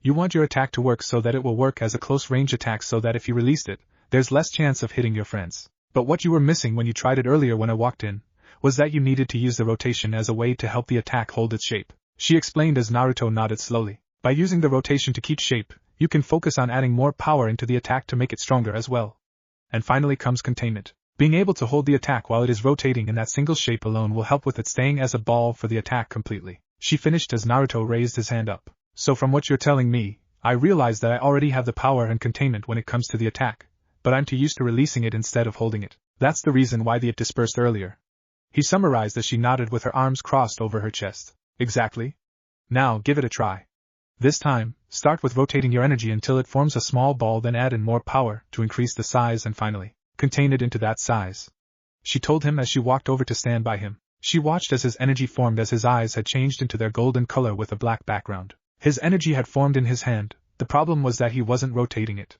You want your attack to work so that it will work as a close-range attack so that if you released it, there's less chance of hitting your friends. But what you were missing when you tried it earlier when I walked in, was that you needed to use the rotation as a way to help the attack hold its shape. She explained as Naruto nodded slowly. By using the rotation to keep shape, you can focus on adding more power into the attack to make it stronger as well. And finally comes containment. Being able to hold the attack while it is rotating in that single shape alone will help with it staying as a ball for the attack completely. She finished as Naruto raised his hand up. So from what you're telling me, I realize that I already have the power and containment when it comes to the attack, but I'm too used to releasing it instead of holding it. That's the reason why it dispersed earlier. He summarized as she nodded with her arms crossed over her chest. Exactly. Now give it a try. This time, start with rotating your energy until it forms a small ball, then add in more power to increase the size and finally, contain it into that size. She told him as she walked over to stand by him. She watched as his energy formed as his eyes had changed into their golden color with a black background. His energy had formed in his hand, the problem was that he wasn't rotating it.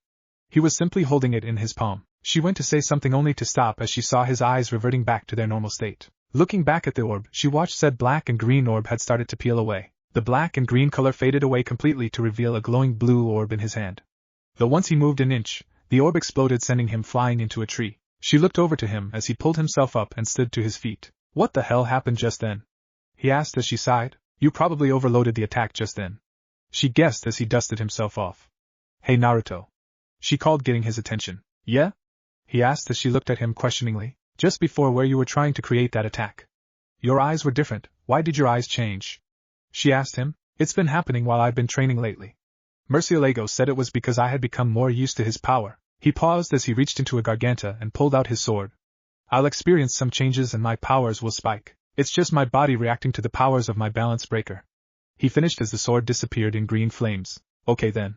He was simply holding it in his palm. She went to say something only to stop as she saw his eyes reverting back to their normal state. Looking back at the orb, she watched said black and green orb had started to peel away. The black and green color faded away completely to reveal a glowing blue orb in his hand. Though once he moved an inch, the orb exploded, sending him flying into a tree. She looked over to him as he pulled himself up and stood to his feet. What the hell happened just then? He asked as she sighed. You probably overloaded the attack just then. She guessed as he dusted himself off. Hey Naruto. She called, getting his attention. Yeah? He asked as she looked at him questioningly. Just before where you were trying to create that attack. Your eyes were different, why did your eyes change? She asked him. It's been happening while I've been training lately. Murcielago said it was because I had become more used to his power. He paused as he reached into a garganta and pulled out his sword. I'll experience some changes and my powers will spike. It's just my body reacting to the powers of my balance breaker. He finished as the sword disappeared in green flames. Okay then.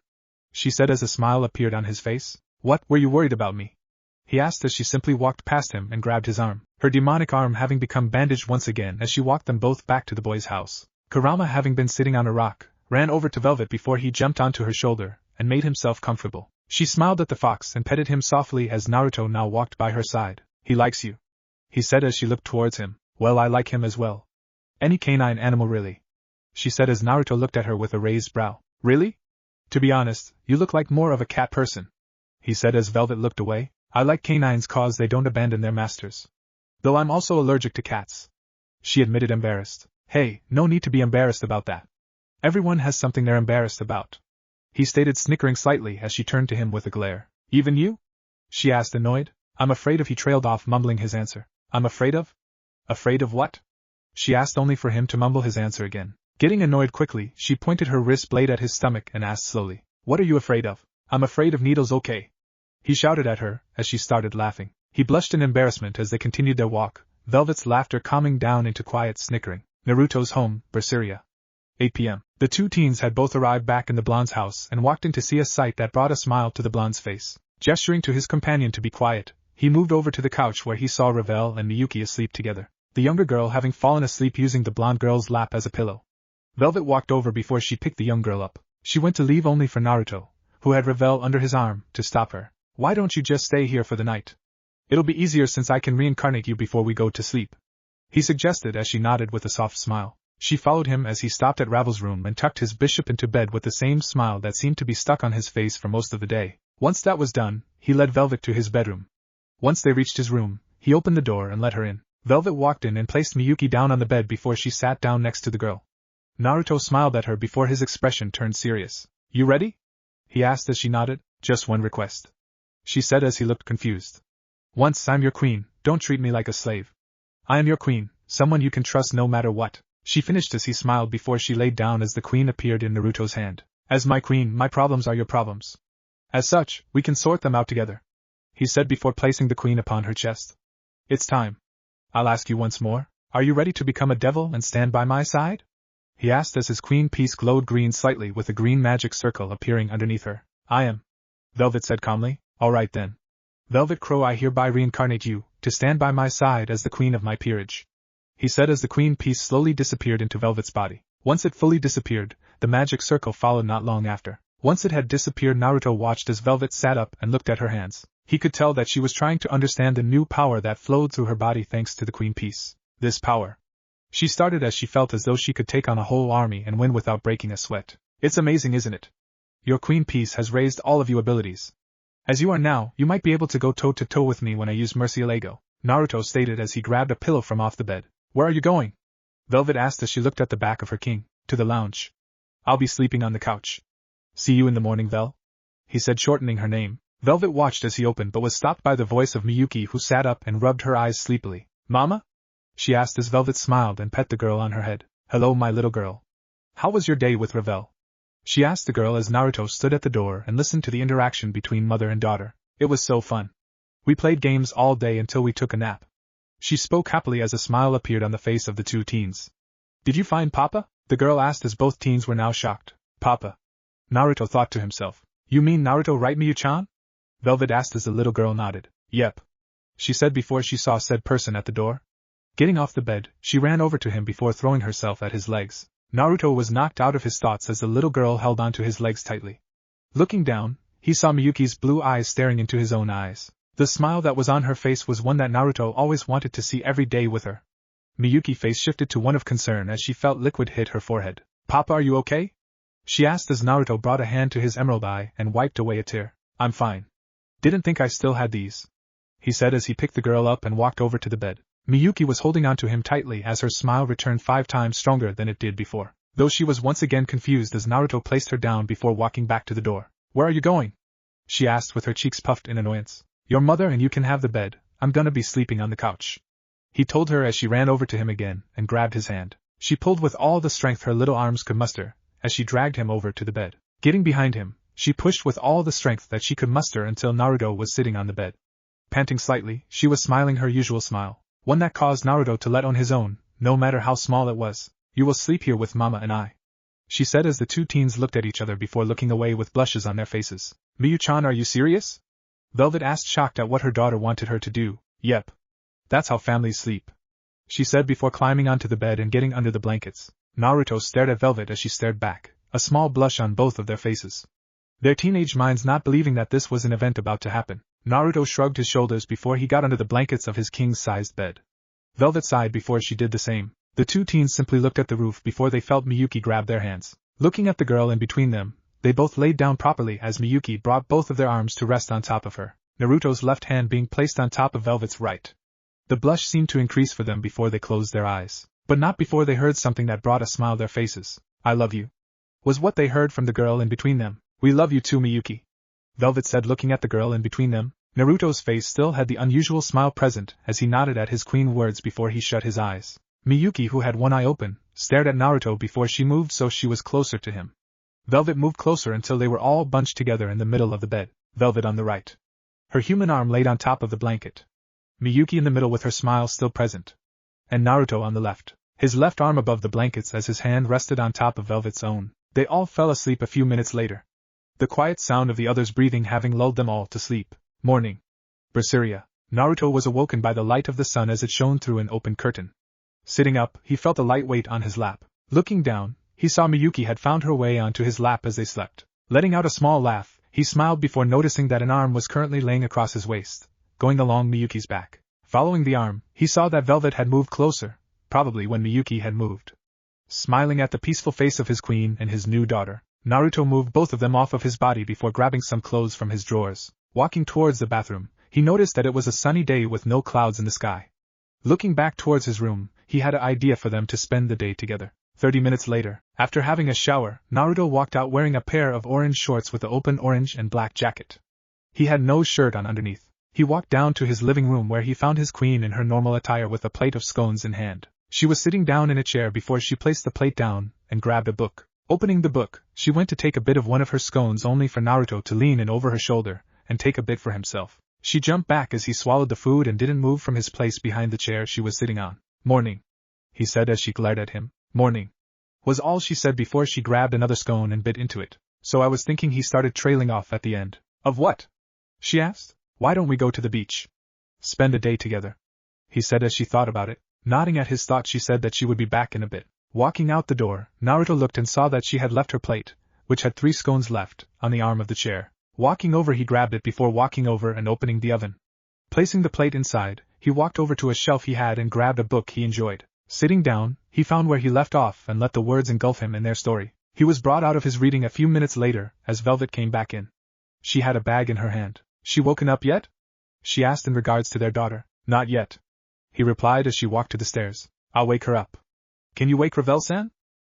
She said as a smile appeared on his face. What, were you worried about me? He asked as she simply walked past him and grabbed his arm, her demonic arm having become bandaged once again as she walked them both back to the boy's house. Kurama, having been sitting on a rock, ran over to Velvet before he jumped onto her shoulder and made himself comfortable. She smiled at the fox and petted him softly as Naruto now walked by her side. He likes you, he said as she looked towards him. Well, I like him as well. Any canine animal really? She said as Naruto looked at her with a raised brow. Really? To be honest, you look like more of a cat person, he said as Velvet looked away. I like canines cause they don't abandon their masters. Though I'm also allergic to cats. She admitted, embarrassed. Hey, no need to be embarrassed about that. Everyone has something they're embarrassed about. He stated, snickering slightly as she turned to him with a glare. Even you? She asked, annoyed. I'm afraid of, he trailed off, mumbling his answer. I'm afraid of? Afraid of what? She asked, only for him to mumble his answer again. Getting annoyed quickly, she pointed her wrist blade at his stomach and asked slowly. What are you afraid of? I'm afraid of needles, okay? He shouted at her as she started laughing. He blushed in embarrassment as they continued their walk, Velvet's laughter calming down into quiet snickering. Naruto's home, Basra. 8 p.m. The two teens had both arrived back in the blonde's house and walked in to see a sight that brought a smile to the blonde's face. Gesturing to his companion to be quiet, he moved over to the couch where he saw Ravel and Miyuki asleep together, the younger girl having fallen asleep using the blonde girl's lap as a pillow. Velvet walked over before she picked the young girl up. She went to leave only for Naruto, who had Ravel under his arm, to stop her. Why don't you just stay here for the night? It'll be easier since I can reincarnate you before we go to sleep, he suggested as she nodded with a soft smile. She followed him as he stopped at Ravel's room and tucked his bishop into bed with the same smile that seemed to be stuck on his face for most of the day. Once that was done, he led Velvet to his bedroom. Once they reached his room, he opened the door and let her in. Velvet walked in and placed Miyuki down on the bed before she sat down next to the girl. Naruto smiled at her before his expression turned serious. You ready? He asked as she nodded. Just one request, she said as he looked confused. Once I'm your queen, don't treat me like a slave. I am your queen, someone you can trust no matter what. She finished as he smiled before she laid down as the queen appeared in Naruto's hand. As my queen, my problems are your problems. As such, we can sort them out together, he said before placing the queen upon her chest. It's time. I'll ask you once more, are you ready to become a devil and stand by my side? He asked as his queen piece glowed green slightly with a green magic circle appearing underneath her. I am, Velvet said calmly. All right then. Velvet Crow, I hereby reincarnate you, to stand by my side as the queen of my peerage, he said as the queen piece slowly disappeared into Velvet's body. Once it fully disappeared, the magic circle followed not long after. Once it had disappeared, Naruto watched as Velvet sat up and looked at her hands. He could tell that she was trying to understand the new power that flowed through her body thanks to the queen piece. This power. She started as she felt as though she could take on a whole army and win without breaking a sweat. It's amazing, isn't it? Your queen piece has raised all of your abilities. As you are now, you might be able to go toe-to-toe with me when I use Murcielago, Naruto stated as he grabbed a pillow from off the bed. Where are you going? Velvet asked as she looked at the back of her king. To the lounge. I'll be sleeping on the couch. See you in the morning, Vel? He said, shortening her name. Velvet watched as he opened but was stopped by the voice of Miyuki, who sat up and rubbed her eyes sleepily. Mama? She asked as Velvet smiled and pet the girl on her head. Hello, my little girl. How was your day with Ravel? She asked the girl as Naruto stood at the door and listened to the interaction between mother and daughter. It was so fun. We played games all day until we took a nap. She spoke happily as a smile appeared on the face of the two teens. Did you find Papa? The girl asked as both teens were now shocked. Papa. Naruto thought to himself. You mean Naruto, right, Miyu-chan? Velvet asked as the little girl nodded. Yep. She said before she saw said person at the door. Getting off the bed, she ran over to him before throwing herself at his legs. Naruto was knocked out of his thoughts as the little girl held onto his legs tightly. Looking down, he saw Miyuki's blue eyes staring into his own eyes. The smile that was on her face was one that Naruto always wanted to see every day with her. Miyuki's face shifted to one of concern as she felt liquid hit her forehead. Papa, are you okay? She asked as Naruto brought a hand to his emerald eye and wiped away a tear. I'm fine. Didn't think I still had these, he said as he picked the girl up and walked over to the bed. Miyuki was holding onto him tightly as her smile returned 5 times stronger than it did before, though she was once again confused as Naruto placed her down before walking back to the door. Where are you going? She asked with her cheeks puffed in annoyance. Your mother and you can have the bed, I'm gonna be sleeping on the couch, he told her as she ran over to him again and grabbed his hand. She pulled with all the strength her little arms could muster as she dragged him over to the bed. Getting behind him, she pushed with all the strength that she could muster until Naruto was sitting on the bed. Panting slightly, she was smiling her usual smile, one that caused Naruto to let on his own, no matter how small it was. You will sleep here with Mama and I, she said as the two teens looked at each other before looking away with blushes on their faces. Miyu-chan, are you serious? Velvet asked, shocked at what her daughter wanted her to do. Yep. That's how families sleep, she said before climbing onto the bed and getting under the blankets. Naruto stared at Velvet as she stared back, a small blush on both of their faces, their teenage minds not believing that this was an event about to happen. Naruto shrugged his shoulders before he got under the blankets of his king-sized bed. Velvet sighed before she did the same. The two teens simply looked at the roof before they felt Miyuki grab their hands. Looking at the girl in between them, they both laid down properly as Miyuki brought both of their arms to rest on top of her, Naruto's left hand being placed on top of Velvet's right. The blush seemed to increase for them before they closed their eyes, but not before they heard something that brought a smile to their faces. I love you, was what they heard from the girl in between them. We love you too, Miyuki, Velvet said looking at the girl in between them. Naruto's face still had the unusual smile present as he nodded at his queen words before he shut his eyes. Miyuki, who had one eye open, stared at Naruto before she moved so she was closer to him. Velvet moved closer until they were all bunched together in the middle of the bed, Velvet on the right, her human arm laid on top of the blanket, Miyuki in the middle with her smile still present, and Naruto on the left, his left arm above the blankets as his hand rested on top of Velvet's own. They all fell asleep a few minutes later, the quiet sound of the others' breathing having lulled them all to sleep. Morning. Berseria. Naruto was awoken by the light of the sun as it shone through an open curtain. Sitting up, he felt a light weight on his lap. Looking down, he saw Miyuki had found her way onto his lap as they slept. Letting out a small laugh, he smiled before noticing that an arm was currently laying across his waist, going along Miyuki's back. Following the arm, he saw that Velvet had moved closer, probably when Miyuki had moved. Smiling at the peaceful face of his queen and his new daughter, Naruto moved both of them off of his body before grabbing some clothes from his drawers. Walking towards the bathroom, he noticed that it was a sunny day with no clouds in the sky. Looking back towards his room, he had an idea for them to spend the day together. 30 minutes later, after having a shower, Naruto walked out wearing a pair of orange shorts with an open orange and black jacket. He had no shirt on underneath. He walked down to his living room where he found his queen in her normal attire with a plate of scones in hand. She was sitting down in a chair before she placed the plate down and grabbed a book. Opening the book, she went to take a bit of one of her scones only for Naruto to lean in over her shoulder and take a bit for himself. She jumped back as he swallowed the food and didn't move from his place behind the chair she was sitting on. Morning, he said as she glared at him. Morning, was all she said before she grabbed another scone and bit into it. So I was thinking, he started trailing off at the end. Of what? She asked. Why don't we go to the beach? Spend a day together, he said as she thought about it. Nodding at his thought, she said that she would be back in a bit. Walking out the door, Naruto looked and saw that she had left her plate, which had 3 scones left, on the arm of the chair. Walking over, he grabbed it before walking over and opening the oven. Placing the plate inside, he walked over to a shelf he had and grabbed a book he enjoyed. Sitting down, he found where he left off and let the words engulf him in their story. He was brought out of his reading a few minutes later as Velvet came back in. She had a bag in her hand. She woken up yet? She asked in regards to their daughter. Not yet, he replied as she walked to the stairs. I'll wake her up. Can you wake Ravel-san?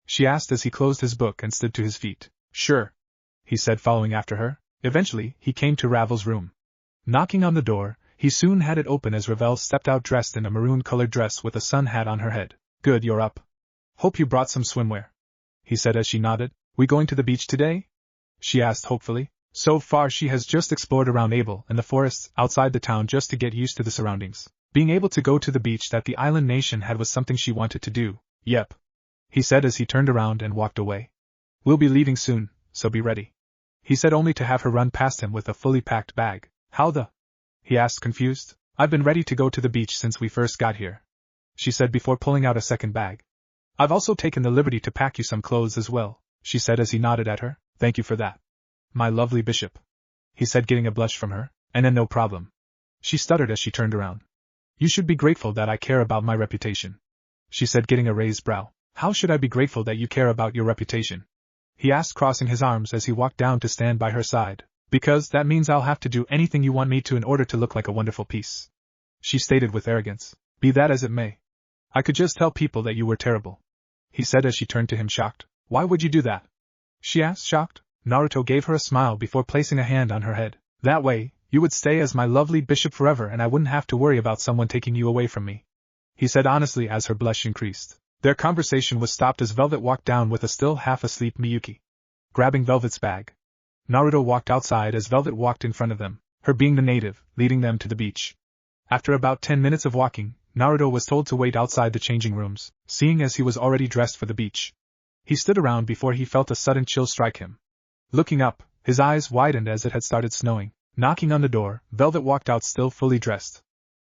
She asked as he closed his book and stood to his feet. Sure, he said, following after her. Eventually, he came to Ravel's room. Knocking on the door, he soon had it open as Ravel stepped out dressed in a maroon-colored dress with a sun hat on her head. Good, you're up. Hope you brought some swimwear, he said as she nodded. We going to the beach today? She asked hopefully. So far she has just explored around Abel and the forests outside the town just to get used to the surroundings. Being able to go to the beach that the island nation had was something she wanted to do. Yep, he said as he turned around and walked away. We'll be leaving soon, so be ready, he said, only to have her run past him with a fully packed bag. How the? He asked, confused. I've been ready to go to the beach since we first got here, she said before pulling out a second bag. I've also taken the liberty to pack you some clothes as well, she said as he nodded at her. Thank you for that, my lovely bishop, he said, getting a blush from her. And then no problem, she stuttered as she turned around. You should be grateful that I care about my reputation, she said, getting a raised brow. How should I be grateful that you care about your reputation? He asked, crossing his arms as he walked down to stand by her side. Because that means I'll have to do anything you want me to in order to look like a wonderful piece, she stated with arrogance. Be that as it may, I could just tell people that you were terrible, he said as she turned to him shocked. Why would you do that? She asked, shocked. Naruto gave her a smile before placing a hand on her head. That way, you would stay as my lovely bishop forever and I wouldn't have to worry about someone taking you away from me, he said honestly as her blush increased. Their conversation was stopped as Velvet walked down with a still half-asleep Miyuki. Grabbing Velvet's bag, Naruto walked outside as Velvet walked in front of them, her being the native, leading them to the beach. After about 10 minutes of walking, Naruto was told to wait outside the changing rooms, seeing as he was already dressed for the beach. He stood around before he felt a sudden chill strike him. Looking up, his eyes widened as it had started snowing. Knocking on the door, Velvet walked out still fully dressed.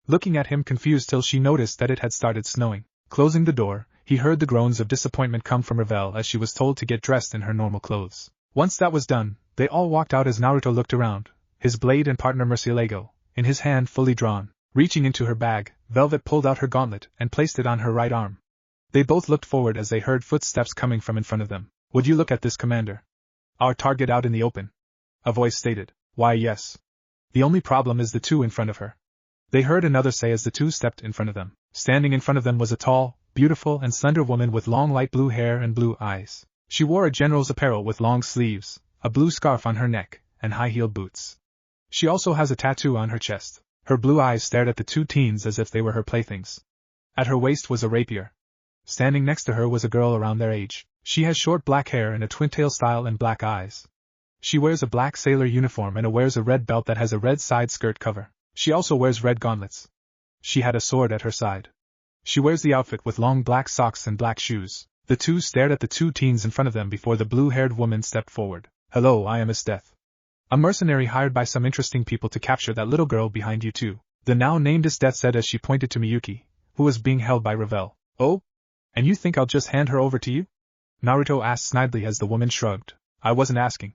Looking at him confused till she noticed that it had started snowing. Closing the door, he heard the groans of disappointment come from Ravel as she was told to get dressed in her normal clothes. Once that was done, they all walked out as Naruto looked around, his blade and partner Murcielago, in his hand fully drawn. Reaching into her bag, Velvet pulled out her gauntlet and placed it on her right arm. They both looked forward as they heard footsteps coming from in front of them. Would you look at this, Commander? Our target out in the open, a voice stated. Why, yes. The only problem is the two in front of her, they heard another say as the two stepped in front of them. Standing in front of them was a tall, beautiful and slender woman with long light blue hair and blue eyes. She wore a general's apparel with long sleeves, a blue scarf on her neck, and high-heeled boots. She also has a tattoo on her chest. Her blue eyes stared at the two teens as if they were her playthings. At her waist was a rapier. Standing next to her was a girl around their age. She has short black hair and a twin-tail style and black eyes. She wears a black sailor uniform and wears a red belt that has a red side skirt cover. She also wears red gauntlets. She had a sword at her side. She wears the outfit with long black socks and black shoes. The two stared at the two teens in front of them before the blue-haired woman stepped forward. Hello, I am Miss Death. A mercenary hired by some interesting people to capture that little girl behind you too. The now named Miss Death said as she pointed to Miyuki, who was being held by Ravel. Oh? And you think I'll just hand her over to you? Naruto asked snidely as the woman shrugged. I wasn't asking.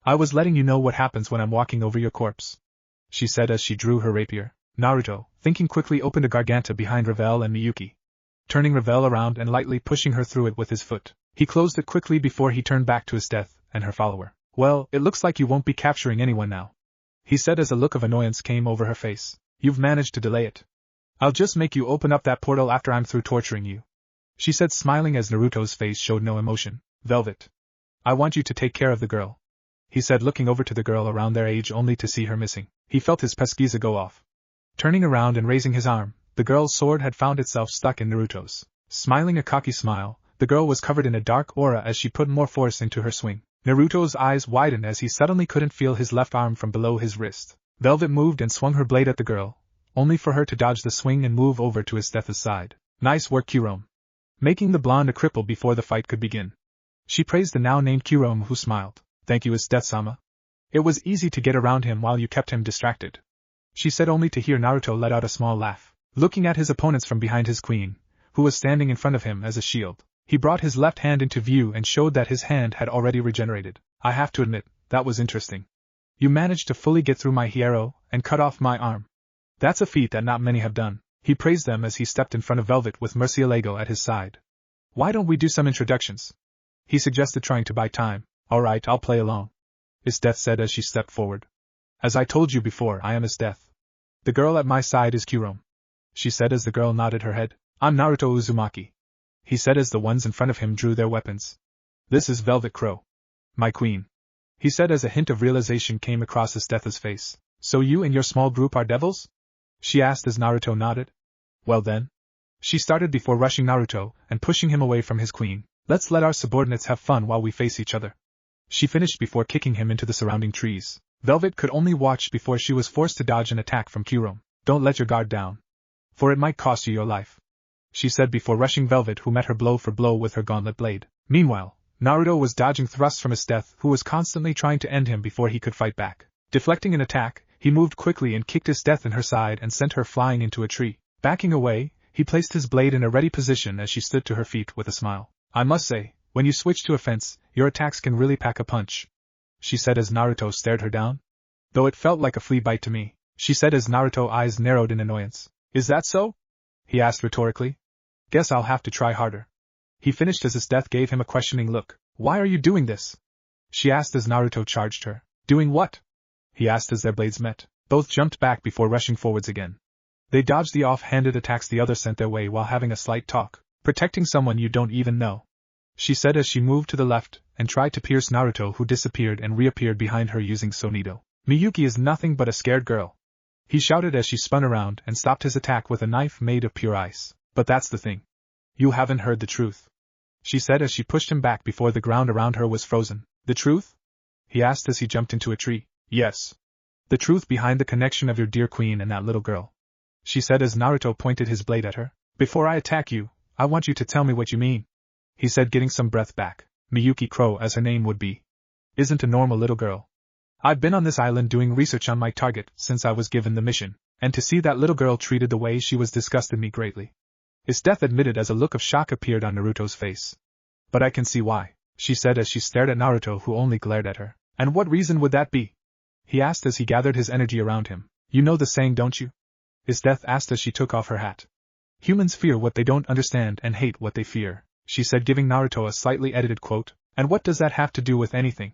I was letting you know what happens when I'm walking over your corpse, she said as she drew her rapier. Naruto, thinking quickly, opened a garganta behind Ravel and Miyuki. Turning Ravel around and lightly pushing her through it with his foot, he closed it quickly before he turned back to his Death and her follower. Well, it looks like you won't be capturing anyone now, he said as a look of annoyance came over her face. You've managed to delay it. I'll just make you open up that portal after I'm through torturing you, she said, smiling as Naruto's face showed no emotion. Velvet, I want you to take care of the girl, he said, looking over to the girl around their age only to see her missing. He felt his pesquisa go off. Turning around and raising his arm, the girl's sword had found itself stuck in Naruto's. Smiling a cocky smile, the girl was covered in a dark aura as she put more force into her swing. Naruto's eyes widened as he suddenly couldn't feel his left arm from below his wrist. Velvet moved and swung her blade at the girl, only for her to dodge the swing and move over to his Death's side. Nice work, Kirome. Making the blonde a cripple before the fight could begin. She praised the now-named Kirome, who smiled. Thank you, His Death-sama. It was easy to get around him while you kept him distracted, she said, only to hear Naruto let out a small laugh. Looking at his opponents from behind his queen, who was standing in front of him as a shield, he brought his left hand into view and showed that his hand had already regenerated. I have to admit, that was interesting. You managed to fully get through my hierro and cut off my arm. That's a feat that not many have done. He praised them as he stepped in front of Velvet with Murcielago at his side. Why don't we do some introductions? He suggested, trying to buy time. Alright, I'll play along, His Death said as she stepped forward. As I told you before, I am his death. The girl at my side is Kurome, she said as the girl nodded her head. I'm Naruto Uzumaki, he said as the ones in front of him drew their weapons. This is Velvet Crow, my queen, he said as a hint of realization came across Estetha's face. So you and your small group are devils? She asked as Naruto nodded. Well then, she started before rushing Naruto and pushing him away from his queen. Let's let our subordinates have fun while we face each other. She finished before kicking him into the surrounding trees. Velvet could only watch before she was forced to dodge an attack from Kurome. Don't let your guard down, for it might cost you your life, she said before rushing Velvet, who met her blow for blow with her gauntlet blade. Meanwhile, Naruto was dodging thrusts from Estetha, who was constantly trying to end him before he could fight back. Deflecting an attack, he moved quickly and kicked Estetha in her side and sent her flying into a tree. Backing away, he placed his blade in a ready position as she stood to her feet with a smile. I must say, when you switch to offense, your attacks can really pack a punch, she said as Naruto stared her down. Though it felt like a flea bite to me, she said as Naruto's eyes narrowed in annoyance. Is that so? He asked rhetorically. Guess I'll have to try harder. He finished as his death gave him a questioning look. Why are you doing this? She asked as Naruto charged her. Doing what? He asked as their blades met. Both jumped back before rushing forwards again. They dodged the off-handed attacks the other sent their way while having a slight talk. Protecting someone you don't even know, she said as she moved to the left and tried to pierce Naruto, who disappeared and reappeared behind her using Sonido. Miyuki is nothing but a scared girl, he shouted as she spun around and stopped his attack with a knife made of pure ice. But that's the thing. You haven't heard the truth, she said as she pushed him back before the ground around her was frozen. The truth? He asked as he jumped into a tree. Yes. The truth behind the connection of your dear queen and that little girl, she said as Naruto pointed his blade at her. Before I attack you, I want you to tell me what you mean, he said, getting some breath back. Miyuki Crow, as her name would be, isn't a normal little girl. I've been on this island doing research on my target since I was given the mission, and to see that little girl treated the way she was disgusted me greatly. Estetha admitted as a look of shock appeared on Naruto's face. But I can see why, she said as she stared at Naruto, who only glared at her. And what reason would that be? He asked as he gathered his energy around him. You know the saying, don't you? Estetha asked as she took off her hat. Humans fear what they don't understand and hate what they fear, she said, giving Naruto a slightly edited quote. And what does that have to do with anything?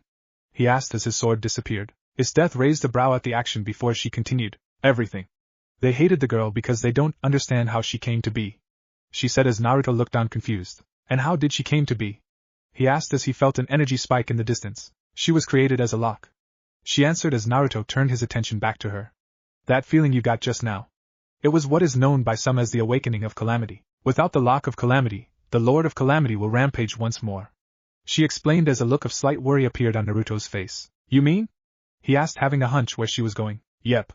He asked as his sword disappeared. Estetha raised a brow at the action before she continued. Everything. They hated the girl because they don't understand how she came to be, she said as Naruto looked on confused. And how did she came to be? He asked as he felt an energy spike in the distance. She was created as a lock, she answered as Naruto turned his attention back to her. That feeling you got just now. It was what is known by some as the awakening of calamity. Without the lock of calamity, the Lord of Calamity will rampage once more, she explained as a look of slight worry appeared on Naruto's face. You mean? He asked, having a hunch where she was going. Yep.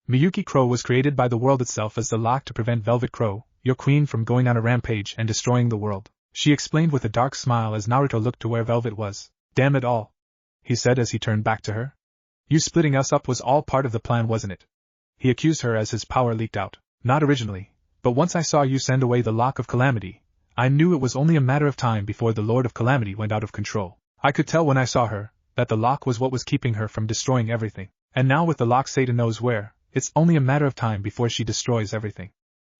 Miyuki Crow was created by the world itself as the lock to prevent Velvet Crow, your queen, from going on a rampage and destroying the world, she explained with a dark smile as Naruto looked to where Velvet was. Damn it all, he said as he turned back to her. You splitting us up was all part of the plan, wasn't it? He accused her as his power leaked out. Not originally, but once I saw you send away the Lock of Calamity, I knew it was only a matter of time before the Lord of Calamity went out of control. I could tell when I saw her that the lock was what was keeping her from destroying everything. And now with the lock Satan knows where, it's only a matter of time before she destroys everything,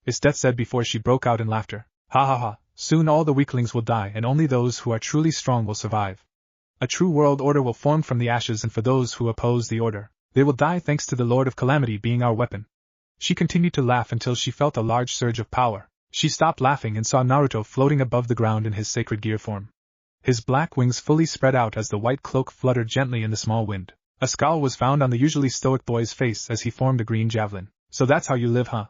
Estetha said before she broke out in laughter. Ha ha ha, soon all the weaklings will die and only those who are truly strong will survive. A true world order will form from the ashes, and for those who oppose the order, they will die thanks to the Lord of Calamity being our weapon. She continued to laugh until she felt a large surge of power. She stopped laughing and saw Naruto floating above the ground in his sacred gear form. His black wings fully spread out as the white cloak fluttered gently in the small wind. A scowl was found on the usually stoic boy's face as he formed a green javelin. So that's how you live, huh?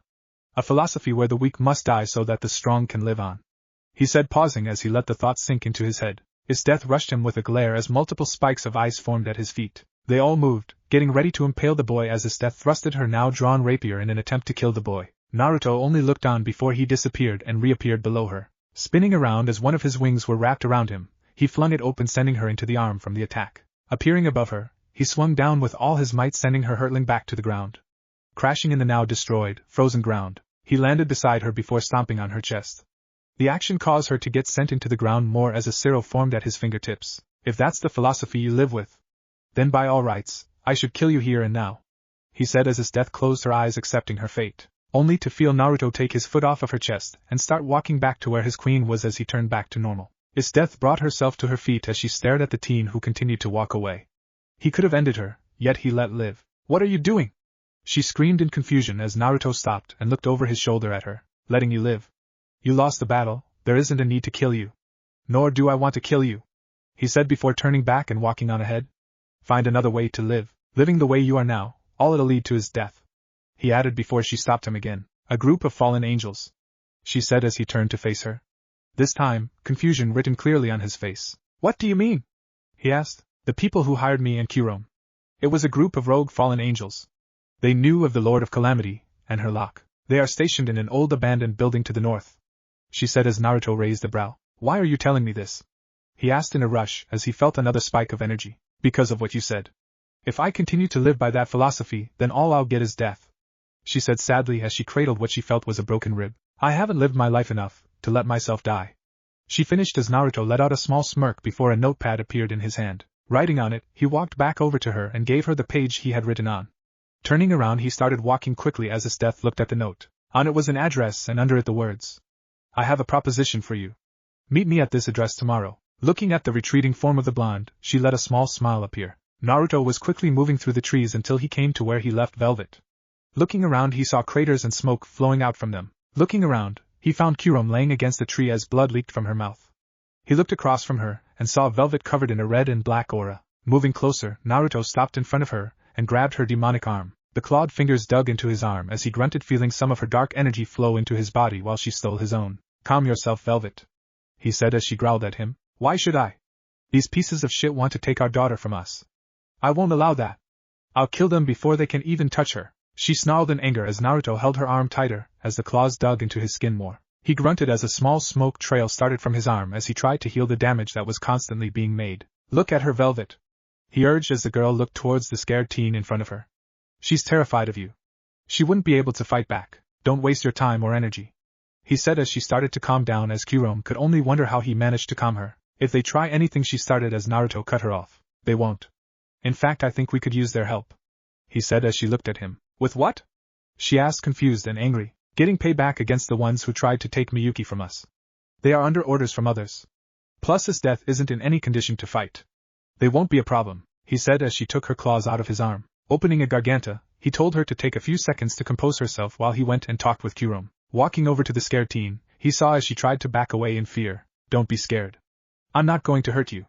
A philosophy where the weak must die so that the strong can live on, he said, pausing as he let the thought sink into his head. Estetha rushed him with a glare as multiple spikes of ice formed at his feet. They all moved, getting ready to impale the boy as Estetha thrusted her now drawn rapier in an attempt to kill the boy. Naruto only looked on before he disappeared and reappeared below her. Spinning around as one of his wings were wrapped around him, he flung it open, sending her into the arm from the attack. Appearing above her, he swung down with all his might, sending her hurtling back to the ground. Crashing in the now destroyed, frozen ground, he landed beside her before stomping on her chest. The action caused her to get sent into the ground more as a Ciro formed at his fingertips. If that's the philosophy you live with, then by all rights, I should kill you here and now, he said as Estetha closed her eyes accepting her fate, only to feel Naruto take his foot off of her chest and start walking back to where his queen was as he turned back to normal. Estetha brought herself to her feet as she stared at the teen who continued to walk away. He could have ended her, yet he let live. What are you doing? She screamed in confusion as Naruto stopped and looked over his shoulder at her. Letting you live. You lost the battle, there isn't a need to kill you. Nor do I want to kill you, he said before turning back and walking on ahead. Find another way to live. Living the way you are now, all it'll lead to is death. He added before she stopped him again. A group of fallen angels, she said as he turned to face her. This time, confusion written clearly on his face. What do you mean? He asked. The people who hired me and Kurome. It was a group of rogue fallen angels. They knew of the Lord of Calamity, and her lock. They are stationed in an old abandoned building to the north, she said as Naruto raised a brow. Why are you telling me this? He asked in a rush as he felt another spike of energy. Because of what you said. If I continue to live by that philosophy, then all I'll get is death, she said sadly as she cradled what she felt was a broken rib. I haven't lived my life enough to let myself die. She finished as Naruto let out a small smirk before a notepad appeared in his hand. Writing on it, he walked back over to her and gave her the page he had written on. Turning around, he started walking quickly as his death looked at the note. On it was an address and under it the words. I have a proposition for you. Meet me at this address tomorrow. Looking at the retreating form of the blonde, she let a small smile appear. Naruto was quickly moving through the trees until he came to where he left Velvet. Looking around, he saw craters and smoke flowing out from them. Looking around, he found Kurome laying against a tree as blood leaked from her mouth. He looked across from her and saw Velvet covered in a red and black aura. Moving closer, Naruto stopped in front of her and grabbed her demonic arm. The clawed fingers dug into his arm as he grunted, feeling some of her dark energy flow into his body while she stole his own. Calm yourself, Velvet, he said as she growled at him. Why should I? These pieces of shit want to take our daughter from us. I won't allow that. I'll kill them before they can even touch her. She snarled in anger as Naruto held her arm tighter as the claws dug into his skin more. He grunted as a small smoke trail started from his arm as he tried to heal the damage that was constantly being made. Look at her, Velvet, he urged as the girl looked towards the scared teen in front of her. She's terrified of you. She wouldn't be able to fight back. Don't waste your time or energy, he said as she started to calm down, as Kurome could only wonder how he managed to calm her. If they try anything, she started as Naruto cut her off. They won't. In fact, I think we could use their help, he said as she looked at him. With what? She asked, confused and angry. Getting payback against the ones who tried to take Miyuki from us. They are under orders from others. Plus his death isn't in any condition to fight. They won't be a problem, he said as she took her claws out of his arm. Opening a garganta, he told her to take a few seconds to compose herself while he went and talked with Kurome. Walking over to the scared teen, he saw as she tried to back away in fear. Don't be scared. I'm not going to hurt you,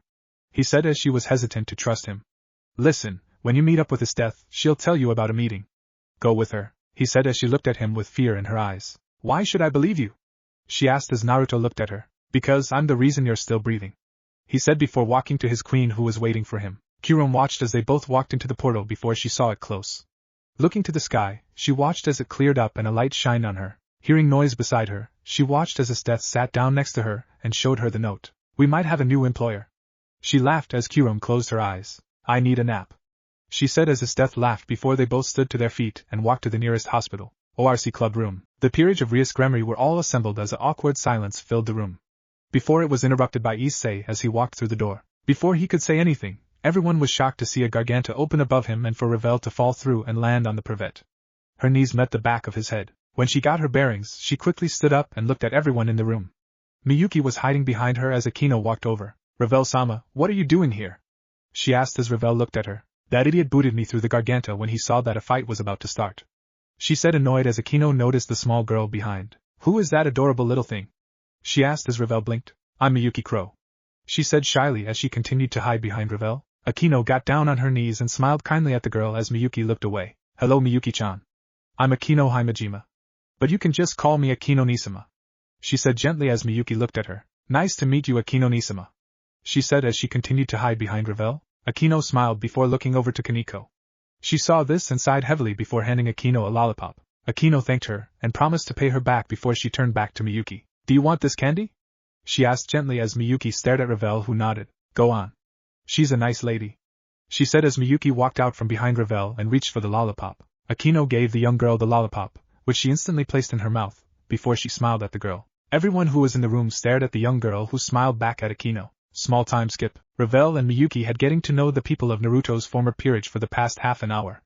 he said as she was hesitant to trust him. Listen, when you meet up with his death, she'll tell you about a meeting. Go with her, he said as she looked at him with fear in her eyes. Why should I believe you? She asked as Naruto looked at her. Because I'm the reason you're still breathing, he said before walking to his queen who was waiting for him. Kurome watched as they both walked into the portal before she saw it close. Looking to the sky, she watched as it cleared up and a light shined on her. Hearing noise beside her, she watched as his death sat down next to her and showed her the note. We might have a new employer. She laughed as Kurome closed her eyes. I need a nap, she said as his death laughed before they both stood to their feet and walked to the nearest hospital. ORC club room. The peerage of Rias Gremory were all assembled as an awkward silence filled the room. Before it was interrupted by Issei as he walked through the door. Before he could say anything, everyone was shocked to see a garganta open above him and for Revel to fall through and land on the privet. Her knees met the back of his head. When she got her bearings, she quickly stood up and looked at everyone in the room. Miyuki was hiding behind her as Akino walked over. Revel-sama, what are you doing here? She asked as Revel looked at her. That idiot booted me through the garganta when he saw that a fight was about to start, she said, annoyed as Akino noticed the small girl behind. Who is that adorable little thing? She asked as Revel blinked. I'm Miyuki Crow, she said shyly as she continued to hide behind Revel. Akino got down on her knees and smiled kindly at the girl as Miyuki looked away. Hello, Miyuki-chan. I'm Akino Himejima. But you can just call me Akino Nisama, she said gently as Miyuki looked at her. Nice to meet you, Akino Nisama, she said as she continued to hide behind Revel. Akino smiled before looking over to Kaneko. She saw this and sighed heavily before handing Akino a lollipop. Akino thanked her and promised to pay her back before she turned back to Miyuki. Do you want this candy? She asked gently as Miyuki stared at Revel, who nodded. Go on. She's a nice lady, she said as Miyuki walked out from behind Revel and reached for the lollipop. Akino gave the young girl the lollipop, which she instantly placed in her mouth, before she smiled at the girl. Everyone who was in the room stared at the young girl who smiled back at Akino. Small time skip. Revel and Miyuki had getting to know the people of Naruto's former peerage for the past half an hour.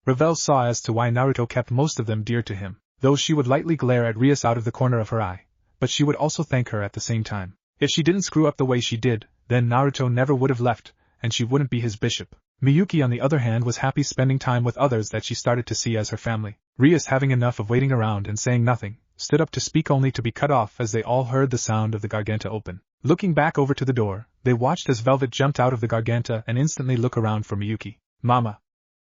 Revel saw as to why Naruto kept most of them dear to him, though she would lightly glare at Rias out of the corner of her eye, but she would also thank her at the same time. If she didn't screw up the way she did, then Naruto never would have left, and she wouldn't be his bishop. Miyuki on the other hand was happy spending time with others that she started to see as her family. Rias, having enough of waiting around and saying nothing, stood up to speak only to be cut off as they all heard the sound of the Garganta open. Looking back over to the door, they watched as Velvet jumped out of the Garganta and instantly looked around for Miyuki. "Mama,"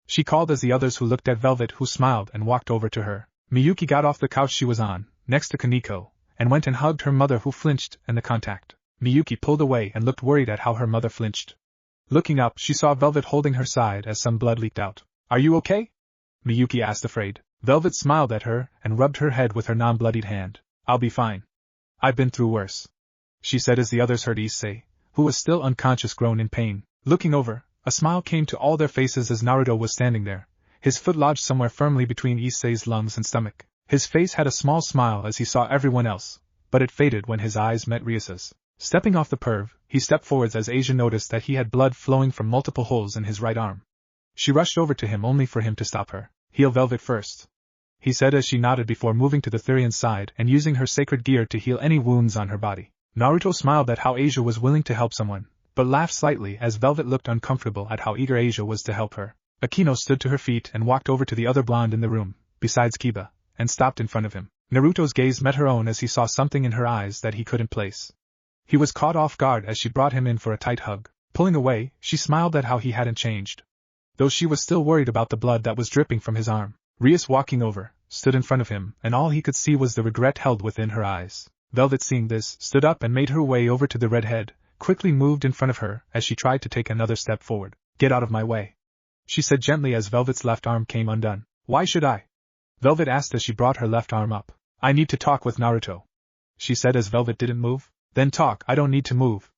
she called as the others who looked at Velvet who smiled and walked over to her. Miyuki got off the couch she was on, next to Kaneko, and went and hugged her mother who flinched at the contact. Miyuki pulled away and looked worried at how her mother flinched. Looking up, she saw Velvet holding her side as some blood leaked out. "Are you okay?" Miyuki asked, afraid. Velvet smiled at her and rubbed her head with her non-bloodied hand. "I'll be fine. I've been through worse," she said as the others heard Issei, who was still unconscious, groan in pain. Looking over, a smile came to all their faces as Naruto was standing there, his foot lodged somewhere firmly between Issei's lungs and stomach. His face had a small smile as he saw everyone else, but it faded when his eyes met Rias's. Stepping off the perv, he stepped forwards as Asia noticed that he had blood flowing from multiple holes in his right arm. She rushed over to him only for him to stop her. "Heal Velvet first," he said as she nodded before moving to the Therian's side and using her sacred gear to heal any wounds on her body. Naruto smiled at how Asia was willing to help someone, but laughed slightly as Velvet looked uncomfortable at how eager Asia was to help her. Akino stood to her feet and walked over to the other blonde in the room, besides Kiba, and stopped in front of him. Naruto's gaze met her own as he saw something in her eyes that he couldn't place. He was caught off guard as she brought him in for a tight hug. Pulling away, she smiled at how he hadn't changed, though she was still worried about the blood that was dripping from his arm. Rias, walking over, stood in front of him, and all he could see was the regret held within her eyes. Velvet, seeing this, stood up and made her way over to the redhead, quickly moved in front of her as she tried to take another step forward. "Get out of my way," she said gently as Velvet's left arm came undone. "Why should I?" Velvet asked as she brought her left arm up. "I need to talk with Naruto," she said as Velvet didn't move. "Then talk, I don't need to move,"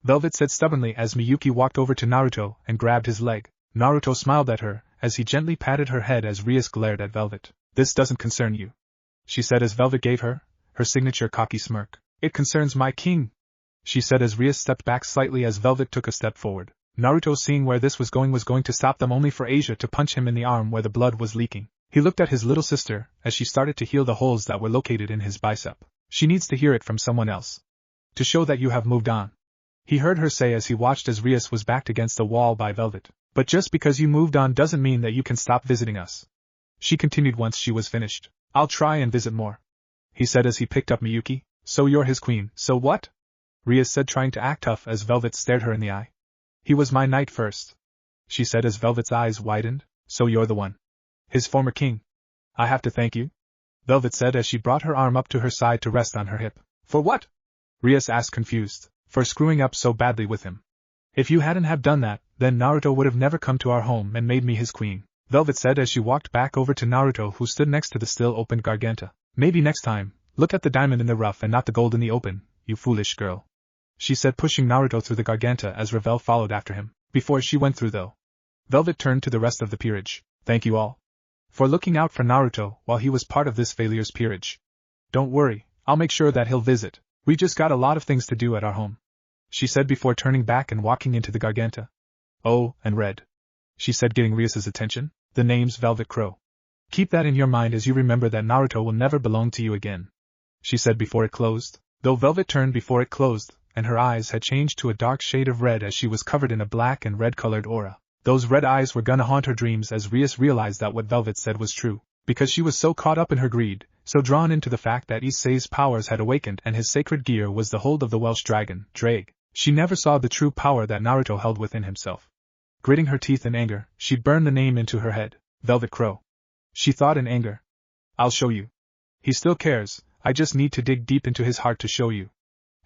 Velvet said stubbornly as Miyuki walked over to Naruto and grabbed his leg. Naruto smiled at her as he gently patted her head as Rias glared at Velvet. "This doesn't concern you," she said as Velvet gave her signature cocky smirk. "It concerns my king," she said as Rias stepped back slightly as Velvet took a step forward. Naruto, seeing where this was going to stop them only for Asia to punch him in the arm where the blood was leaking. He looked at his little sister as she started to heal the holes that were located in his bicep. "She needs to hear it from someone else, to show that you have moved on," he heard her say as he watched as Rias was backed against the wall by Velvet. "But just because you moved on doesn't mean that you can stop visiting us," she continued once she was finished. "I'll try and visit more," he said as he picked up Miyuki. "So you're his queen, so what?" Rias said, trying to act tough as Velvet stared her in the eye. "He was my knight first," she said as Velvet's eyes widened. "So you're the one, his former king?" "I have to thank you," Velvet said as she brought her arm up to her side to rest on her hip. "For what?" Rias asked, confused. "For screwing up so badly with him. If you hadn't have done that, then Naruto would have never come to our home and made me his queen," Velvet said as she walked back over to Naruto, who stood next to the still open Garganta. "Maybe next time, look at the diamond in the rough and not the gold in the open, you foolish girl," she said, pushing Naruto through the Garganta as Ravel followed after him. Before she went through though, Velvet turned to the rest of the peerage. "Thank you all for looking out for Naruto while he was part of this failure's peerage. Don't worry, I'll make sure that he'll visit. We just got a lot of things to do at our home," she said before turning back and walking into the Garganta. "Oh, and Red," she said, getting Rias's attention. "The name's Velvet Crow. Keep that in your mind as you remember that Naruto will never belong to you again," she said before it closed. Though Velvet turned before it closed, and her eyes had changed to a dark shade of red as she was covered in a black and red-colored aura. Those red eyes were gonna haunt her dreams as Rias realized that what Velvet said was true, because she was so caught up in her greed, so drawn into the fact that Issei's powers had awakened and his sacred gear was the hold of the Welsh dragon, Drake. She never saw the true power that Naruto held within himself. Gritting her teeth in anger, she burned the name into her head. Velvet Crow, she thought in anger. "I'll show you. He still cares, I just need to dig deep into his heart to show you.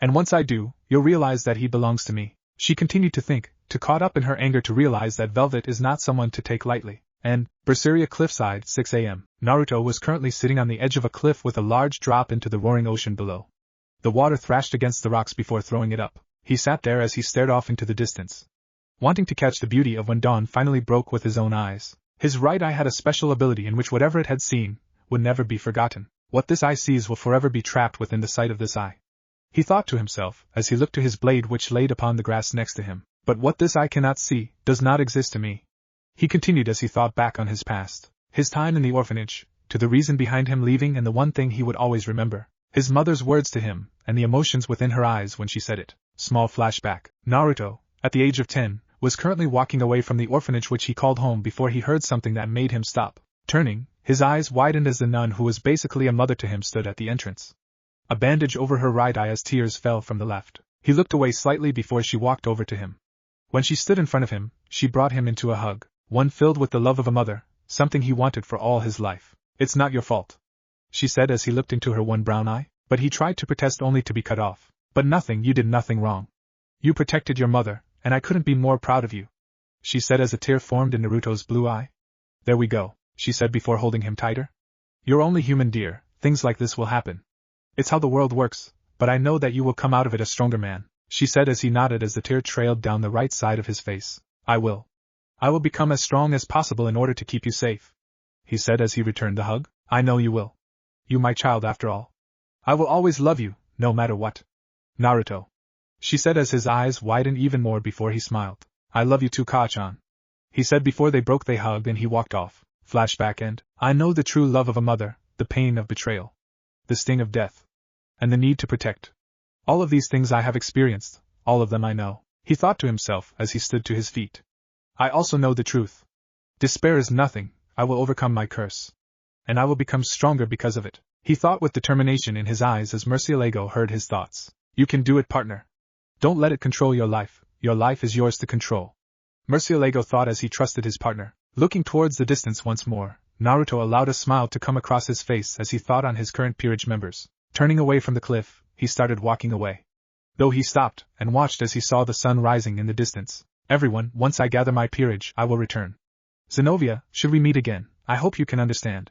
And once I do, you'll realize that he belongs to me," she continued to think, too caught up in her anger to realize that Velvet is not someone to take lightly. And, Berseria Cliffside, 6 a.m. Naruto was currently sitting on the edge of a cliff with a large drop into the roaring ocean below. The water thrashed against the rocks before throwing it up. He sat there as he stared off into the distance, wanting to catch the beauty of when dawn finally broke with his own eyes. His right eye had a special ability in which whatever it had seen would never be forgotten. What this eye sees will forever be trapped within the sight of this eye, he thought to himself as he looked to his blade which laid upon the grass next to him. But what this eye cannot see does not exist to me, he continued as he thought back on his past, his time in the orphanage, to the reason behind him leaving and the one thing he would always remember, his mother's words to him, and the emotions within her eyes when she said it. Small flashback. Naruto, at the age of 10, was currently walking away from the orphanage which he called home before he heard something that made him stop. Turning, his eyes widened as the nun who was basically a mother to him stood at the entrance. A bandage over her right eye as tears fell from the left. He looked away slightly before she walked over to him. When she stood in front of him, she brought him into a hug, one filled with the love of a mother, something he wanted for all his life. "It's not your fault," she said as he looked into her one brown eye, but he tried to protest only to be cut off. "But nothing, you did nothing wrong. You protected your mother, and I couldn't be more proud of you," she said as a tear formed in Naruto's blue eye. "There we go," she said before holding him tighter. "You're only human, dear, things like this will happen. It's how the world works, but I know that you will come out of it a stronger man," she said as he nodded as the tear trailed down the right side of his face. I will become as strong as possible in order to keep you safe," he said as he returned the hug. "I know you will. You my child after all. I will always love you, no matter what." "Naruto," she said as his eyes widened even more before he smiled. "I love you too, Ka-chan," he said before they hugged and he walked off. Flashback end. I know the true love of a mother, the pain of betrayal, the sting of death, and the need to protect. All of these things I have experienced, all of them I know, he thought to himself as he stood to his feet. I also know the truth. Despair is nothing, I will overcome my curse. And I will become stronger because of it, he thought with determination in his eyes as Murcielago heard his thoughts. You can do it, partner. Don't let it control your life is yours to control. Murcielago thought as he trusted his partner. Looking towards the distance once more, Naruto allowed a smile to come across his face as he thought on his current peerage members. Turning away from the cliff, he started walking away. Though he stopped and watched as he saw the sun rising in the distance. Everyone, once I gather my peerage, I will return. Zenobia, should we meet again, I hope you can understand,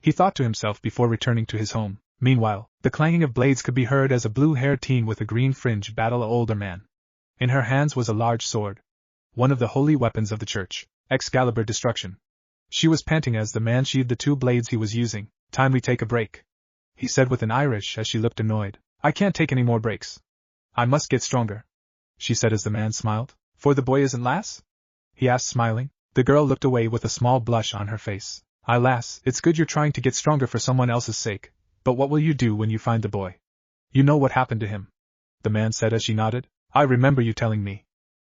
he thought to himself before returning to his home. Meanwhile, the clanging of blades could be heard as a blue-haired teen with a green fringe battled an older man. In her hands was a large sword, one of the holy weapons of the church, Excalibur Destruction. She was panting as the man sheathed the two blades he was using. Time we take a break, he said with an Irish as she looked annoyed. I can't take any more breaks. I must get stronger, she said as the man smiled. For the boy isn't lass? He asked smiling. The girl looked away with a small blush on her face. Aye lass, it's good you're trying to get stronger for someone else's sake, but what will you do when you find the boy? You know what happened to him, the man said as she nodded. I remember you telling me.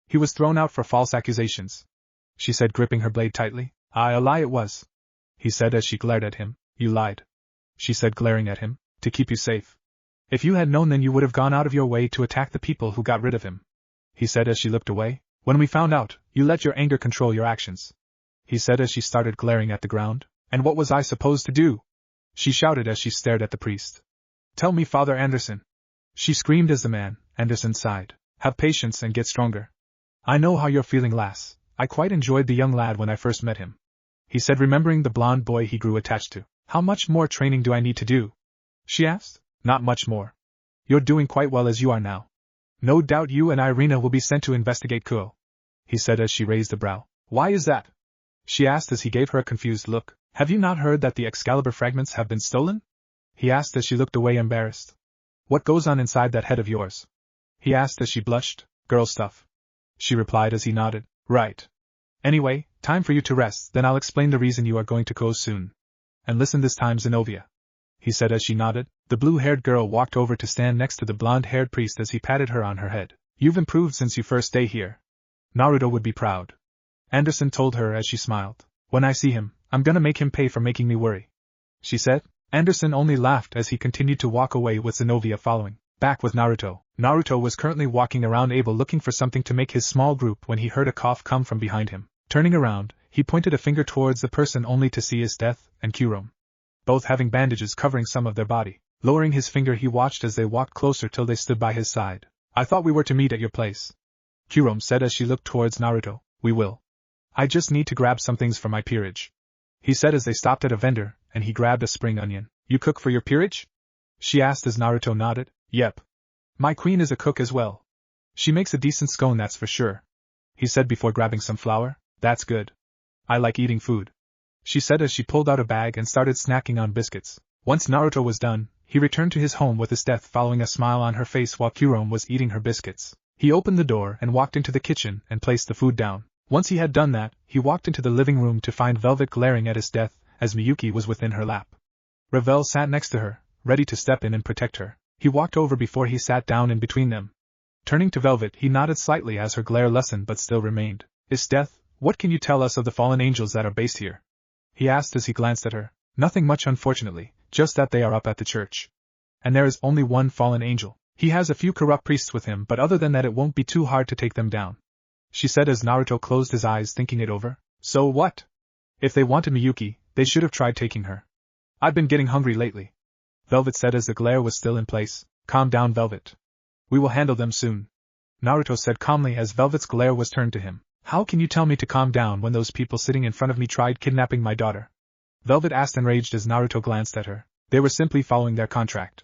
He was thrown out for false accusations, she said gripping her blade tightly. Aye, a lie it was, he said as she glared at him. You lied, she said glaring at him, to keep you safe. If you had known then you would have gone out of your way to attack the people who got rid of him, he said as she looked away. When we found out, you let your anger control your actions, he said as she started glaring at the ground. And what was I supposed to do? She shouted as she stared at the priest. Tell me, Father Anderson, she screamed as the man, Anderson, sighed. Have patience and get stronger. I know how you're feeling, lass. I quite enjoyed the young lad when I first met him, he said, remembering the blonde boy he grew attached to. How much more training do I need to do? She asked. Not much more. You're doing quite well as you are now. No doubt you and Irina will be sent to investigate Kuo, he said as she raised a brow. Why is that? She asked as he gave her a confused look. Have you not heard that the Excalibur fragments have been stolen? He asked as she looked away embarrassed. What goes on inside that head of yours? He asked as she blushed. Girl stuff, she replied as he nodded. Right. Anyway, time for you to rest, then I'll explain the reason you are going to Kuo soon. And listen this time, Zenobia, he said as she nodded. The blue-haired girl walked over to stand next to the blonde-haired priest as he patted her on her head. You've improved since you first day here. Naruto would be proud, Anderson told her as she smiled. When I see him, I'm gonna make him pay for making me worry, she said. Anderson only laughed as he continued to walk away with Zenobia following. Back with Naruto. Naruto was currently walking around Abel looking for something to make his small group when he heard a cough come from behind him. Turning around, he pointed a finger towards the person only to see his Death and Kurom, both having bandages covering some of their body. Lowering his finger, he watched as they walked closer till they stood by his side. I thought we were to meet at your place, Kurom said as she looked towards Naruto. We will. I just need to grab some things for my peerage, he said as they stopped at a vendor, and he grabbed a spring onion. You cook for your peerage? She asked as Naruto nodded. Yep. My queen is a cook as well. She makes a decent scone, that's for sure, he said before grabbing some flour. That's good. I like eating food, she said as she pulled out a bag and started snacking on biscuits. Once Naruto was done, he returned to his home with his Death following a smile on her face while Kurom was eating her biscuits. He opened the door and walked into the kitchen and placed the food down. Once he had done that, he walked into the living room to find Velvet glaring at his Death, as Miyuki was within her lap. Ravel sat next to her, ready to step in and protect her. He walked over before he sat down in between them. Turning to Velvet, he nodded slightly as her glare lessened but still remained. Death, what can you tell us of the fallen angels that are based here? He asked as he glanced at her. Nothing much, unfortunately, just that they are up at the church. And there is only one fallen angel. He has a few corrupt priests with him, but other than that it won't be too hard to take them down, she said as Naruto closed his eyes thinking it over. So what? If they wanted Miyuki, they should have tried taking her. I've been getting hungry lately, Velvet said as the glare was still in place. Calm down, Velvet. We will handle them soon, Naruto said calmly as Velvet's glare was turned to him. How can you tell me to calm down when those people sitting in front of me tried kidnapping my daughter? Velvet asked enraged as Naruto glanced at her. They were simply following their contract.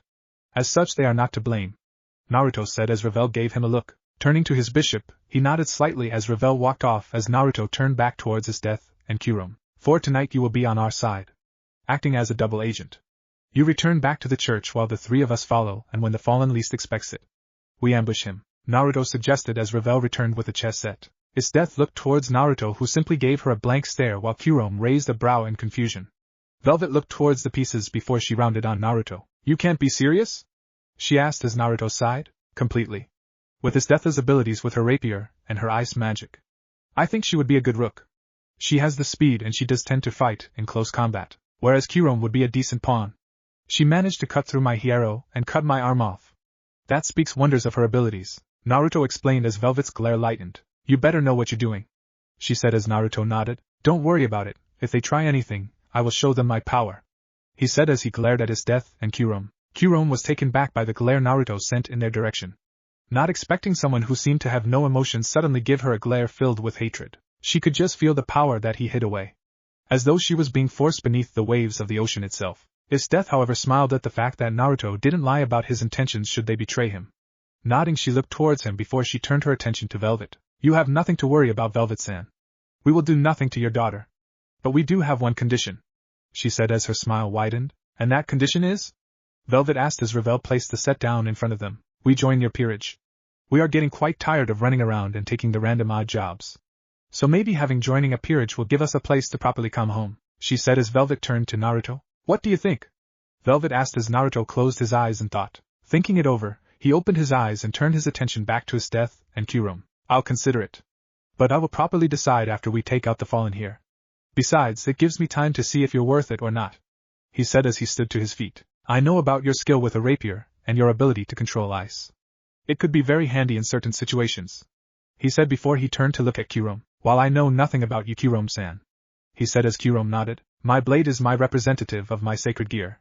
As such they are not to blame, Naruto said as Revel gave him a look. Turning to his bishop, he nodded slightly as Revel walked off as Naruto turned back towards his death and Kurom. For tonight you will be on our side, acting as a double agent. You return back to the church while the three of us follow, and when the fallen least expects it, we ambush him, Naruto suggested as Revel returned with a chess set. His death looked towards Naruto, who simply gave her a blank stare while Kurom raised a brow in confusion. Velvet looked towards the pieces before she rounded on Naruto. You can't be serious? She asked as Naruto sighed. Completely. With his death's abilities with her rapier and her ice magic, I think she would be a good rook. She has the speed and she does tend to fight in close combat, whereas Kurom would be a decent pawn. She managed to cut through my hierro and cut my arm off. That speaks wonders of her abilities, Naruto explained as Velvet's glare lightened. You better know what you're doing, she said as Naruto nodded. Don't worry about it, if they try anything, I will show them my power, he said as he glared at his death and Kurom. Kurom was taken back by the glare Naruto sent in their direction. Not expecting someone who seemed to have no emotions suddenly give her a glare filled with hatred, she could just feel the power that he hid away, as though she was being forced beneath the waves of the ocean itself. His death, however, smiled at the fact that Naruto didn't lie about his intentions should they betray him. Nodding, she looked towards him before she turned her attention to Velvet. You have nothing to worry about, Velvet-san. We will do nothing to your daughter. But we do have one condition, she said as her smile widened. And that condition is? Velvet asked as Revel placed the set down in front of them. We join your peerage. We are getting quite tired of running around and taking the random odd jobs. So maybe joining a peerage will give us a place to properly come home, she said as Velvet turned to Naruto. What do you think? Velvet asked as Naruto closed his eyes and thought. Thinking it over, he opened his eyes and turned his attention back to his death and Kurom. I'll consider it. But I will properly decide after we take out the fallen here. Besides, it gives me time to see if you're worth it or not, he said as he stood to his feet. I know about your skill with a rapier, and your ability to control ice. It could be very handy in certain situations, he said before he turned to look at Kurom. While I know nothing about you, Kurom-san, he said as Kurom nodded. My blade is my representative of my sacred gear,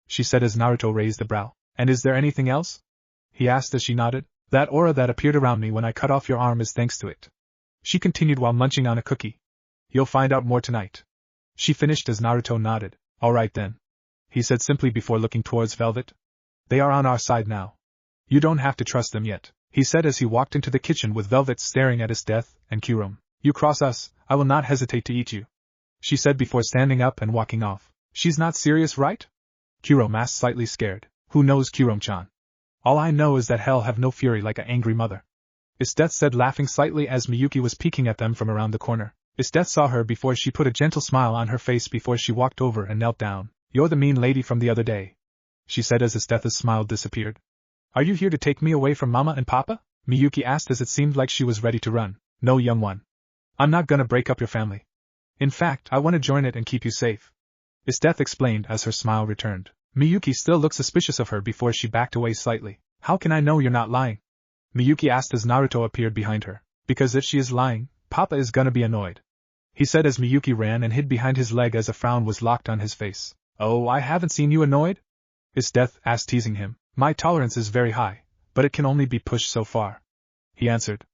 she said as Naruto raised a brow. And is there anything else? He asked as she nodded. That aura that appeared around me when I cut off your arm is thanks to it, she continued while munching on a cookie. You'll find out more tonight, she finished as Naruto nodded. All right then, he said simply before looking towards Velvet. They are on our side now. You don't have to trust them yet, he said as he walked into the kitchen with Velvet staring at his death and Kurom. You cross us, I will not hesitate to eat you, she said before standing up and walking off. She's not serious, right? Kurom asked, slightly scared. Who knows, Kurom-chan? All I know is that hell have no fury like an angry mother, Isdeath said, laughing slightly as Miyuki was peeking at them from around the corner. Isdeath saw her before she put a gentle smile on her face before she walked over and knelt down. You're the mean lady from the other day, she said as Isdeath's smile disappeared. Are you here to take me away from Mama and Papa? Miyuki asked as it seemed like she was ready to run. No, young one. I'm not gonna break up your family. In fact, I want to join it and keep you safe, Isdeath explained as her smile returned. Miyuki still looked suspicious of her before she backed away slightly. How can I know you're not lying? Miyuki asked as Naruto appeared behind her. Because if she is lying, Papa is gonna be annoyed, he said as Miyuki ran and hid behind his leg as a frown was locked on his face. Oh, I haven't seen you annoyed? Isdeath asked, teasing him. My tolerance is very high, but it can only be pushed so far, he answered.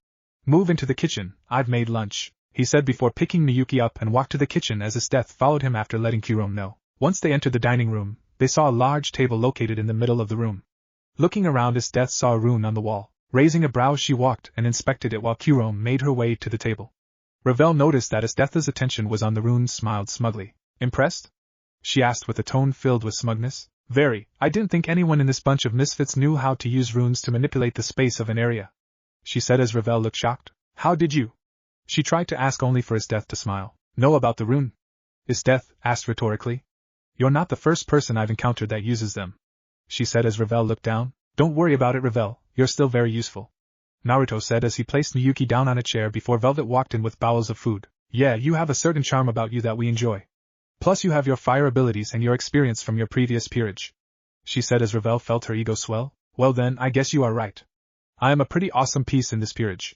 Move into the kitchen, I've made lunch, he said before picking Miyuki up and walked to the kitchen as Isdeath followed him after letting Kurom know. Once they entered the dining room, they saw a large table located in the middle of the room. Looking around, Isdeath saw a rune on the wall. Raising a brow, she walked and inspected it while Kurom made her way to the table. Revel noticed that Isdeath's attention was on the rune, smiled smugly. Impressed? She asked with a tone filled with smugness. Very. I didn't think anyone in this bunch of misfits knew how to use runes to manipulate the space of an area, she said as Revel looked shocked. How did you? She tried to ask only for Isdeath to smile. Know about the rune? Isdeath asked rhetorically. You're not the first person I've encountered that uses them, she said as Revel looked down. Don't worry about it, Revel, you're still very useful, Naruto said as he placed Miyuki down on a chair before Velvet walked in with bowls of food. Yeah, you have a certain charm about you that we enjoy. Plus you have your fire abilities and your experience from your previous peerage. She said as Revel felt her ego swell. Well then, I guess you are right. I am a pretty awesome piece in this peerage.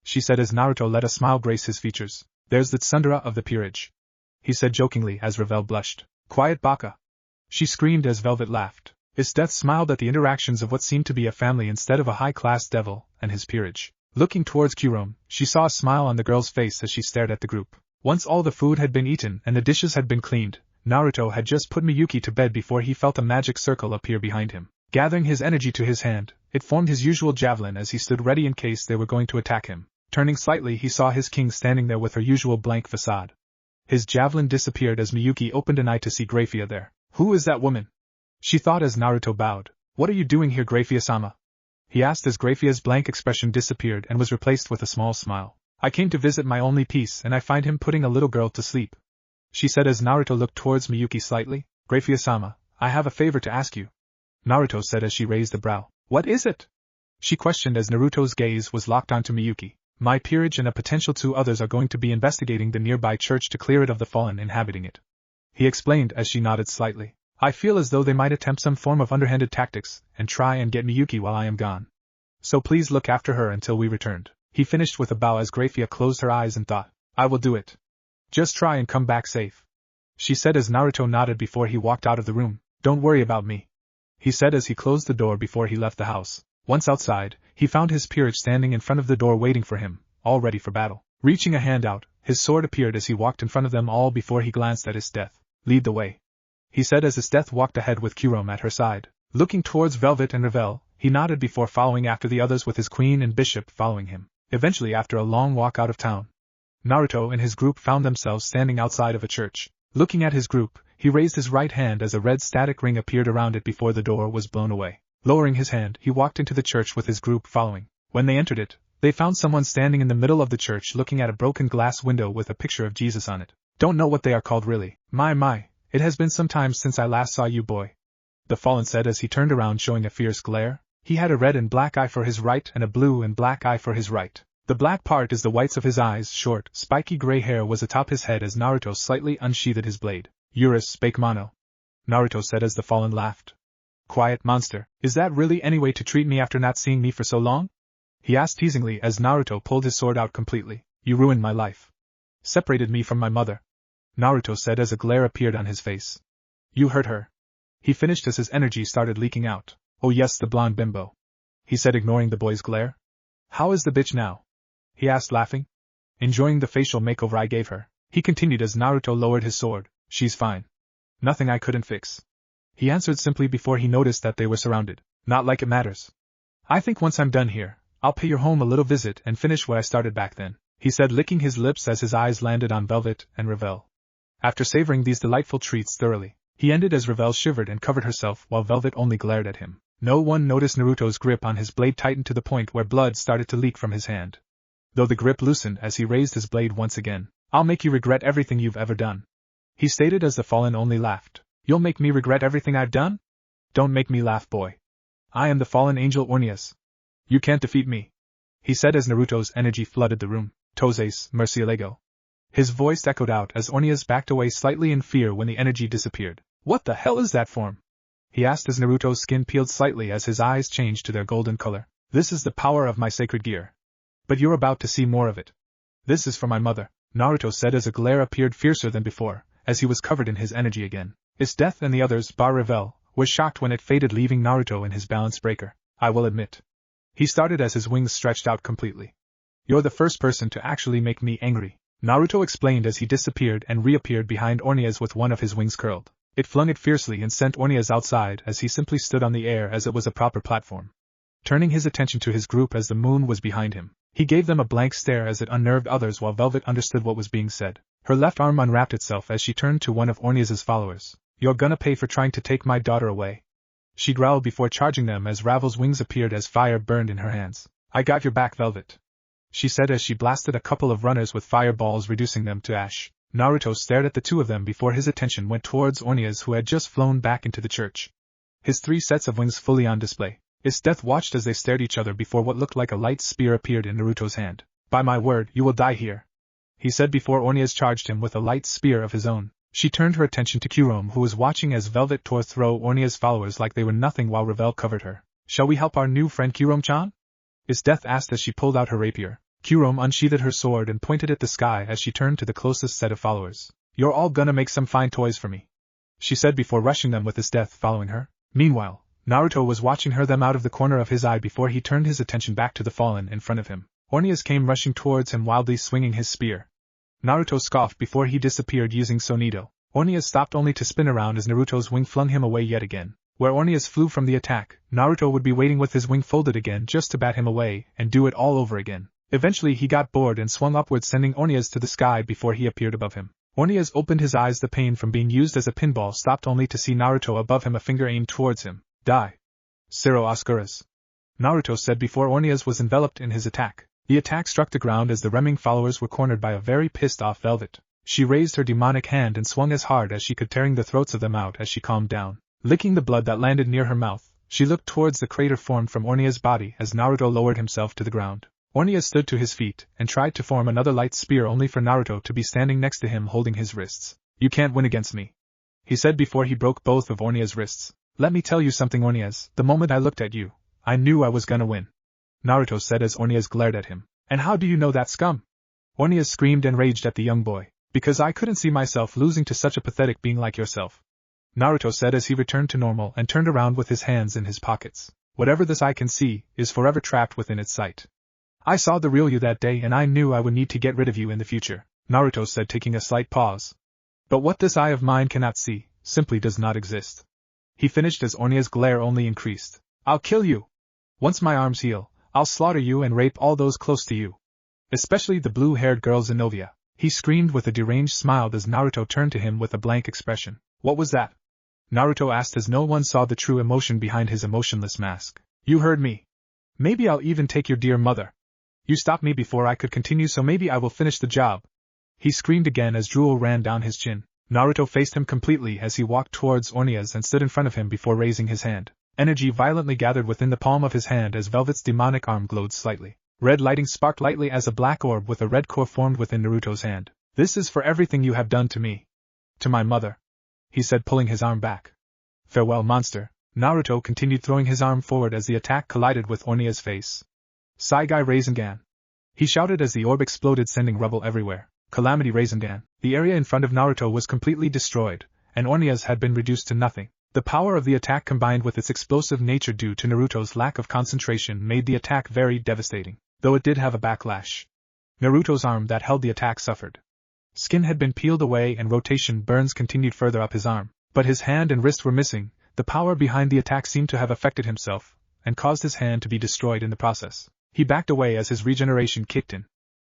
She said as Naruto let a smile grace his features. There's the tsundere of the peerage. He said jokingly as Revel blushed. Quiet baka. She screamed as Velvet laughed. His death smiled at the interactions of what seemed to be a family instead of a high-class devil and his peerage. Looking towards Kurom, she saw a smile on the girl's face as she stared at the group. Once all the food had been eaten and the dishes had been cleaned, Naruto had just put Miyuki to bed before he felt a magic circle appear behind him. Gathering his energy to his hand, it formed his usual javelin as he stood ready in case they were going to attack him. Turning slightly, he saw his king standing there with her usual blank facade. His javelin disappeared as Miyuki opened an eye to see Grafia there. Who is that woman? She thought as Naruto bowed. What are you doing here, Grafia-sama? He asked as Grafia's blank expression disappeared and was replaced with a small smile. I came to visit my only piece and I find him putting a little girl to sleep. She said as Naruto looked towards Miyuki slightly. Grafia-sama, I have a favor to ask you. Naruto said as she raised a brow. What is it? She questioned as Naruto's gaze was locked onto Miyuki. My peerage and a potential 2 others are going to be investigating the nearby church to clear it of the fallen inhabiting it. He explained as she nodded slightly. I feel as though they might attempt some form of underhanded tactics and try and get Miyuki while I am gone. So please look after her until we returned. He finished with a bow as Grafia closed her eyes and thought, I will do it. Just try and come back safe. She said as Naruto nodded before he walked out of the room. Don't worry about me. He said as he closed the door before he left the house. Once outside, he found his peerage standing in front of the door waiting for him, all ready for battle. Reaching a hand out, his sword appeared as he walked in front of them all before he glanced at his death. Lead the way. He said as his death walked ahead with Kurom at her side. Looking towards Velvet and Revel, he nodded before following after the others with his queen and bishop following him. Eventually after a long walk out of town, Naruto and his group found themselves standing outside of a church. Looking at his group, he raised his right hand as a red static ring appeared around it before the door was blown away. Lowering his hand, he walked into the church with his group following. When they entered it, they found someone standing in the middle of the church looking at a broken glass window with a picture of Jesus on it. Don't know what they are called really. My, it has been some time since I last saw you, boy. The fallen said as he turned around showing a fierce glare. He had a red and black eye for his right and a blue and black eye for his right. The black part is the whites of his eyes. Short, spiky gray hair was atop his head as Naruto slightly unsheathed his blade. Eurus spake mono. Naruto said as the fallen laughed. Quiet monster, is that really any way to treat me after not seeing me for so long? He asked teasingly as Naruto pulled his sword out completely. You ruined my life. Separated me from my mother. Naruto said as a glare appeared on his face. You hurt her. He finished as his energy started leaking out. Oh yes, the blonde bimbo. He said ignoring the boy's glare. How is the bitch now? He asked laughing. Enjoying the facial makeover I gave her. He continued as Naruto lowered his sword. She's fine. Nothing I couldn't fix. He answered simply before he noticed that they were surrounded. Not like it matters. I think once I'm done here, I'll pay your home a little visit and finish what I started back then, he said licking his lips as his eyes landed on Velvet and Revel. After savoring these delightful treats thoroughly, he ended as Revel shivered and covered herself while Velvet only glared at him. No one noticed Naruto's grip on his blade tightened to the point where blood started to leak from his hand. Though the grip loosened as he raised his blade once again. I'll make you regret everything you've ever done. He stated as the fallen only laughed. You'll make me regret everything I've done? Don't make me laugh, boy. I am the fallen angel Ornias. You can't defeat me. He said as Naruto's energy flooded the room. Toseis, Murcielago. His voice echoed out as Ornias backed away slightly in fear when the energy disappeared. What the hell is that form? He asked as Naruto's skin peeled slightly as his eyes changed to their golden color. This is the power of my sacred gear. But you're about to see more of it. This is for my mother, Naruto said as a glare appeared fiercer than before, as he was covered in his energy again. Its death and the others, bar Revel, was shocked when it faded, leaving Naruto in his balance breaker. I will admit. He started as his wings stretched out completely. You're the first person to actually make me angry, Naruto explained as he disappeared and reappeared behind Ornias with one of his wings curled. It flung it fiercely and sent Ornias outside as he simply stood on the air as it was a proper platform. Turning his attention to his group as the moon was behind him, he gave them a blank stare as it unnerved others while Velvet understood what was being said. Her left arm unwrapped itself as she turned to one of Ornias' followers. You're gonna pay for trying to take my daughter away. She growled before charging them as Ravel's wings appeared as fire burned in her hands. I got your back, Velvet. She said as she blasted a couple of runners with fireballs, reducing them to ash. Naruto stared at the two of them before his attention went towards Ornias, who had just flown back into the church. His 3 sets of wings fully on display. His death watched as they stared each other before what looked like a light spear appeared in Naruto's hand. By my word, you will die here, he said before Ornias charged him with a light spear of his own. She turned her attention to Kurome, who was watching as Velvet tore through Ornias' followers like they were nothing while Revel covered her. Shall we help our new friend Kurome-chan? His death asked as she pulled out her rapier. Kurome unsheathed her sword and pointed at the sky as she turned to the closest set of followers. You're all gonna make some fine toys for me, she said before rushing them with his death following her. Meanwhile, Naruto was watching them out of the corner of his eye before he turned his attention back to the fallen in front of him. Ornias came rushing towards him wildly swinging his spear. Naruto scoffed before he disappeared using Sonido. Ornias stopped only to spin around as Naruto's wing flung him away yet again. Where Ornias flew from the attack, Naruto would be waiting with his wing folded again just to bat him away and do it all over again. Eventually he got bored and swung upwards sending Ornias to the sky before he appeared above him. Ornias opened his eyes, the pain from being used as a pinball stopped only to see Naruto above him, a finger aimed towards him. Die, Ciro Oscuras, Naruto said before Ornias was enveloped in his attack. The attack struck the ground as the Reming followers were cornered by a very pissed off Velvet. She raised her demonic hand and swung as hard as she could, tearing the throats of them out as she calmed down. Licking the blood that landed near her mouth, she looked towards the crater formed from Ornias' body as Naruto lowered himself to the ground. Ornias stood to his feet and tried to form another light spear only for Naruto to be standing next to him holding his wrists. You can't win against me, he said before he broke both of Ornias' wrists. Let me tell you something, Ornias, the moment I looked at you, I knew I was gonna win, Naruto said as Ornias glared at him. And how do you know that, scum? Ornias screamed and raged at the young boy. Because I couldn't see myself losing to such a pathetic being like yourself, Naruto said as he returned to normal and turned around with his hands in his pockets. Whatever this eye can see is forever trapped within its sight. I saw the real you that day and I knew I would need to get rid of you in the future, Naruto said, taking a slight pause. But what this eye of mine cannot see, simply does not exist, he finished as Ornias' glare only increased. I'll kill you. Once my arms heal, I'll slaughter you and rape all those close to you. Especially the blue-haired girl Zenobia, he screamed with a deranged smile as Naruto turned to him with a blank expression. What was that? Naruto asked as no one saw the true emotion behind his emotionless mask. You heard me. Maybe I'll even take your dear mother. You stopped me before I could continue, so maybe I will finish the job, he screamed again as drool ran down his chin. Naruto faced him completely as he walked towards Ornias and stood in front of him before raising his hand. Energy violently gathered within the palm of his hand as Velvet's demonic arm glowed slightly. Red lighting sparked lightly as a black orb with a red core formed within Naruto's hand. This is for everything you have done to me. To my mother, he said, pulling his arm back. Farewell, monster. Naruto continued throwing his arm forward as the attack collided with Ornias' face. Saigai Rasengan, he shouted as the orb exploded, sending rubble everywhere. Calamity Rasengan. The area in front of Naruto was completely destroyed, and Ornias had been reduced to nothing. The power of the attack combined with its explosive nature due to Naruto's lack of concentration made the attack very devastating, though it did have a backlash. Naruto's arm that held the attack suffered. Skin had been peeled away and rotation burns continued further up his arm, but his hand and wrist were missing. The power behind the attack seemed to have affected himself, and caused his hand to be destroyed in the process. He backed away as his regeneration kicked in,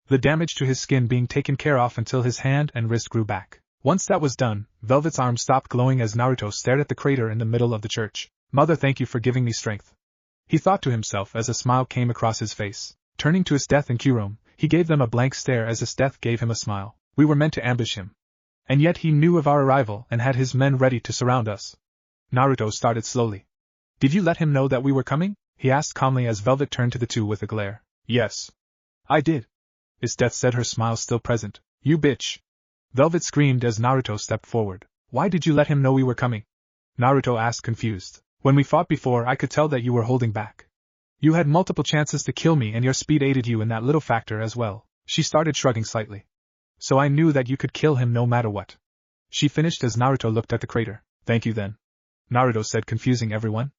the damage to his skin being taken care of until his hand and wrist grew back. Once that was done, Velvet's arm stopped glowing as Naruto stared at the crater in the middle of the church. Mother, thank you for giving me strength, he thought to himself as a smile came across his face. Turning to his death and Kurome, he gave them a blank stare as his death gave him a smile. We were meant to ambush him. And yet he knew of our arrival and had his men ready to surround us. Naruto started slowly. Did you let him know that we were coming? He asked calmly as Velvet turned to the two with a glare. Yes, I did, Death said, her smile still present. You bitch! Velvet screamed as Naruto stepped forward. Why did you let him know we were coming? Naruto asked, confused. When we fought before, I could tell that you were holding back. You had multiple chances to kill me and your speed aided you in that little factor as well. She started shrugging slightly. So I knew that you could kill him no matter what. She finished as Naruto looked at the crater. Thank you then, Naruto said, confusing everyone.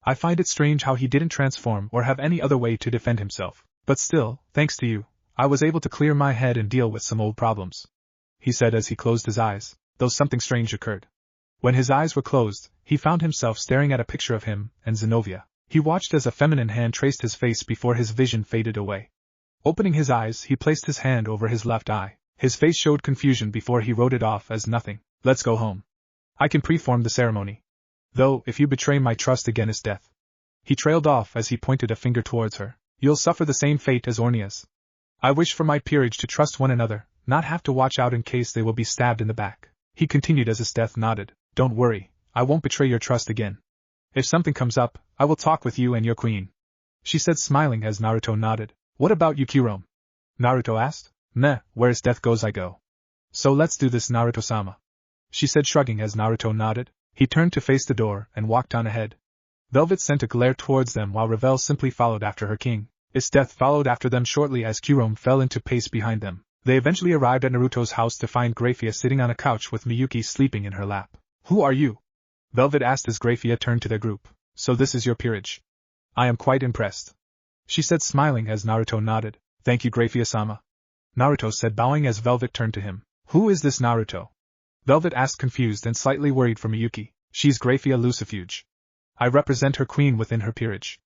I find it strange how he didn't transform or have any other way to defend himself. But still, thanks to you, I was able to clear my head and deal with some old problems, he said as he closed his eyes, though something strange occurred. When his eyes were closed, he found himself staring at a picture of him and Zenobia. He watched as a feminine hand traced his face before his vision faded away. Opening his eyes, he placed his hand over his left eye. His face showed confusion before he wrote it off as nothing. Let's go home. I can perform the ceremony. Though, if you betray my trust again is death. He trailed off as he pointed a finger towards her. You'll suffer the same fate as Ornias. I wish for my peerage to trust one another, not have to watch out in case they will be stabbed in the back. He continued as his death nodded. Don't worry, I won't betray your trust again. If something comes up, I will talk with you and your queen. She said smiling as Naruto nodded. What about you, Kirome? Naruto asked. Meh, where's death goes I go. So let's do this, Naruto-sama. She said shrugging as Naruto nodded. He turned to face the door and walked on ahead. Velvet sent a glare towards them while Ravel simply followed after her king. Its death followed after them shortly as Kirome fell into pace behind them. They eventually arrived at Naruto's house to find Graphia sitting on a couch with Miyuki sleeping in her lap. Who are you? Velvet asked as Graphia turned to their group. So this is your peerage. I am quite impressed. She said smiling as Naruto nodded. Thank you, Graphia-sama. Naruto said bowing as Velvet turned to him. Who is this Naruto? Velvet asked confused and slightly worried for Miyuki. She's Graphia Lucifuge. I represent her queen within her peerage.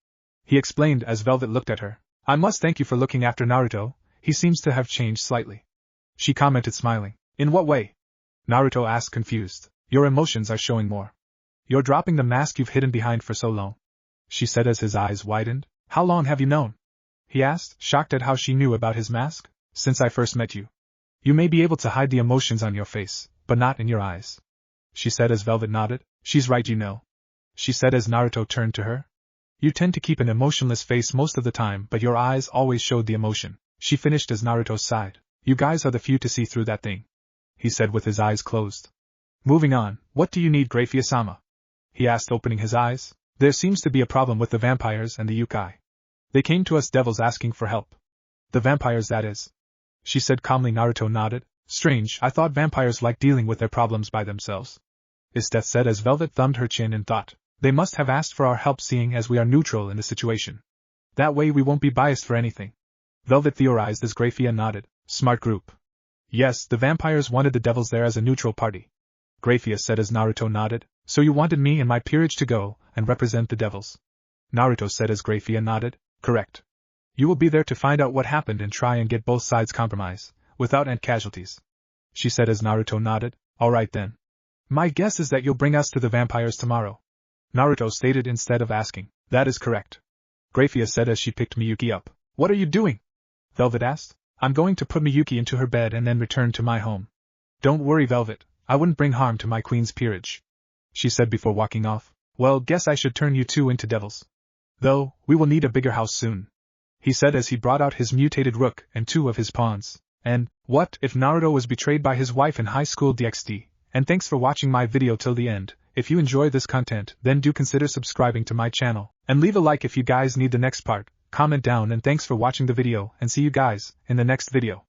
He explained as Velvet looked at her. I must thank you for looking after Naruto, he seems to have changed slightly. She commented smiling. In what way? Naruto asked confused. Your emotions are showing more. You're dropping the mask you've hidden behind for so long. She said as his eyes widened. How long have you known? He asked, shocked at how she knew about his mask. Since I first met you. You may be able to hide the emotions on your face, but not in your eyes. She said as Velvet nodded. She's right, you know. She said as Naruto turned to her. You tend to keep an emotionless face most of the time, but your eyes always showed the emotion. She finished as Naruto sighed. You guys are the few to see through that thing. He said with his eyes closed. Moving on, what do you need, Graphia-sama? He asked opening his eyes. There seems to be a problem with the vampires and the yokai. They came to us devils asking for help. The vampires, that is. She said calmly. Naruto nodded. Strange, I thought vampires liked dealing with their problems by themselves. Death said as Velvet thumbed her chin in thought. They must have asked for our help seeing as we are neutral in the situation. That way we won't be biased for anything. Velvet theorized as Graphia nodded. Smart group. Yes, the vampires wanted the devils there as a neutral party. Graphia said as Naruto nodded. So you wanted me and my peerage to go and represent the devils. Naruto said as Graphia nodded. Correct. You will be there to find out what happened and try and get both sides compromise, without end casualties. She said as Naruto nodded. Alright then. My guess is that you'll bring us to the vampires tomorrow. Naruto stated instead of asking. That is correct. Graphia said as she picked Miyuki up. What are you doing? Velvet asked. I'm going to put Miyuki into her bed and then return to my home. Don't worry, Velvet, I wouldn't bring harm to my queen's peerage. She said before walking off. Well, guess I should turn you two into devils. Though, we will need a bigger house soon. He said as he brought out his mutated rook and two of his pawns. And, what if Naruto was betrayed by his wife in high school DxD? And thanks for watching my video till the end. If you enjoy this content, then do consider subscribing to my channel. And leave a like if you guys need the next part. Comment down and thanks for watching the video and see you guys in the next video.